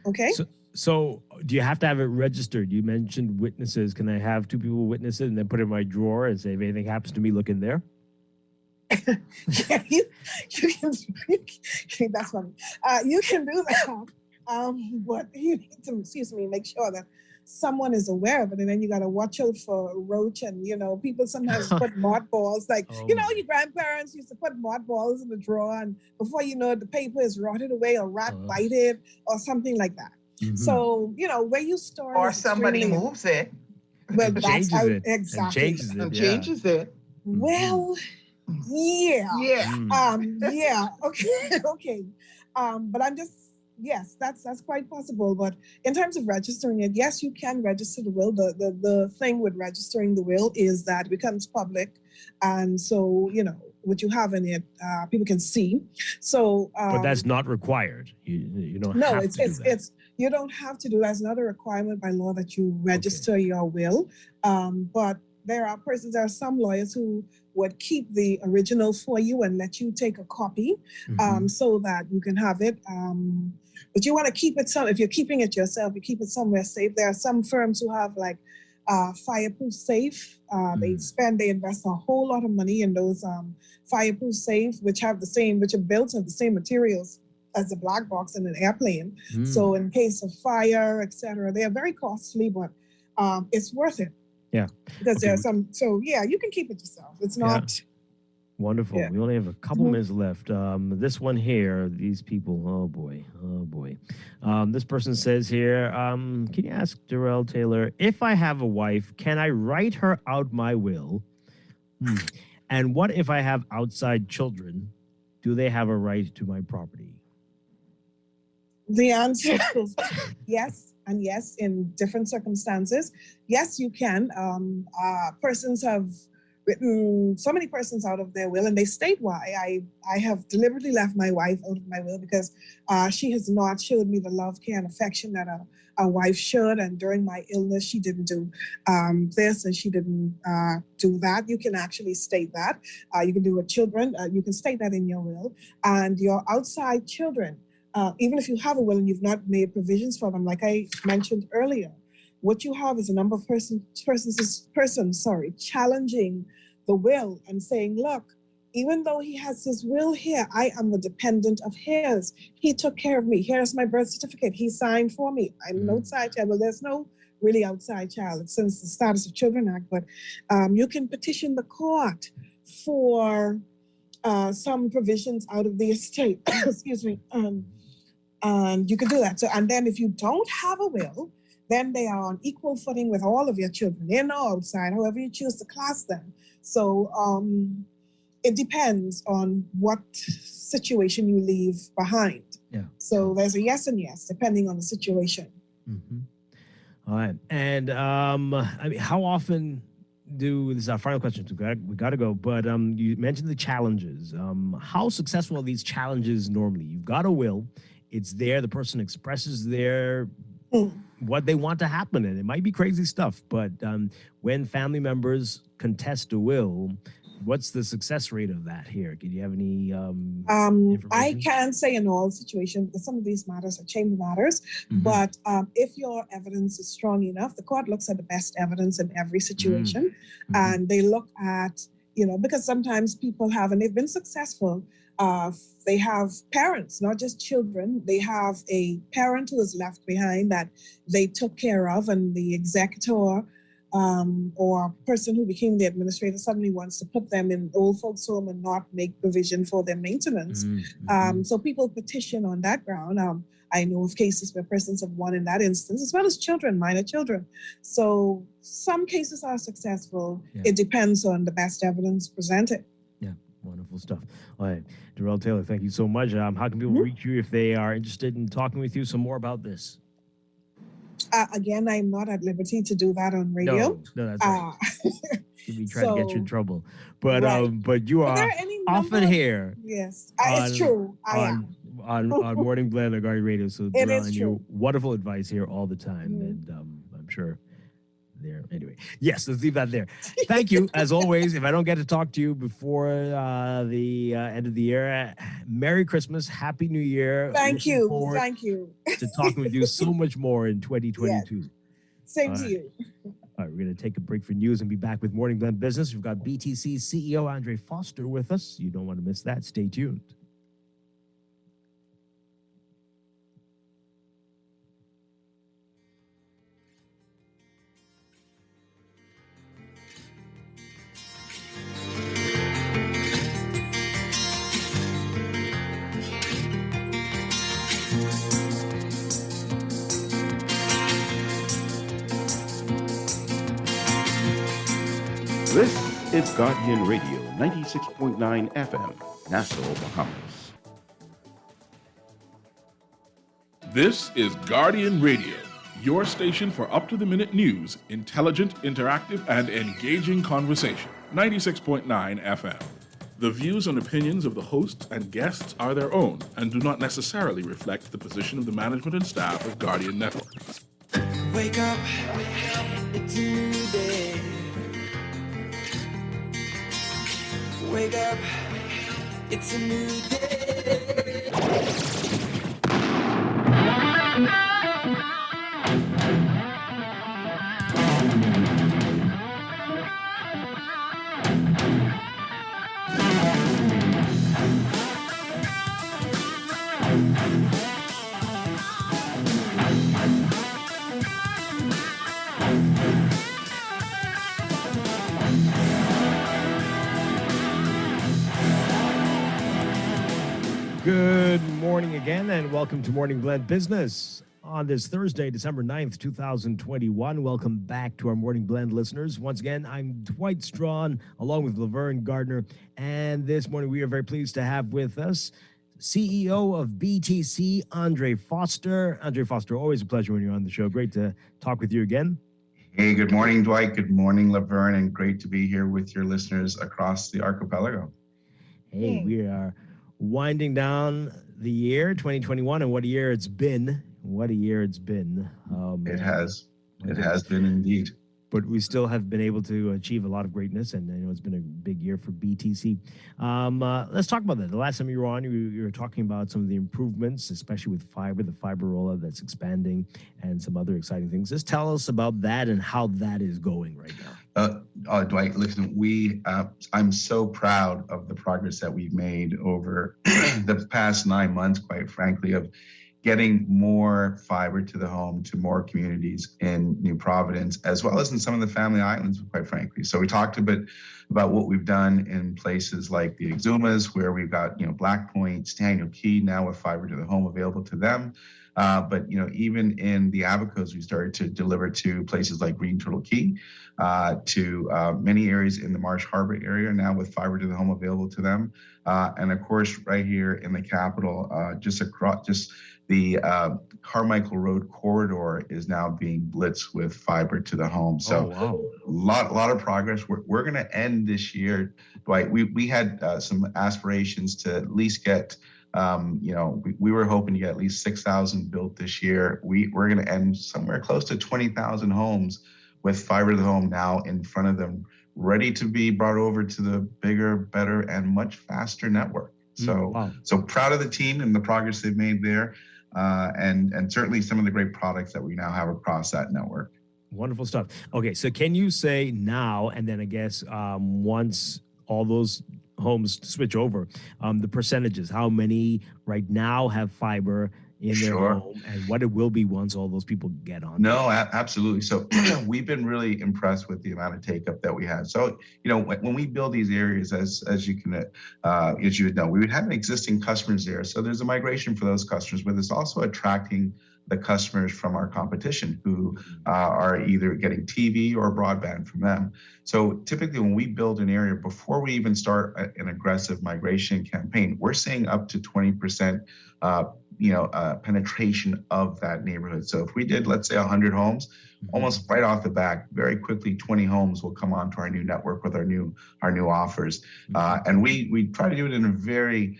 Okay. So do you have to have it registered? You mentioned witnesses. Can I have 2 people witness it and then put it in my drawer and say, if anything happens to me, look in there? Yeah, you can, that's funny. You can do that, but you need to, make sure that someone is aware of it, and then you got to watch out for roach, and people sometimes put mothballs, your grandparents used to put mothballs in the drawer, and before you know it, the paper is rotted away or rat bite it or something like that. So, where you store Or is somebody extremely- moves it. Well, And that's changes how it. exactly. And changes it. And yeah. changes it. Well, yeah. Yeah. Yeah. Okay. Okay. But I'm just yes, that's quite possible. But in terms of registering it, yes, you can register the will. The thing with registering the will is that it becomes public, and so what you have in it, people can see. So, But that's not required. You don't no, have to do that. it's you don't have to do. That's not a requirement by law that you register your will. But there are some lawyers who would keep the original for you and let you take a copy, so that you can have it. But you want to keep it if you're keeping it yourself, you keep it somewhere safe. There are some firms who have like fireproof safe. They invest a whole lot of money in those fireproof safes, which are built of the same materials as a black box in an airplane. So in case of fire, etc., they are very costly, but it's worth it. Yeah. Because there's you can keep it yourself. It's not. Wonderful. Yeah. We only have a couple minutes left. This one here, these people, oh boy. This person says here, can you ask Darrell Taylor, if I have a wife, can I write her out my will? And what if I have outside children? Do they have a right to my property? The answer is yes and yes in different circumstances. Yes, you can. Persons have written so many persons out of their will, and they state why. I have deliberately left my wife out of my will because she has not showed me the love, care, and affection that a wife should. And during my illness, she didn't do this and she didn't do that. You can actually state that. You can do with children. You can state that in your will. And your outside children, even if you have a will and you've not made provisions for them, like I mentioned earlier, what you have is a number of persons challenging the will and saying, look, even though he has his will here, I am the dependent of his. He took care of me. Here's my birth certificate. He signed for me. I'm an outside child. Well, there's no really outside child since the Status of Children Act, but you can petition the court for some provisions out of the estate. Excuse me. And you can do that. So, and then if you don't have a will, then they are on equal footing with all of your children, in or outside, however you choose to class them. So it depends on what situation you leave behind. Yeah. So there's a yes and yes, depending on the situation. All right. And how often this is our final question. We got to go. But you mentioned the challenges. How successful are these challenges normally? You've got a will. It's there. The person expresses what they want to happen, and it might be crazy stuff, but when family members contest a will, what's the success rate of that here? Do you have any I can't say in all situations because some of these matters are chamber matters, but if your evidence is strong enough, the court looks at the best evidence in every situation, and they look at, because sometimes people have, and they've been successful, they have parents, not just children. They have a parent who is left behind that they took care of, and the executor or person who became the administrator suddenly wants to put them in old folks' home and not make provision for their maintenance. So people petition on that ground. I know of cases where persons have won in that instance, as well as children, minor children. So some cases are successful. Yeah. It depends on the best evidence presented. Wonderful stuff. All right, Darrell Taylor, thank you so much. How can people reach you if they are interested in talking with you some more about this? Again, I'm not at liberty to do that on radio. No, that's right. We try to get you in trouble, but right. but you are often here. Yes, it's true. On Morning Blend or Guardian Radio. So it is your true. wonderful advice here all the time, and I'm sure. There. Anyway, yes, let's leave that there. Thank you, as always. If I don't get to talk to you before the end of the year, Merry Christmas, Happy New Year. Thank you. To talking with you so much more in 2022. Yes. Same to you. All right, we're going to take a break for news and be back with Morning Blend Business. We've got BTC CEO Andre Foster with us. You don't want to miss that. Stay tuned. is Guardian Radio 96.9 FM, Nassau, Bahamas. This is Guardian Radio, your station for up-to-the-minute news, intelligent, interactive, and engaging conversation. 96.9 FM. The views and opinions of the hosts and guests are their own and do not necessarily reflect the position of the management and staff of Guardian Network. Wake up, it's a new day. Wake up, it's a new day. Good morning again, and welcome to Morning Blend Business on this Thursday, December 9th, 2021. Welcome back to our Morning Blend listeners. Once again, I'm Dwight Strachan, along with Laverne Gardner, and this morning we are very pleased to have with us CEO of BTC, Andre Foster. Andre Foster, always a pleasure when you're on the show. Great to talk with you again. Hey, good morning, Dwight. Good morning, Laverne, and great to be here with your listeners across the archipelago. Hey, we are winding down the year 2021, and what a year it's been. What a year it's been. It has been indeed. But we still have been able to achieve a lot of greatness, and I know it's been a big year for BTC. Let's talk about that. The last time you were on, you were talking about some of the improvements, especially with fiber, the fiber rollout that's expanding, and some other exciting things. Just tell us about that and how that is going right now. Dwight, listen, I'm so proud of the progress that we've made over the past 9 months, quite frankly, of getting more fiber to the home to more communities in New Providence, as well as in some of the family islands, quite frankly. So we talked a bit about what we've done in places like the Exumas, where we've got, Black Point, Staniel Key, now with fiber to the home available to them. But even in the Abacos, we started to deliver to places like Green Turtle Key, to many areas in the Marsh Harbor area now with fiber to the home available to them. And of course, right here in the capital, the Carmichael Road corridor is now being blitzed with fiber to the home. So a lot of progress. We're going to end this year, Dwight. We had some aspirations to at least get, we were hoping to get at least 6,000 built this year. We're going to end somewhere close to 20,000 homes with fiber to the home now in front of them, ready to be brought over to the bigger, better, and much faster network. So proud of the team and the progress they've made there. And certainly some of the great products that we now have across that network. Wonderful stuff. Okay, so can you say now, and then I guess once all those homes switch over, the percentages, how many right now have fiber in their home, and what it will be once all those people get on? No, absolutely. So we've been really impressed with the amount of take up that we had. So, when we build these areas, as you would know, we would have existing customers there. So there's a migration for those customers, but it's also attracting the customers from our competition who are either getting TV or broadband from them. So typically when we build an area, before we even start an aggressive migration campaign, we're seeing up to 20% penetration of that neighborhood. So if we did, let's say 100 homes, almost right off the bat, very quickly, 20 homes will come onto our new network with our new offers. And we try to do it in a very,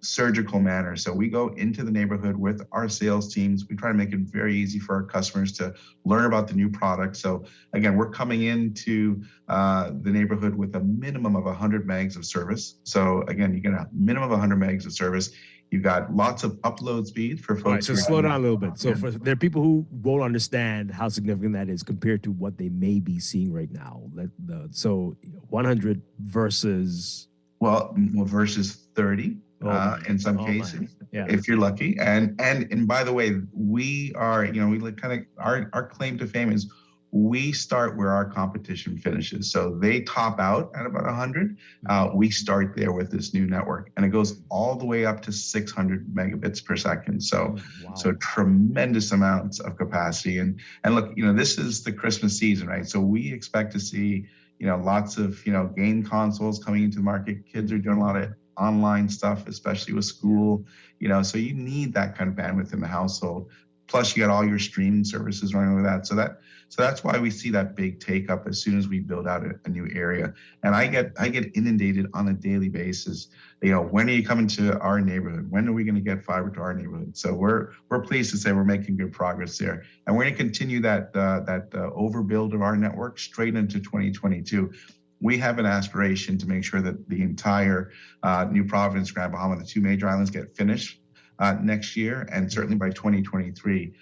surgical manner. So we go into the neighborhood with our sales teams. We try to make it very easy for our customers to learn about the new product. So again, we're coming into the neighborhood with a minimum of 100 megs of service. So again, you get a minimum of 100 megs of service. You've got lots of upload speed for folks. All right, so slow down a little bit. So there are people who won't understand how significant that is compared to what they may be seeing right now. So 100 versus... Well, versus 30. In some cases, if you're lucky. And by the way, we are, our claim to fame is we start where our competition finishes. So they top out at about 100. We start there with this new network, and it goes all the way up to 600 megabits per second. So, so tremendous amounts of capacity. And look, this is the Christmas season, right? So we expect to see, lots of, game consoles coming into the market. Kids are doing a lot of online stuff, especially with school, so you need that kind of bandwidth in the household. Plus you got all your streaming services running with that. So that's why we see that big take up as soon as we build out a new area. And I get inundated on a daily basis. When are you coming to our neighborhood? When are we going to get fiber to our neighborhood? So we're pleased to say we're making good progress there. And we're going to continue that overbuild of our network straight into 2022. We have an aspiration to make sure that the entire New Providence, Grand Bahama, the two major islands get finished next year, and certainly by 2023,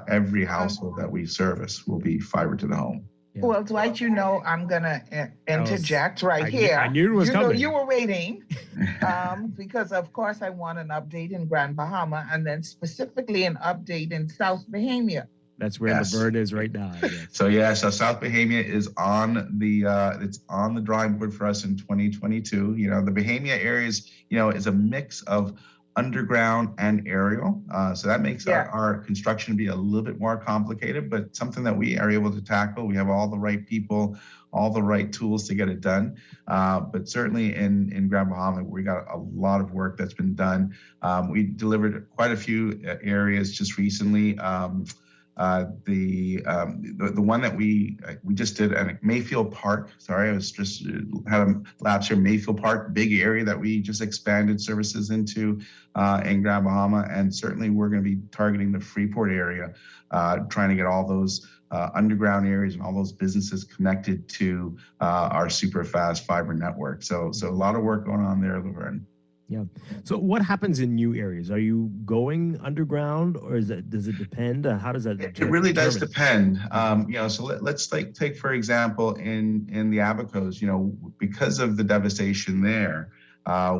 every household that we service will be fiber to the home. Yeah. Well, Dwight, I'm going to interject here. I knew it was coming. You were waiting because, of course, I want an update in Grand Bahama and then specifically an update in South Bahamia. That's where the bird is right now. So South Bahamia is on the drawing board for us in 2022. The Bahamia area is a mix of underground and aerial. So that makes our construction be a little bit more complicated, but something that we are able to tackle. We have all the right people, all the right tools to get it done. But certainly in Grand Bahama, we got a lot of work that's been done. We delivered quite a few areas just recently. The one that we just did at Mayfield Park. Sorry, I was just had a lapse here. Mayfield Park, big area that we just expanded services into in Grand Bahama, and certainly we're going to be targeting the Freeport area, trying to get all those underground areas and all those businesses connected to our super fast fiber network. So a lot of work going on there, Laverne. Yeah. So what happens in new areas? Are you going underground, or does it depend? How does that? It really does depend. So let's take for example in the Abacos. Because of the devastation there,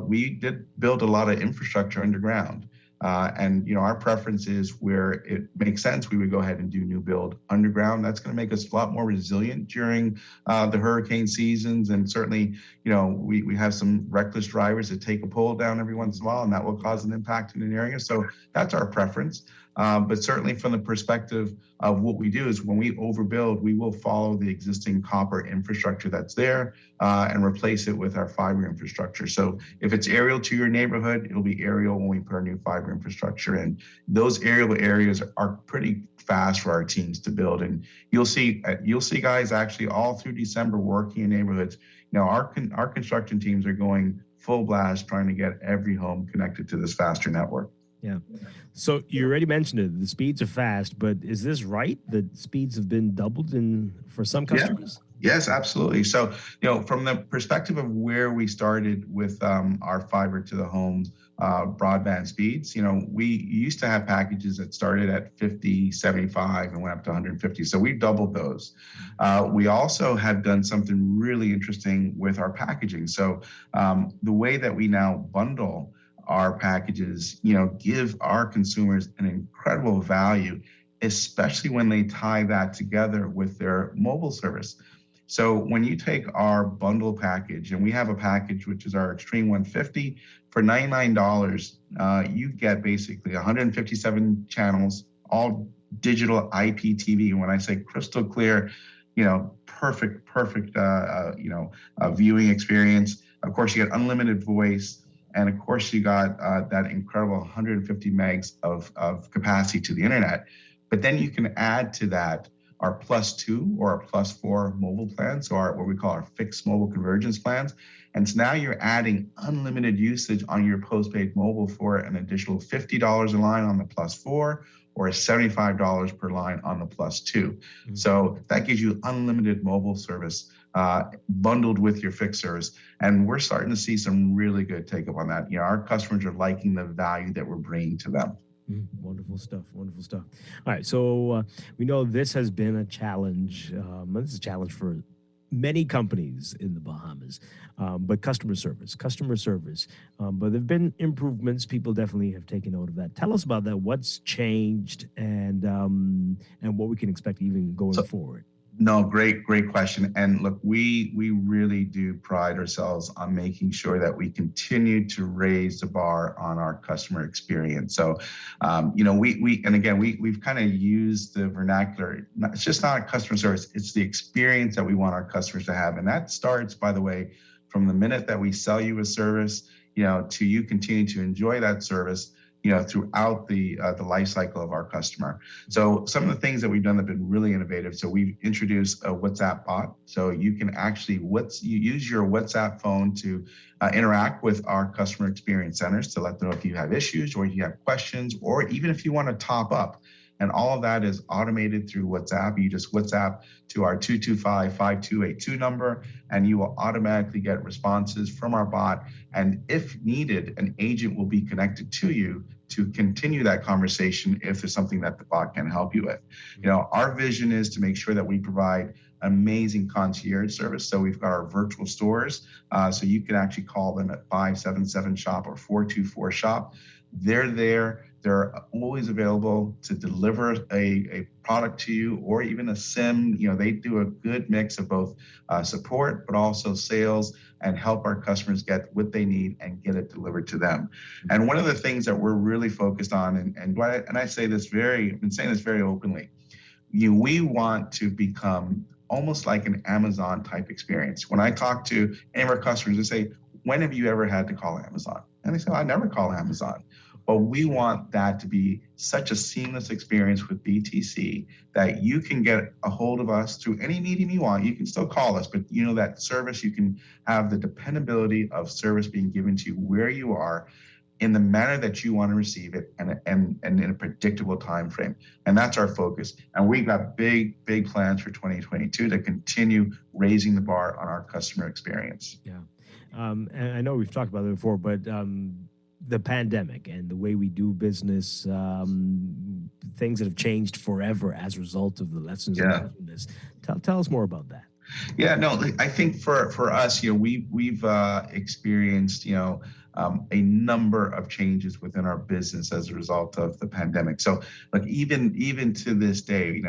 we did build a lot of infrastructure underground. And our preference is where it makes sense, we would go ahead and do new build underground. That's going to make us a lot more resilient during the hurricane seasons. And certainly, we have some reckless drivers that take a pole down every once in a while, and that will cause an impact in an area. So that's our preference. But certainly from the perspective of what we do is when we overbuild, we will follow the existing copper infrastructure that's there and replace it with our fiber infrastructure. So if it's aerial to your neighborhood, it'll be aerial when we put our new fiber infrastructure in. Those aerial areas are pretty fast for our teams to build. And you'll see guys actually all through December working in neighborhoods. Our construction teams are going full blast trying to get every home connected to this faster network. Yeah. So you already mentioned it. The speeds are fast, but is this right? The speeds have been doubled for some customers? Yeah. Yes, absolutely. So, from the perspective of where we started with our fiber to the home broadband speeds, we used to have packages that started at 50, 75 and went up to 150. So we doubled those. We also have done something really interesting with our packaging. So the way that we now bundle our packages, give our consumers an incredible value, especially when they tie that together with their mobile service. So when you take our bundle package, and we have a package which is our Extreme 150 for $99, you get basically 157 channels, all digital IPTV. And when I say crystal clear, perfect viewing experience. Of course, you get unlimited voice. And of course, you got that incredible 150 megs of capacity to the internet. But then you can add to that our +2 or our +4 mobile plans, so what we call our fixed mobile convergence plans. And so now you're adding unlimited usage on your postpaid mobile for an additional $50 a line on the +4 or $75 per line on the +2. Mm-hmm. So that gives you unlimited mobile service bundled with your fixed service. And we're starting to see some really good take up on that. Our customers are liking the value that we're bringing to them. Wonderful stuff. Wonderful stuff. All right. So we know this has been a challenge. This is a challenge for many companies in the Bahamas, but customer service. But there've been improvements. People definitely have taken note of that. Tell us about that. What's changed and what we can expect even going forward. No, great question. And look, we really do pride ourselves on making sure that we continue to raise the bar on our customer experience. So, we've kind of used the vernacular. It's just not a customer service; it's the experience that we want our customers to have, and that starts, by the way, from the minute that we sell you a service, to you continue to enjoy that service, throughout the life cycle of our customer. So some of the things that we've done that have been really innovative. So we've introduced a WhatsApp bot. So you can actually use your WhatsApp phone to interact with our customer experience centers to let them know if you have issues or you have questions, or even if you want to top up. And all of that is automated through WhatsApp. You just WhatsApp to our 225-5282 number, and you will automatically get responses from our bot. And if needed, an agent will be connected to you to continue that conversation if there's something that the bot can help you with. Our vision is to make sure that we provide amazing concierge service. So we've got our virtual stores. So you can actually call them at 577-SHOP or 424-SHOP. They're there. They're always available to deliver a product to you, or even a SIM. They do a good mix of both support, but also sales, and help our customers get what they need and get it delivered to them. And one of the things that we're really focused on, and I say this I've been saying this very openly, we want to become almost like an Amazon type experience. When I talk to any of our customers, they say, when have you ever had to call Amazon? And they say, I never call Amazon. But we want that to be such a seamless experience with BTC that you can get a hold of us through any medium you want. You can still call us, but that service, you can have the dependability of service being given to you where you are, in the manner that you want to receive it, and in a predictable time frame. And that's our focus. And we've got big plans for 2022 to continue raising the bar on our customer experience. Yeah. And I know we've talked about it before, but the pandemic and the way we do business, things that have changed forever as a result of the lessons of this. Tell us more about that. Yeah, no, I think for us, we've experienced, a number of changes within our business as a result of the pandemic. So, like even to this day,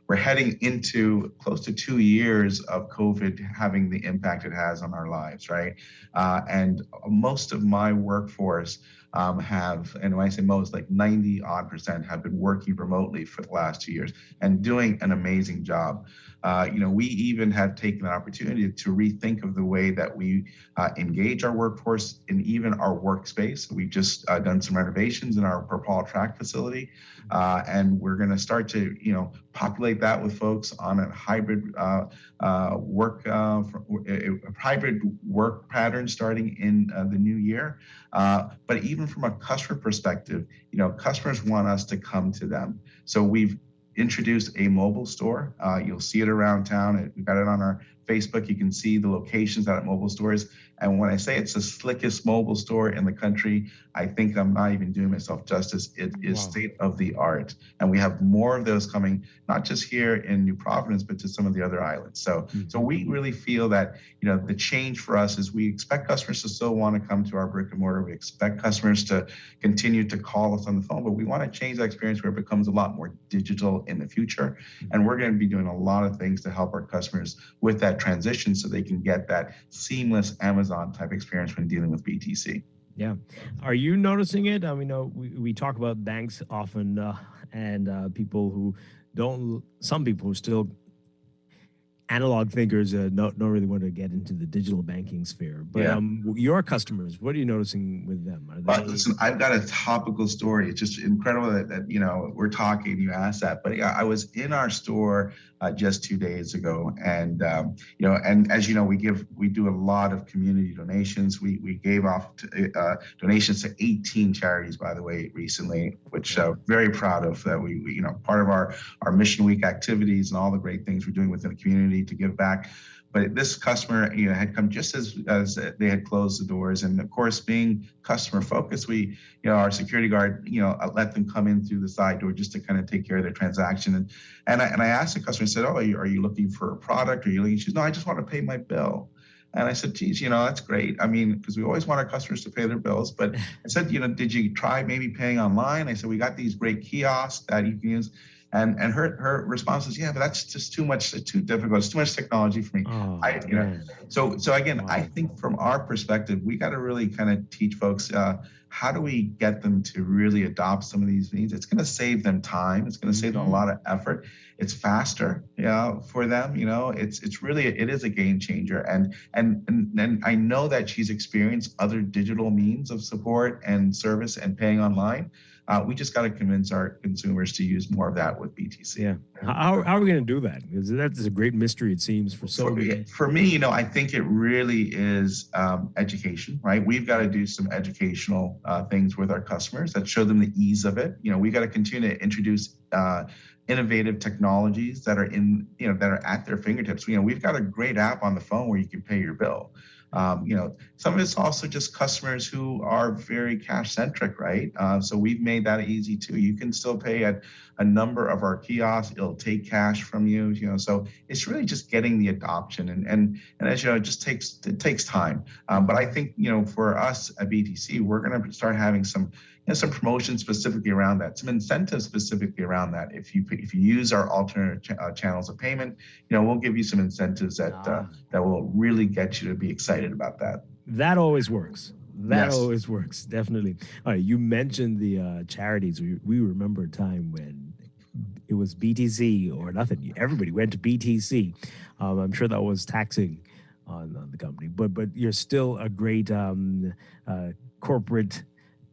we're heading into close to 2 years of COVID having the impact it has on our lives, right? And most of my workforce have, and when I say most, like 90% have been working remotely for the last 2 years and doing an amazing job. We even have taken an opportunity to rethink of the way that we engage our workforce and even our workspace. We've just done some renovations in our Paul Track facility, and we're going to start to, populate that with folks on a hybrid work pattern starting in the new year. But even from a customer perspective, customers want us to come to them. So we've introduced a mobile store. You'll see it around town. We've got it on our Facebook. You can see the locations at mobile stores. And when I say it's the slickest mobile store in the country, I think I'm not even doing myself justice. It is state of the art. And we have more of those coming, not just here in New Providence, but to some of the other islands. So we really feel that, the change for us is we expect customers to still want to come to our brick and mortar. We expect customers to continue to call us on the phone, but we want to change that experience where it becomes a lot more digital in the future. And we're going to be doing a lot of things to help our customers with that transition so they can get that seamless Amazon type experience when dealing with BTC. Yeah. Are you noticing it? I mean, we talk about banks often and people who some people who still analog thinkers don't really want to get into the digital banking sphere. But your customers, what are you noticing with them? Listen, I've got a topical story. It's just incredible that we're talking, you asked that. But I was in our store just 2 days ago, and and as you know, we do a lot of community donations. We gave off donations to 18 charities, by the way, recently, which very proud of. That we part of our Mission Week activities and all the great things we're doing within the community to give back. But this customer, had come just as they had closed the doors, and of course, being customer focused, we, our security guard, let them come in through the side door just to kind of take care of their transaction. And I asked the customer, I said, "Oh, are you looking for a product? Or are you looking?" She said, "No, I just want to pay my bill." And I said, "Geez, that's great. I mean, because we always want our customers to pay their bills." But I said, "Did you try maybe paying online?" I said, "We got these great kiosks that you can use." And her response is, yeah, but that's just too much, too difficult. It's too much technology for me. So again, I think from our perspective, we got to really kind of teach folks, how do we get them to really adopt some of these needs? It's going to save them time. It's going to save them a lot of effort. It's faster, for them. It's really, it is a game changer. And I know that she's experienced other digital means of support and service and paying online. We just got to convince our consumers to use more of that with BTC. Yeah. How are we going to do that? Because that's a great mystery, it seems, for so many. For me, I think it really is education, right? We've got to do some educational things with our customers that show them the ease of it. We got to continue to introduce innovative technologies that are that are at their fingertips. We've got a great app on the phone where you can pay your bill. Some of it's also just customers who are very cash centric, right? So we've made that easy too. You can still pay at a number of our kiosks. It'll take cash from you, so it's really just getting the adoption. And as you know, it takes time. But I think, for us at BTC, we're going to start having some promotions specifically around that, some incentives specifically around that. If you use our alternate channels of payment, we'll give you some incentives that will really get you to be excited about that. That always works. That Yes. always works, definitely. All right, you mentioned the charities. We remember a time when it was BTC or nothing. Everybody went to BTC. I'm sure that was taxing on the company, but you're still a great corporate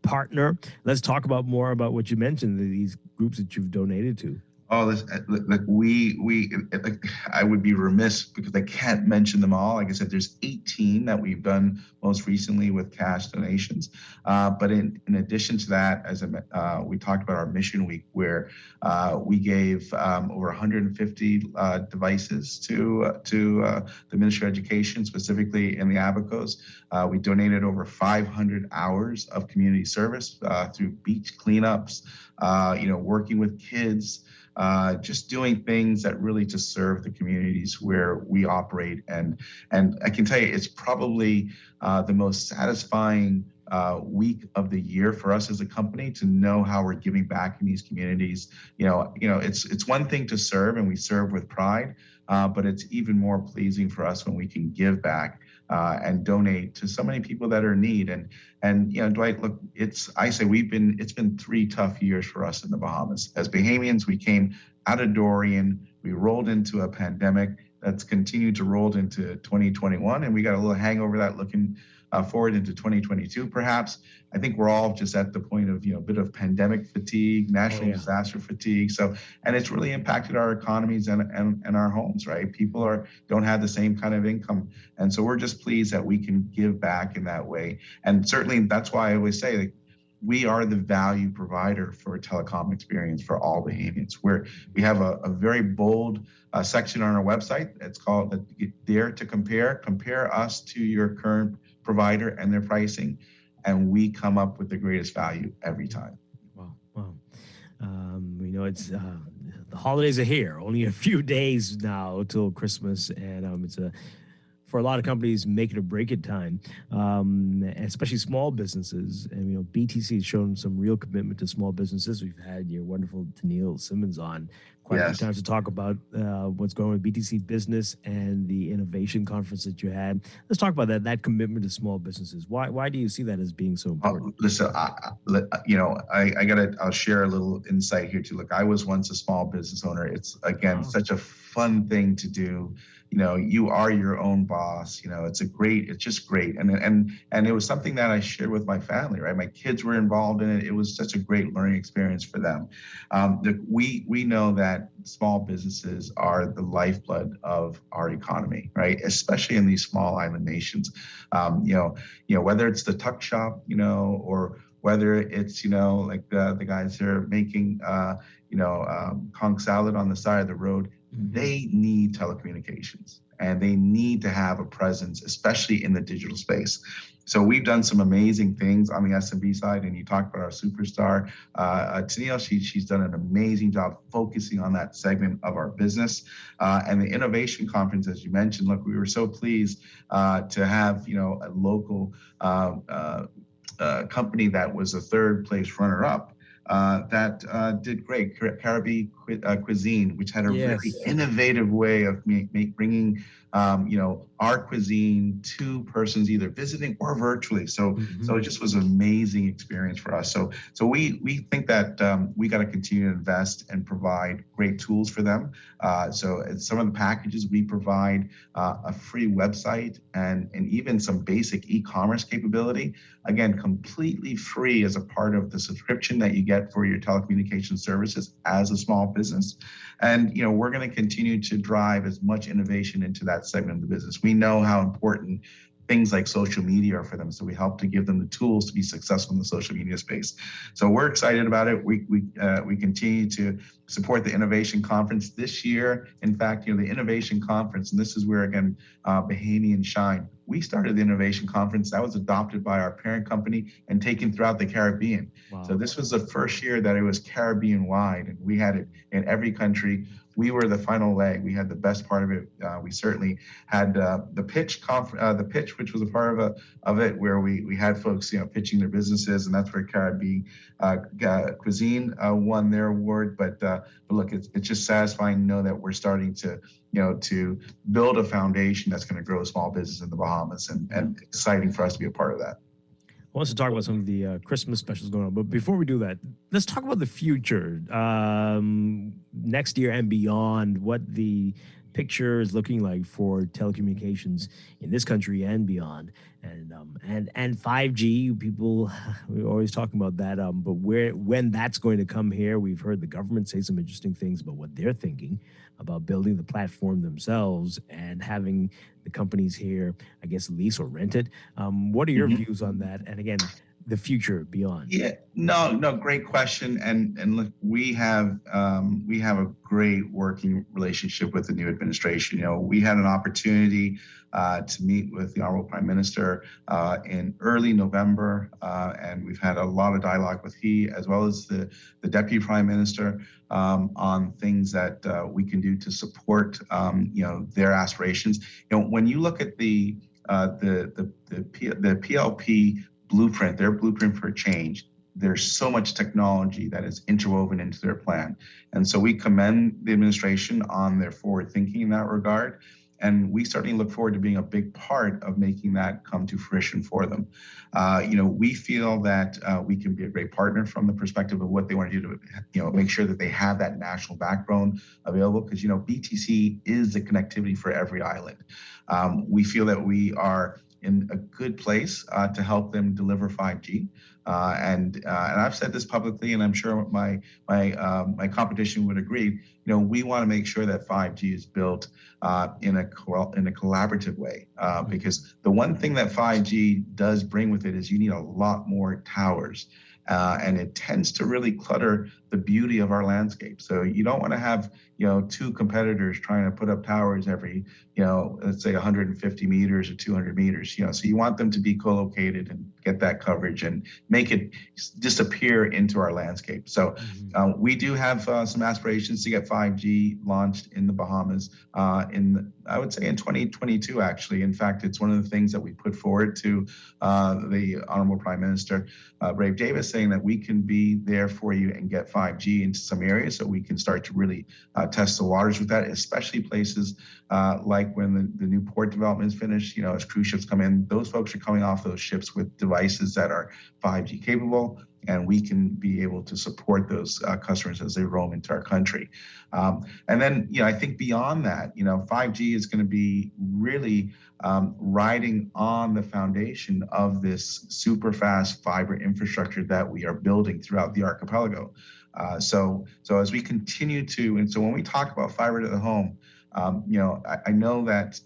partner. Let's talk more about what you mentioned, these groups that you've donated to. Oh, I would be remiss because I can't mention them all. Like I said, there's 18 that we've done most recently with cash donations. But in addition to that, we talked about our Mission Week, where we gave over 150 devices to the Ministry of Education, specifically in the Abacos. We donated over 500 hours of community service through beach cleanups, working with kids. Just doing things that really just serve the communities where we operate. And I can tell you, it's probably the most satisfying week of the year for us as a company to know how we're giving back in these communities. It's one thing to serve, and we serve with pride, but it's even more pleasing for us when we can give back and donate to so many people that are in need. And Dwight, look, it's been 3 tough years for us in the Bahamas. As Bahamians, we came out of Dorian, we rolled into a pandemic that's continued to roll into 2021, and we got a little hangover that looking forward into 2022, perhaps. I think we're all just at the point of, a bit of pandemic fatigue, national disaster fatigue. So, and it's really impacted our economies and our homes, right? People don't have the same kind of income. And so we're just pleased that we can give back in that way. And certainly that's why I always say that we are the value provider for a telecom experience for all Bahamians. We have a very bold section on our website. It's called Dare to Compare. Compare us to your current provider and their pricing, and we come up with the greatest value every time. Wow. It's the holidays are here. Only a few days now till Christmas, and it's for a lot of companies, make it or break it time, especially small businesses. And BTC has shown some real commitment to small businesses. We've had your wonderful Tennille Simmons on quite a few times to talk about what's going on with BTC Business and the innovation conference that you had. Let's talk about that commitment to small businesses. Why do you see that as being so important? Listen, I'll share a little insight here too. Look, I was once a small business owner. It's such a fun thing to do. You are your own boss. It's just great. And it was something that I shared with my family, right? My kids were involved in it. It was such a great learning experience for them. We know that small businesses are the lifeblood of our economy, right? Especially in these small island nations. Whether it's the tuck shop, or whether it's, like the guys that are making, conch salad on the side of the road, they need telecommunications and they need to have a presence, especially in the digital space. So we've done some amazing things on the SMB side, and you talked about our superstar, Tennille. She's done an amazing job focusing on that segment of our business. And the innovation conference, as you mentioned, look, we were so pleased to have a local company that was a third place runner-up that did great. Caribbean cuisine, which had a Yes. really innovative way of bringing our cuisine to persons either visiting or virtually. So it just was an amazing experience for us. So we think that we got to continue to invest and provide great tools for them. So some of the packages we provide a free website and even some basic e-commerce capability. Again, completely free as a part of the subscription that you get for your telecommunications services as a small business. And we're going to continue to drive as much innovation into that segment of the business. We know how important things like social media are for them, so we help to give them the tools to be successful in the social media space. So we're excited about it. We continue to support the Innovation Conference this year. In fact, the Innovation Conference, and this is where again Bahamians shine. We started the Innovation Conference that was adopted by our parent company and taken throughout the Caribbean. Wow. So this was the first year that it was Caribbean wide, and we had it in every country. We were the final leg. We had the best part of it. We certainly had the pitch, which was a part of it, where we had folks, pitching their businesses, and that's where Caribbean Cuisine won their award. But look, it's just satisfying to know that we're starting to build a foundation that's going to grow a small business in the Bahamas, and exciting for us to be a part of that. I want to talk about some of the Christmas specials going on. But before we do that, let's talk about the future. Next year and beyond, what the picture is looking like for telecommunications in this country and beyond. And 5G, people, we're always talking about that. But when that's going to come here, we've heard the government say some interesting things about what they're thinking about building the platform themselves and having the companies here, I guess, lease or rent it. What are your views on that? And again, the future beyond? Yeah, no, great question. And look, we have a great working relationship with the new administration. We had an opportunity to meet with the Honorable Prime Minister in early November, and we've had a lot of dialogue with he as well as the Deputy Prime Minister on things that we can do to support their aspirations. When you look at the PLP blueprint, their blueprint for change, there's so much technology that is interwoven into their plan. And so we commend the administration on their forward thinking in that regard. And we certainly look forward to being a big part of making that come to fruition for them. We feel that we can be a great partner from the perspective of what they want to do to, make sure that they have that national backbone available, because, BTC is the connectivity for every island. We feel that we are in a good place to help them deliver 5G. And I've said this publicly, and I'm sure my competition would agree. We want to make sure that 5G is built in a collaborative way, because the one thing that 5G does bring with it is you need a lot more towers. And it tends to really clutter the beauty of our landscape. So you don't want to have, two competitors trying to put up towers every, let's say 150 meters or 200 meters, so you want them to be co-located and get that coverage and make it disappear into our landscape. So we do have some aspirations to get 5G launched in the Bahamas I would say in 2022, actually. In fact, it's one of the things that we put forward to the Honorable Prime Minister, Brave Davis, saying that we can be there for you and get 5G into some areas so we can start to really test the waters with that, especially places like when the new port development is finished, as cruise ships come in, those folks are coming off those ships with devices that are 5G capable, and we can be able to support those customers as they roam into our country. And then, I think beyond that, 5G is going to be really riding on the foundation of this super fast fiber infrastructure that we are building throughout the archipelago. So as we continue to, and so when we talk about fiber to the home, I know that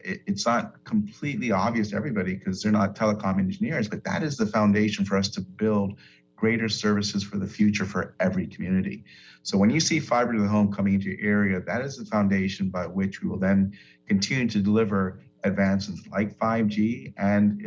it's not completely obvious to everybody because they're not telecom engineers, but that is the foundation for us to build greater services for the future for every community. So when you see fiber to the home coming into your area, that is the foundation by which we will then continue to deliver advancements like 5G and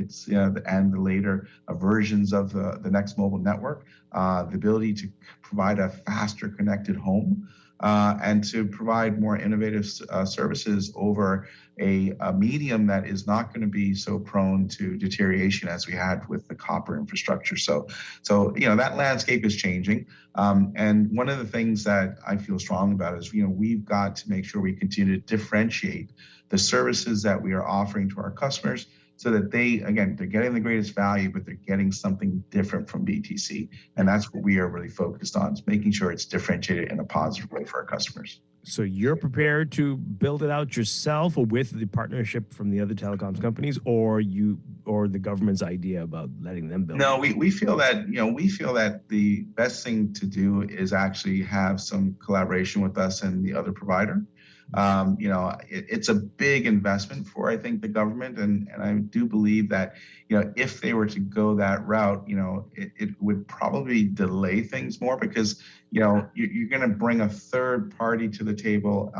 and the later versions of the next mobile network, the ability to provide a faster connected home. and to provide more innovative services over a medium that is not going to be so prone to deterioration as we had with the copper infrastructure. So that landscape is changing. And one of the things that I feel strong about is, we've got to make sure we continue to differentiate the services that we are offering to our customers so that they're getting the greatest value, but they're getting something different from BTC. And that's what we are really focused on, is making sure it's differentiated in a positive way for our customers. So you're prepared to build it out yourself, or with the partnership from the other telecoms companies, or the government's idea about letting them build? No, we feel that the best thing to do is actually have some collaboration with us and the other provider. It's a big investment for, I think, the government, and I do believe that, if they were to go that route, it would probably delay things more, because you're going to bring a third party to the table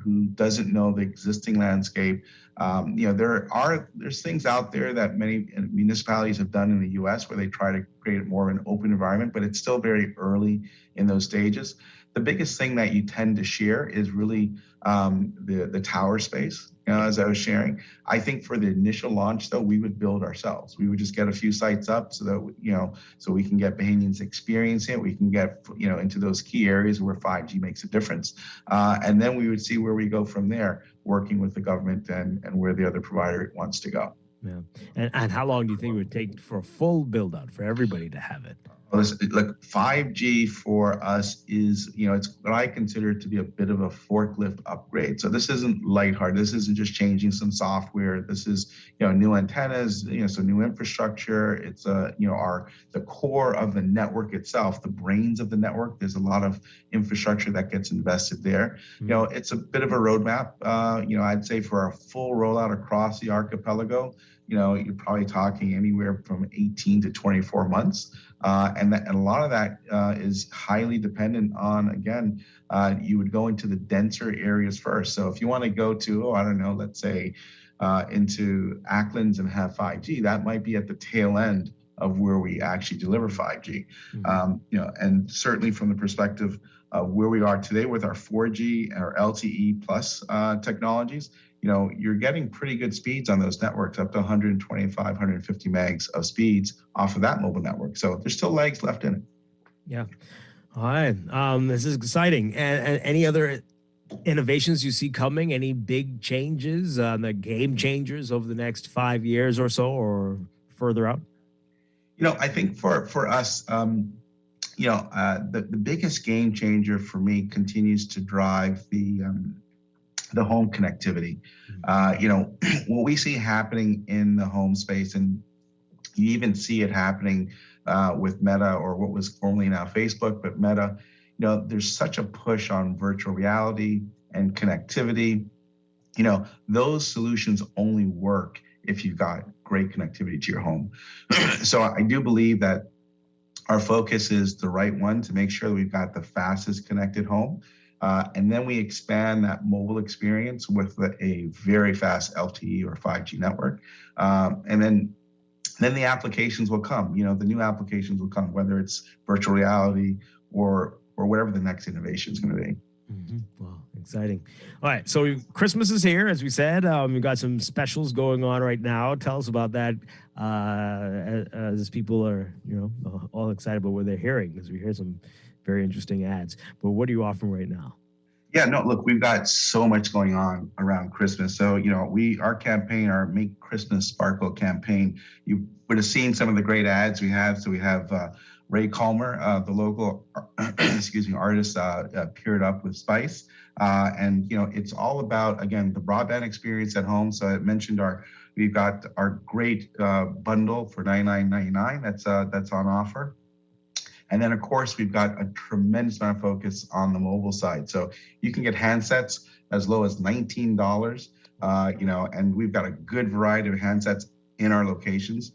who doesn't know the existing landscape. There's things out there that many municipalities have done in the U.S. where they try to create more of an open environment, but it's still very early in those stages. The biggest thing that you tend to share is really the tower space, as I was sharing. I think for the initial launch, though, we would build ourselves. We would just get a few sites up so that, so we can get Bahamians experiencing it. We can get, into those key areas where 5G makes a difference. And then we would see where we go from there, working with the government and where the other provider wants to go. Yeah. And how long do you think it would take for a full build out for everybody to have it? Look, 5G for us is, it's what I consider to be a bit of a forklift upgrade. So this isn't lighthearted. This isn't just changing some software. This is, new antennas, so new infrastructure. It's, the core of the network itself, the brains of the network. There's a lot of infrastructure that gets invested there. It's a bit of a roadmap. I'd say for a full rollout across the archipelago, you're probably talking anywhere from 18 to 24 months. And a lot of that is highly dependent on, again, you would go into the denser areas first. So if you want to go to, let's say into Acklands and have 5G, that might be at the tail end of where we actually deliver 5G. And certainly from the perspective of where we are today with our 4G, our LTE plus technologies, you're getting pretty good speeds on those networks, up to 125, 150 megs of speeds off of that mobile network. So there's still legs left in it. Yeah. All right. This is exciting. And any other innovations you see coming? Any big changes, the game changers over the next 5 years or so, or further out? I think for us, the biggest game changer for me continues to drive the home connectivity. What we see happening in the home space, and you even see it happening with Meta, or what was formerly now Facebook, but Meta, there's such a push on virtual reality and connectivity. Those solutions only work if you've got great connectivity to your home. So I do believe that our focus is the right one, to make sure that we've got the fastest connected home. And then we expand that mobile experience with a very fast LTE or 5G network. And then the applications will come. The new applications will come, whether it's virtual reality or whatever the next innovation is going to be. Mm-hmm. Wow, exciting. All right, so Christmas is here, as we said. We've got some specials going on right now. Tell us about that, as people are, all excited about what they're hearing, because we hear some very interesting ads. But what are you offering right now? Yeah, no, look, we've got so much going on around Christmas. So, our campaign, our Make Christmas Sparkle campaign, you would have seen some of the great ads we have. So we have Ray Calmer, the local, artist, paired up with Spice. And, it's all about, again, the broadband experience at home. So I mentioned we've got our great bundle for $99.99 that's on offer. And then, of course, we've got a tremendous amount of focus on the mobile side. So you can get handsets as low as $19, and we've got a good variety of handsets in our locations.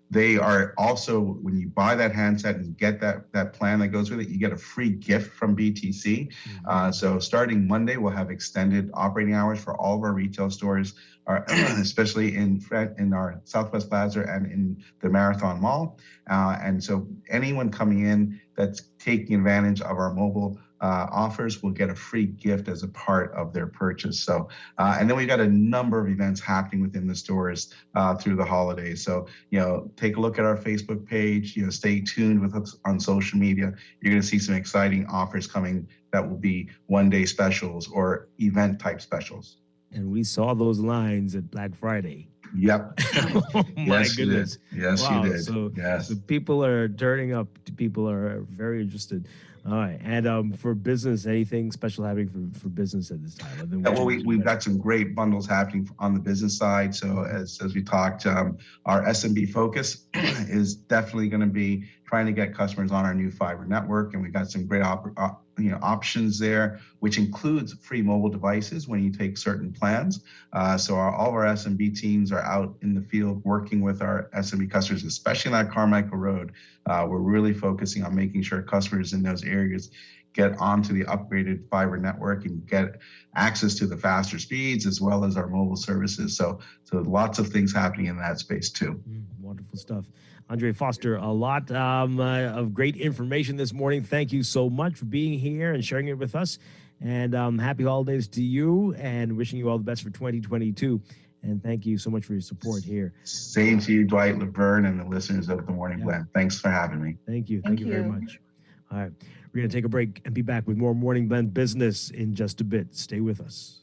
They are also, when you buy that handset and get that plan that goes with it, you get a free gift from BTC. So starting Monday, we'll have extended operating hours for all of our retail stores, especially in our Southwest Plaza and in the Marathon Mall. And so anyone coming in that's taking advantage of our mobile offers will get a free gift as a part of their purchase. So, and then we've got a number of events happening within the stores through the holidays. So, take a look at our Facebook page, stay tuned with us on social media. You're going to see some exciting offers coming that will be one-day specials or event-type specials. And we saw those lines at Black Friday. Yep. Oh, my goodness. Yes, wow. you did. So, yes. So people are turning up. People are very interested. All right. And for business, anything special happening for business at this time? Well, we've got some great bundles happening on the business side. So as we talked, our SMB focus is definitely going to be trying to get customers on our new fiber network. And we got some great options there, which includes free mobile devices when you take certain plans. So all of our SMB teams are out in the field working with our SMB customers, especially on that Carmichael Road. We're really focusing on making sure customers in those areas get onto the upgraded fiber network and get access to the faster speeds as well as our mobile services. So lots of things happening in that space too. Wonderful stuff. Andre Foster, a lot of great information this morning. Thank you so much for being here and sharing it with us. And happy holidays to you and wishing you all the best for 2022. And thank you so much for your support here. Same to you, Dwight, Laverne, and the listeners of The Morning Blend. Thanks for having me. Thank you. Thank you very much. All right. We're going to take a break and be back with more Morning Blend business in just a bit. Stay with us.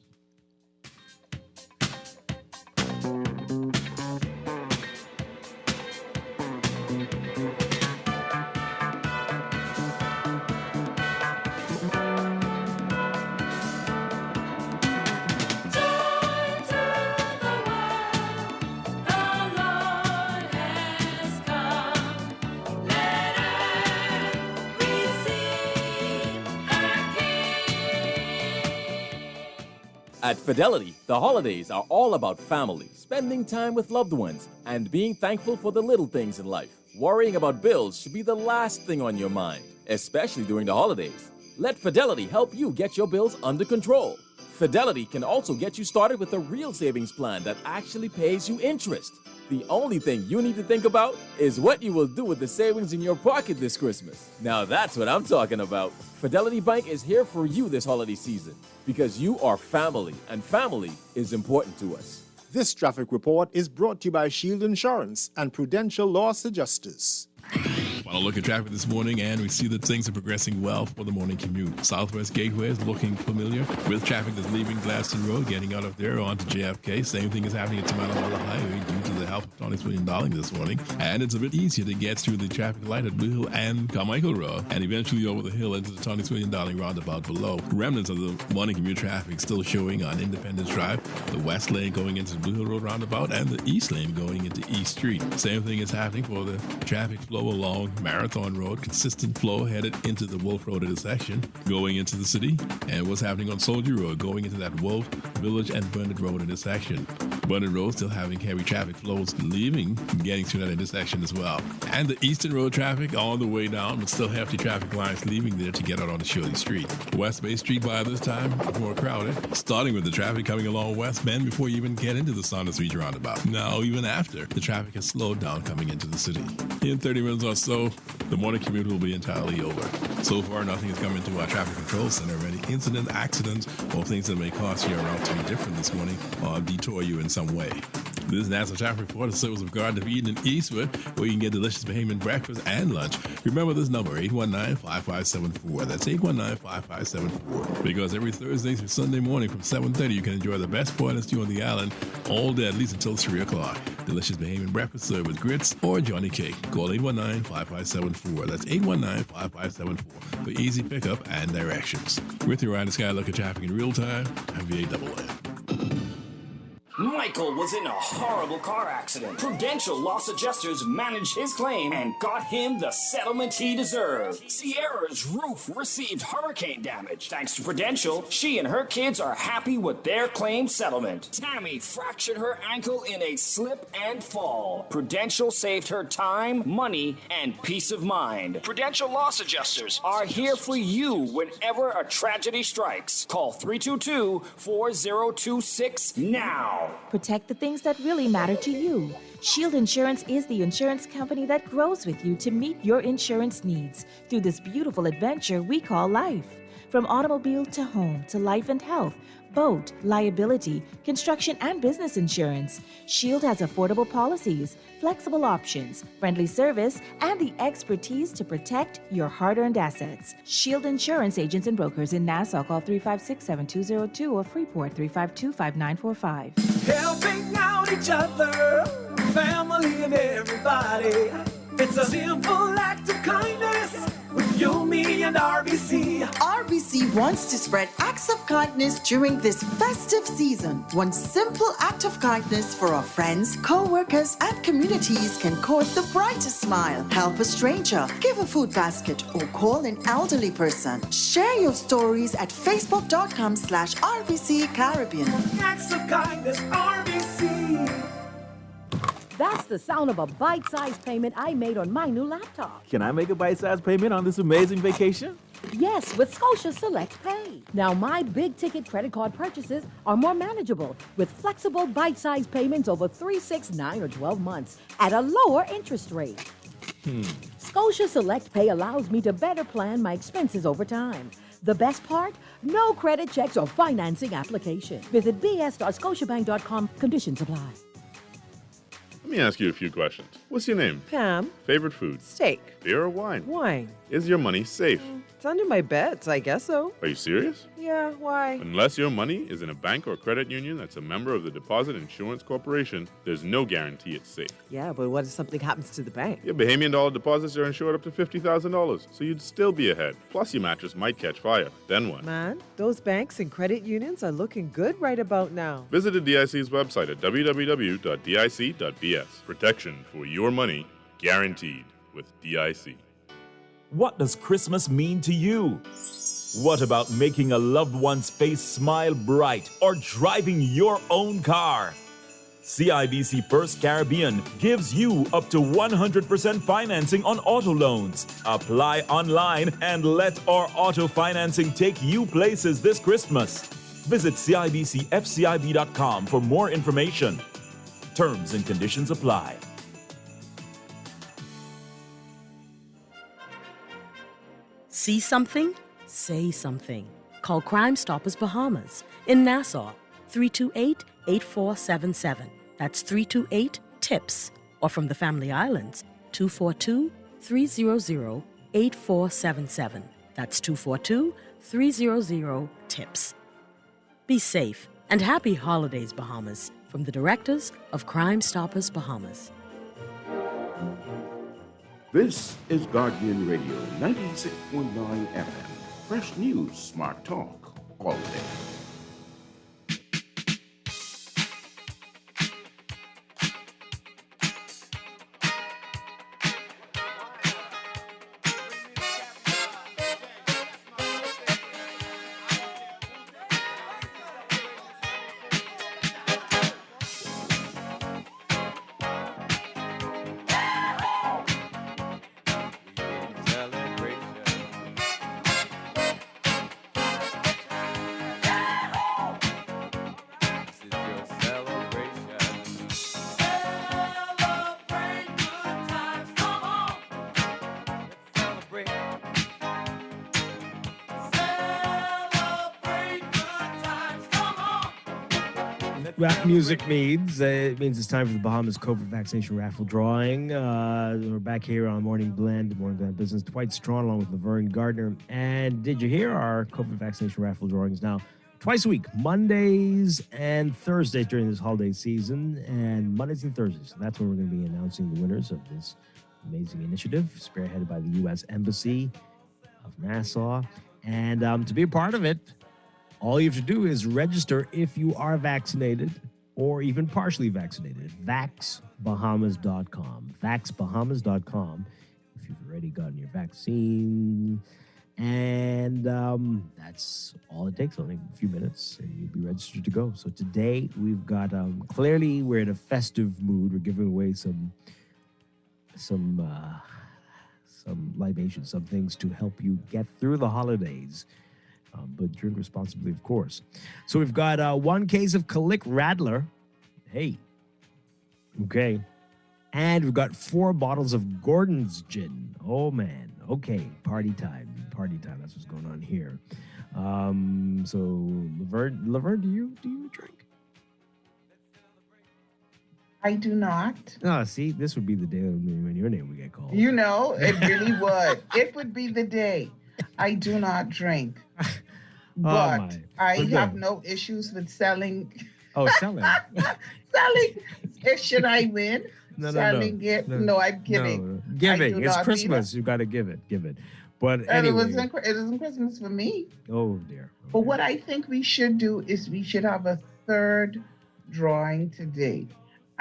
At Fidelity, the holidays are all about family, spending time with loved ones, and being thankful for the little things in life. Worrying about bills should be the last thing on your mind, especially during the holidays. Let Fidelity help you get your bills under control. Fidelity can also get you started with a real savings plan that actually pays you interest. The only thing you need to think about is what you will do with the savings in your pocket this Christmas. Now that's what I'm talking about. Fidelity Bank is here for you this holiday season because you are family, and family is important to us. This traffic report is brought to you by Shield Insurance and Prudential Loss Adjusters. Want to look at traffic this morning, and we see that things are progressing well for the morning commute. Southwest Gateway is looking familiar with traffic that's leaving Gladstone Road, getting out of there onto JFK. Same thing is happening at Tomatomala Highway due to the help of Tony William Darling this morning. And it's a bit easier to get through the traffic light at Blue Hill and Carmichael Road, and eventually over the hill into the Tony William Darling roundabout below. Remnants of the morning commute traffic still showing on Independence Drive, the west lane going into the Blue Hill Road roundabout, and the east lane going into East Street. Same thing is happening for the traffic flow along Marathon Road, consistent flow headed into the Wolf Road intersection, going into the city, and what's happening on Soldier Road, going into that Wolf, Village, and Burnett Road intersection. Burnett Road still having heavy traffic flows leaving, getting to that intersection as well. And the Eastern Road traffic on the way down, but still hefty traffic lines leaving there to get out onto Shirley Street. West Bay Street by this time, more crowded, starting with the traffic coming along West Bend before you even get into the Saunders Beach roundabout. Now, even after, the traffic has slowed down coming into the city. In 30 minutes or so, the morning commute will be entirely over. So far, nothing has come into our traffic control center of any incident, accidents, or things that may cause your route to be different this morning or detour you in some way. This is National Traffic Report, the service of Garden of Eden in Eastwood, where you can get delicious Bahamian breakfast and lunch. Remember this number, 819-5574. That's 819-5574. Because every Thursday through Sunday morning from 7:30, you can enjoy the best pork and stew on the island all day, at least until 3 o'clock. Delicious Bahamian breakfast served with grits or Johnny cake. Call 819-5574. That's 819-5574 for easy pickup and directions. With your Ride the Sky look at traffic in real time, I'm VANN. Michael was in a horrible car accident. Prudential Loss Adjusters managed his claim and got him the settlement he deserved. Sierra's roof received hurricane damage. Thanks to Prudential, she and her kids are happy with their claim settlement. Tammy fractured her ankle in a slip and fall. Prudential saved her time, money, and peace of mind. Prudential Loss Adjusters are here for you whenever a tragedy strikes. Call 322-4026 now. Protect the things that really matter to you. Shield Insurance is the insurance company that grows with you to meet your insurance needs through this beautiful adventure we call life. From automobile to home to life and health, boat, liability, construction, and business insurance, Shield has affordable policies, flexible options, friendly service, and the expertise to protect your hard-earned assets. Shield Insurance agents and brokers in Nassau call 356-7202 or Freeport 352-5945. Helping out each other, family and everybody. It's a simple act of kindness with you, me, and RBC. RBC wants to spread acts of kindness during this festive season. One simple act of kindness for our friends, co-workers, and communities can cause the brightest smile. Help a stranger, give a food basket, or call an elderly person. Share your stories at facebook.com/RBC Caribbean. Acts of kindness, RBC. That's the sound of a bite-sized payment I made on my new laptop. Can I make a bite-sized payment on this amazing vacation? Yes, with Scotia Select Pay. Now, my big-ticket credit card purchases are more manageable with flexible bite-sized payments over 3, 6, 9, or 12 months at a lower interest rate. Scotia Select Pay allows me to better plan my expenses over time. The best part? No credit checks or financing application. Visit bs.scotiabank.com. Conditions apply. Let me ask you a few questions. What's your name? Pam. Favorite food? Steak. Beer or wine? Wine. Is your money safe? It's under my bed, so I guess so. Are you serious? Yeah, why? Unless your money is in a bank or credit union that's a member of the Deposit Insurance Corporation, there's no guarantee it's safe. Yeah, but what if something happens to the bank? Your Bahamian dollar deposits are insured up to $50,000, so you'd still be ahead. Plus, your mattress might catch fire. Then what? Man, those banks and credit unions are looking good right about now. Visit the DIC's website at www.dic.bs. Protection for your money, guaranteed with DIC. What does Christmas mean to you? What about making a loved one's face smile bright or driving your own car? CIBC First Caribbean gives you up to 100% financing on auto loans. Apply online and let our auto financing take you places this Christmas. Visit CIBCFCIB.com for more information. Terms and conditions apply. See something? Say something. Call Crime Stoppers Bahamas in Nassau, 328-8477. That's 328-TIPS. Or from the Family Islands, 242-300-8477. That's 242-300-TIPS. Be safe and happy holidays, Bahamas, from the directors of Crime Stoppers Bahamas. This is Guardian Radio 96.9 FM. Fresh news, smart talk, all day. Rap music means it means it's time for the Bahamas COVID vaccination raffle drawing. We're back here on Morning Blend Business. Dwight Strachan along with Laverne Gardner. And did you hear our COVID vaccination raffle drawings now? Twice a week, Mondays and Thursdays during this holiday season, and Mondays and Thursdays. So that's when we're going to be announcing the winners of this amazing initiative, spearheaded by the U.S. Embassy of Nassau. And to be a part of it, all you have to do is register if you are vaccinated or even partially vaccinated. VaxBahamas.com. VaxBahamas.com if you've already gotten your vaccine. And that's all it takes, only a few minutes, and you'll be registered to go. So today we've got, clearly we're in a festive mood. We're giving away some libations, some things to help you get through the holidays. But drink responsibly, of course. So we've got one case of Colic Radler. Hey. Okay. And we've got 4 bottles of Gordon's gin. Oh, man. Okay, party time. Party time. That's what's going on here. So, Laverne, do you drink? I do not. Oh, see, this would be the day when your name would get called. You know, it really would. It would be the day. I do not drink. But I have no issues with selling. Oh, selling. Selling. Should I win? No, selling it? No, I'm kidding. No. Giving. It's Christmas. You got to give it. Give it. But and anyway. it isn't Christmas for me. Oh, dear. But what I think we should do is we should have a third drawing today.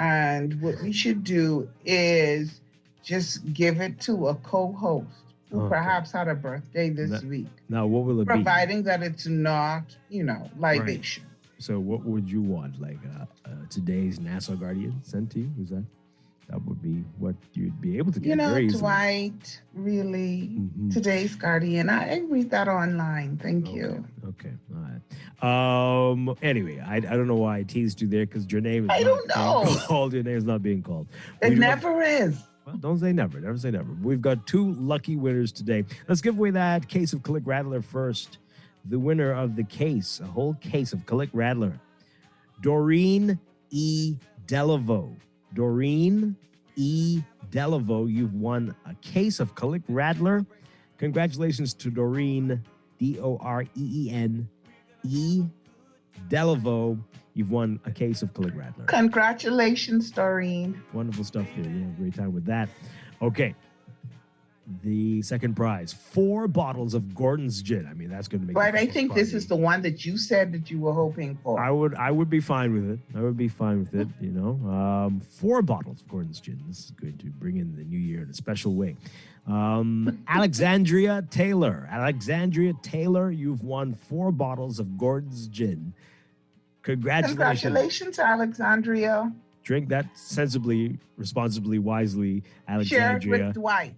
And what we should do is just give it to a co-host who perhaps had a birthday this week. Now, what will it be? Providing that it's not, libation. Right. So what would you want? Like today's Nassau Guardian sent to you? Is that would be what you'd be able to get? Dwight, really, today's Guardian. I read that online. Thank you. Okay. All right. Anyway, I don't know why I teased you there because your name is I don't know. Called. Your name is not being called. It never is. Well, don't say never. Never say never. We've got 2 lucky winners today. Let's give away that case of Click Rattler first. The winner of the case, a whole case of Click Rattler, Doreen E. Delaveau. Doreen E. Delaveau, you've won a case of Click Rattler. Congratulations to Doreen, Doreen E. Delaveau. You've won a case of Click Rattler. Congratulations, Doreen. Wonderful stuff here. Yeah, great time with that. Okay. The second prize, 4 bottles of Gordon's gin. I mean, that's going to make. Right, I think this is the one that you said that you were hoping for. I would be fine with it. I would be fine with it. 4 bottles of Gordon's gin. This is going to bring in the new year in a special way. Alexandria Taylor, you've won 4 bottles of Gordon's gin. Congratulations, Alexandria. Drink that sensibly, responsibly, wisely, Alexandria. Share it with Dwight.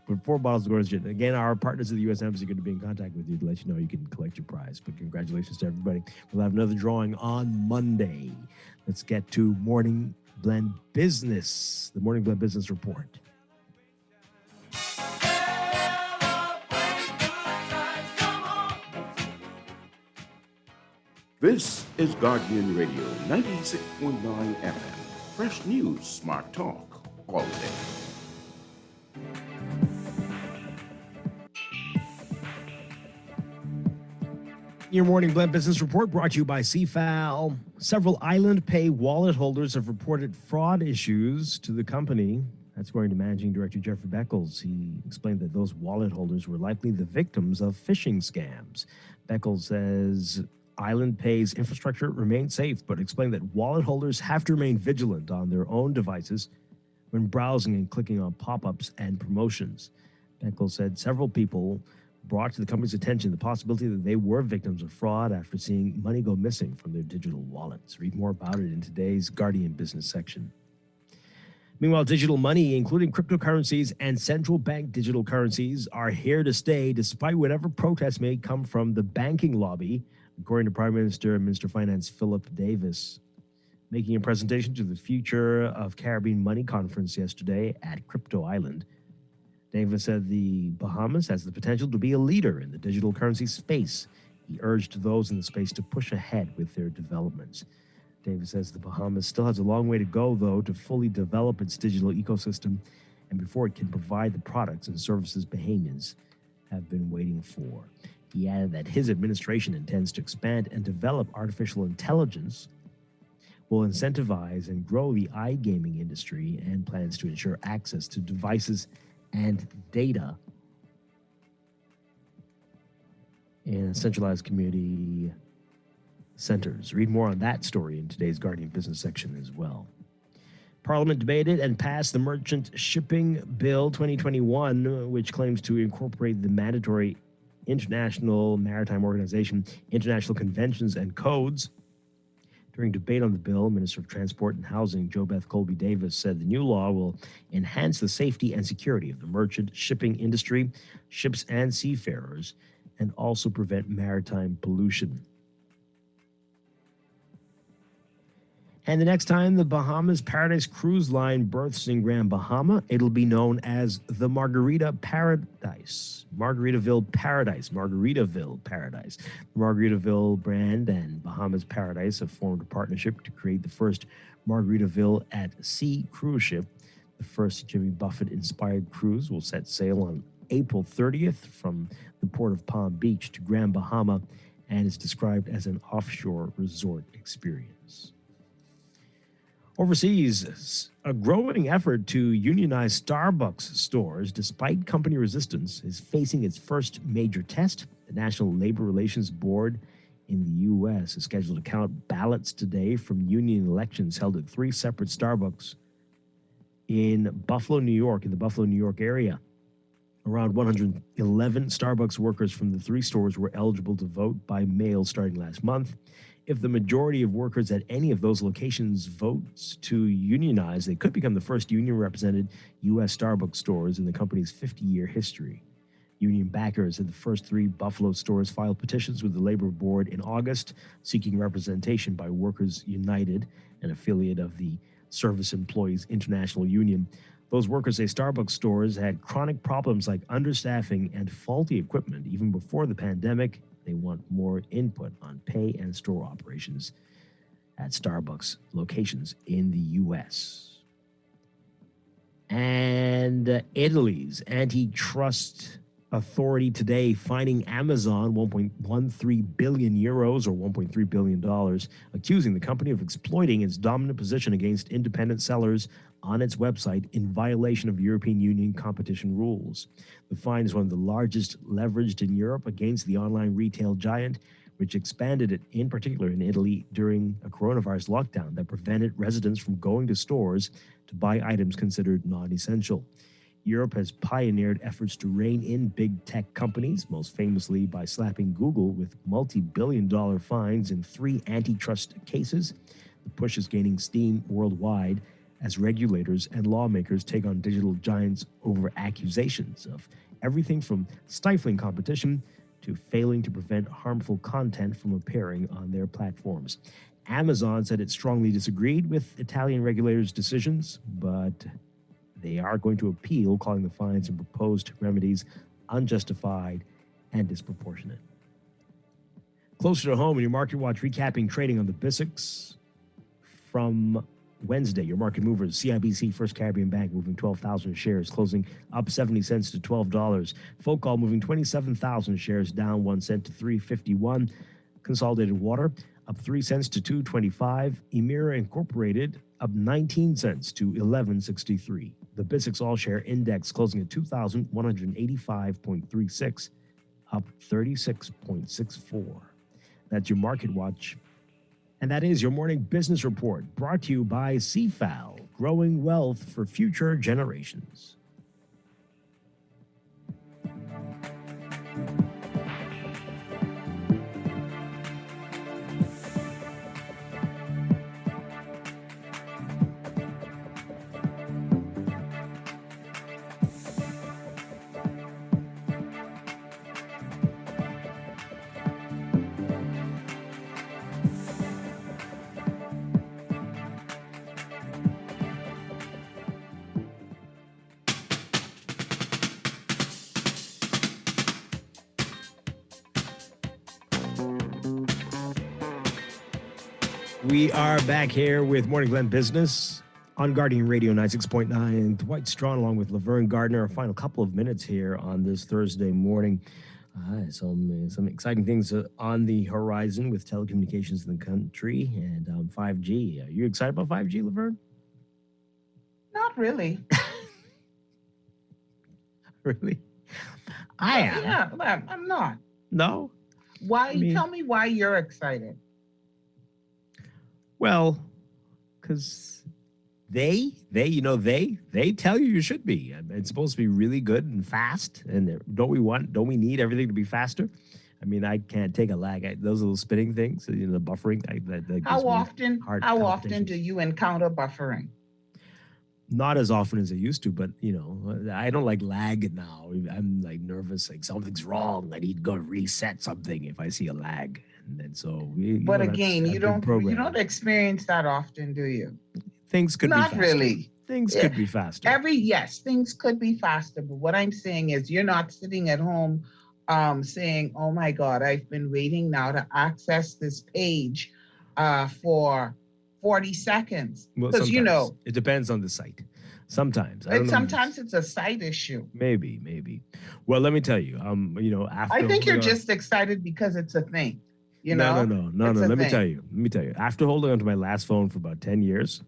But 4 bottles of Gordon's gin. Again, our partners at the U.S. Embassy are going to be in contact with you to let you know you can collect your prize. But congratulations to everybody. We'll have another drawing on Monday. Let's get to Morning Blend Business, the Morning Blend Business Report. This is Guardian Radio 96.9 FM. Fresh news, smart talk, all day. Your Morning Blend Business Report brought to you by CFAL. Several Island Pay wallet holders have reported fraud issues to the company. That's according to Managing Director Jeffrey Beckles. He explained that those wallet holders were likely the victims of phishing scams. Beckles says Island Pay's infrastructure remains safe, but explained that wallet holders have to remain vigilant on their own devices when browsing and clicking on pop-ups and promotions. Beckles said several people brought to the company's attention the possibility that they were victims of fraud after seeing money go missing from their digital wallets. Read more about it in today's Guardian Business section. Meanwhile, digital money, including cryptocurrencies and central bank digital currencies, are here to stay despite whatever protests may come from the banking lobby, according to Prime Minister and Minister of Finance Philip Davis. Making a presentation to the Future of Caribbean Money Conference yesterday at Crypto Island, Davis said the Bahamas has the potential to be a leader in the digital currency space. He urged those in the space to push ahead with their developments. Davis says the Bahamas still has a long way to go, though, to fully develop its digital ecosystem and before it can provide the products and services Bahamians have been waiting for. He added that his administration intends to expand and develop artificial intelligence, will incentivize and grow the iGaming industry, and plans to ensure access to devices and data in centralized community centers. Read more on that story in today's Guardian Business section as well. Parliament debated and passed the Merchant Shipping Bill 2021, which claims to incorporate the mandatory International Maritime Organization, international conventions and codes. During debate on the bill, Minister of Transport and Housing, JoBeth Colby Davis, said the new law will enhance the safety and security of the merchant shipping industry, ships and seafarers, and also prevent maritime pollution. And the next time the Bahamas Paradise Cruise Line berths in Grand Bahama, it'll be known as the Margarita Paradise. Margaritaville Paradise. Margaritaville Paradise. The Margaritaville brand and Bahamas Paradise have formed a partnership to create the first Margaritaville at Sea cruise ship. The first Jimmy Buffett-inspired cruise will set sail on April 30th from the port of Palm Beach to Grand Bahama and is described as an offshore resort experience. Overseas, a growing effort to unionize Starbucks stores, despite company resistance, is facing its first major test. The National Labor Relations Board in the U.S. is scheduled to count ballots today from union elections held at 3 separate Starbucks in Buffalo, New York, in the Buffalo, New York area. Around 111 Starbucks workers from the 3 stores were eligible to vote by mail starting last month. If the majority of workers at any of those locations votes to unionize, they could become the first union-represented U.S. Starbucks stores in the company's 50-year history. Union backers at the first 3 Buffalo stores filed petitions with the Labor Board in August, seeking representation by Workers United, an affiliate of the Service Employees International Union. Those workers say Starbucks stores had chronic problems like understaffing and faulty equipment even before the pandemic. They want more input on pay and store operations at Starbucks locations in the U.S. And Italy's antitrust authority today fining Amazon 1.13 billion euros or $1.3 billion, accusing the company of exploiting its dominant position against independent sellers on its website in violation of European Union competition rules. The fine is one of the largest leveraged in Europe against the online retail giant, which expanded it in particular in Italy during a coronavirus lockdown that prevented residents from going to stores to buy items considered non-essential. Europe has pioneered efforts to rein in big tech companies, most famously by slapping Google with multi-billion-dollar fines in 3 antitrust cases. The push is gaining steam worldwide as regulators and lawmakers take on digital giants over accusations of everything from stifling competition to failing to prevent harmful content from appearing on their platforms. Amazon said it strongly disagreed with Italian regulators' decisions, but they are going to appeal, calling the fines and proposed remedies unjustified and disproportionate. Closer to home, in your Market Watch recapping trading on the BISX from Wednesday, your market movers, CIBC First Caribbean Bank moving 12,000 shares, closing up 70 cents to $12. Focall moving 27,000 shares, down 1 cent to $3.51. Consolidated Water up 3 cents to $2.25. Emira Incorporated up 19 cents to $11.63. The BISX All-Share Index closing at 2,185.36, up 36.64. That's your Market Watch. And that is your morning business report, brought to you by CFAL, growing wealth for future generations. We are back here with Morning Glen Business on Guardian Radio 96.9 and Dwight Strachan along with Laverne Gardner. Our final couple of minutes here on this Thursday morning. Some exciting things on the horizon with telecommunications in the country and 5G. Are you excited about 5G, Laverne? Not really. Really? I am. Yeah, I'm not. No? Why? Tell me why you're excited. Well, because they tell you should be. It's supposed to be really good and fast. And don't we need everything to be faster? I mean, I can't take a lag. Those little spinning things, the buffering. How often do you encounter buffering? Not as often as I used to, but I don't like lag now. I'm like nervous, like something's wrong. I need to go reset something if I see a lag. And so But again, you don't experience that often, do you? Things could be not faster. Really. Things could be faster. Things could be faster. But what I'm saying is, you're not sitting at home, saying, "Oh my God, I've been waiting now to access this page, for 40 seconds." Because it depends on the site. Sometimes it's a site issue. Maybe. Well, let me tell you. After I think you're just excited because it's a thing. No. Let me tell you. After holding on to my last phone for about 10 years,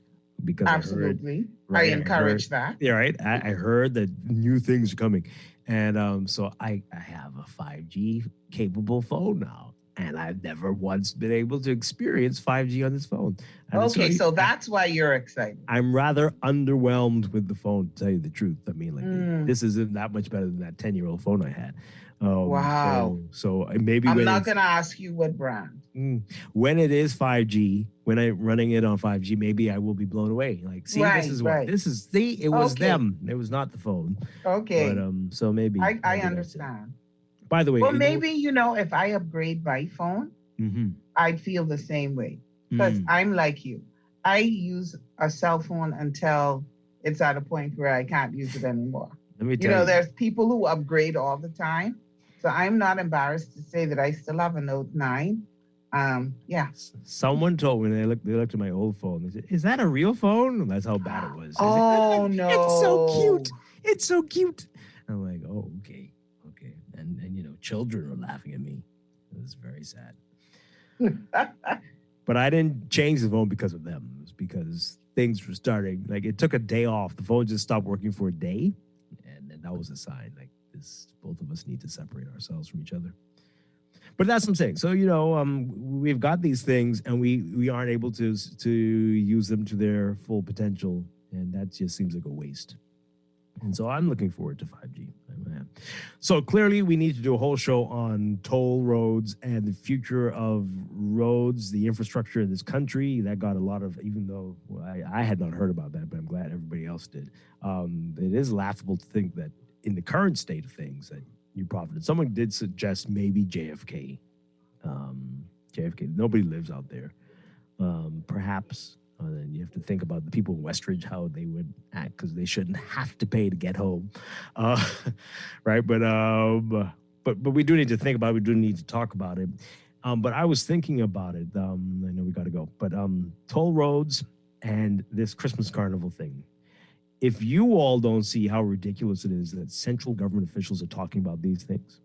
because absolutely, I encourage that. Yeah, right. I heard that new things are coming, and so I have a 5G capable phone now, and I've never once been able to experience 5G on this phone. And so that's why you're excited. I'm rather underwhelmed with the phone, to tell you the truth. I mean, this isn't that much better than that 10-year-old phone I had. Wow. So maybe I'm not going to ask you what brand. When it is 5G, when I'm running it on 5G, maybe I will be blown away. Like, see, this is what this is. See, it was them. It was not the phone. Okay. But so maybe I understand. By the way, well, maybe if I upgrade my phone, I'd feel the same way because I'm like you. I use a cell phone until it's at a point where I can't use it anymore. Let me tell you. There's people who upgrade all the time. So I'm not embarrassed to say that I still have a Note 9. Yeah. Someone told me they looked at my old phone. They said, "Is that a real phone?" And that's how bad it was. Oh no! It's so cute. It's so cute. I'm like, oh, okay. And children were laughing at me. It was very sad. But I didn't change the phone because of them. It was because things were starting. Like, it took a day off. The phone just stopped working for a day, and then that was a sign. Like, both of us need to separate ourselves from each other. But that's what I'm saying. So, we've got these things, and we aren't able to use them to their full potential, and that just seems like a waste. And so I'm looking forward to 5G. So clearly, we need to do a whole show on toll roads and the future of roads, the infrastructure in this country. That got a lot of, even though I had not heard about that, but I'm glad everybody else did. It is laughable to think that in the current state of things that you profited. Someone did suggest maybe JFK. JFK, nobody lives out there. Perhaps. Then you have to think about the people in Westridge, how they would act, because they shouldn't have to pay to get home, right? But we do need to think about it. We do need to talk about it. But I was thinking about it. I know we got to go. But toll roads and this Christmas carnival thing. If you all don't see how ridiculous it is that central government officials are talking about these things,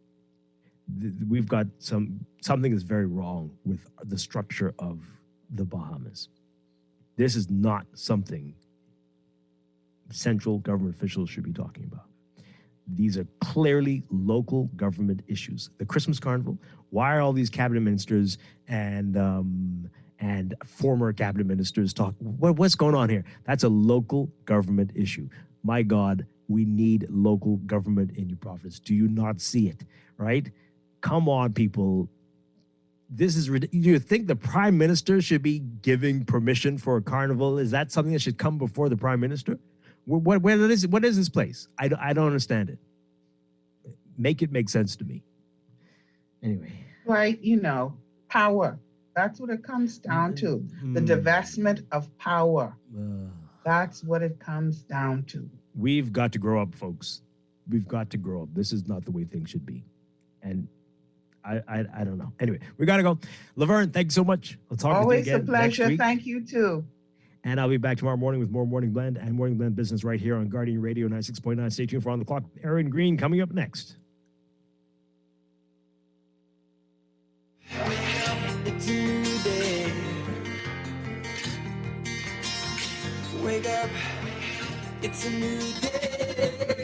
we've got something that's very wrong with the structure of the Bahamas. This is not something central government officials should be talking about. These are clearly local government issues. The Christmas carnival, why are all these cabinet ministers and former cabinet ministers talking? What's going on here? That's a local government issue. My God, we need local government in your province. Do you not see it, right? Come on, people. This is ridiculous. You think the prime minister should be giving permission for a carnival? Is that something that should come before the prime minister? What is this place? I don't understand it. Make it make sense to me. Anyway. Right, power. That's what it comes down to. The divestment of power. That's what it comes down to. We've got to grow up, folks. We've got to grow up. This is not the way things should be. And I don't know. Anyway, we got to go. Laverne, thank you so much. I'll talk with you again. Always a pleasure. Next week. Thank you, too. And I'll be back tomorrow morning with more Morning Blend and Morning Blend Business right here on Guardian Radio 96.9. Stay tuned for On the Clock. Aaron Green coming up next. It's a new day. Wake up. It's a new day.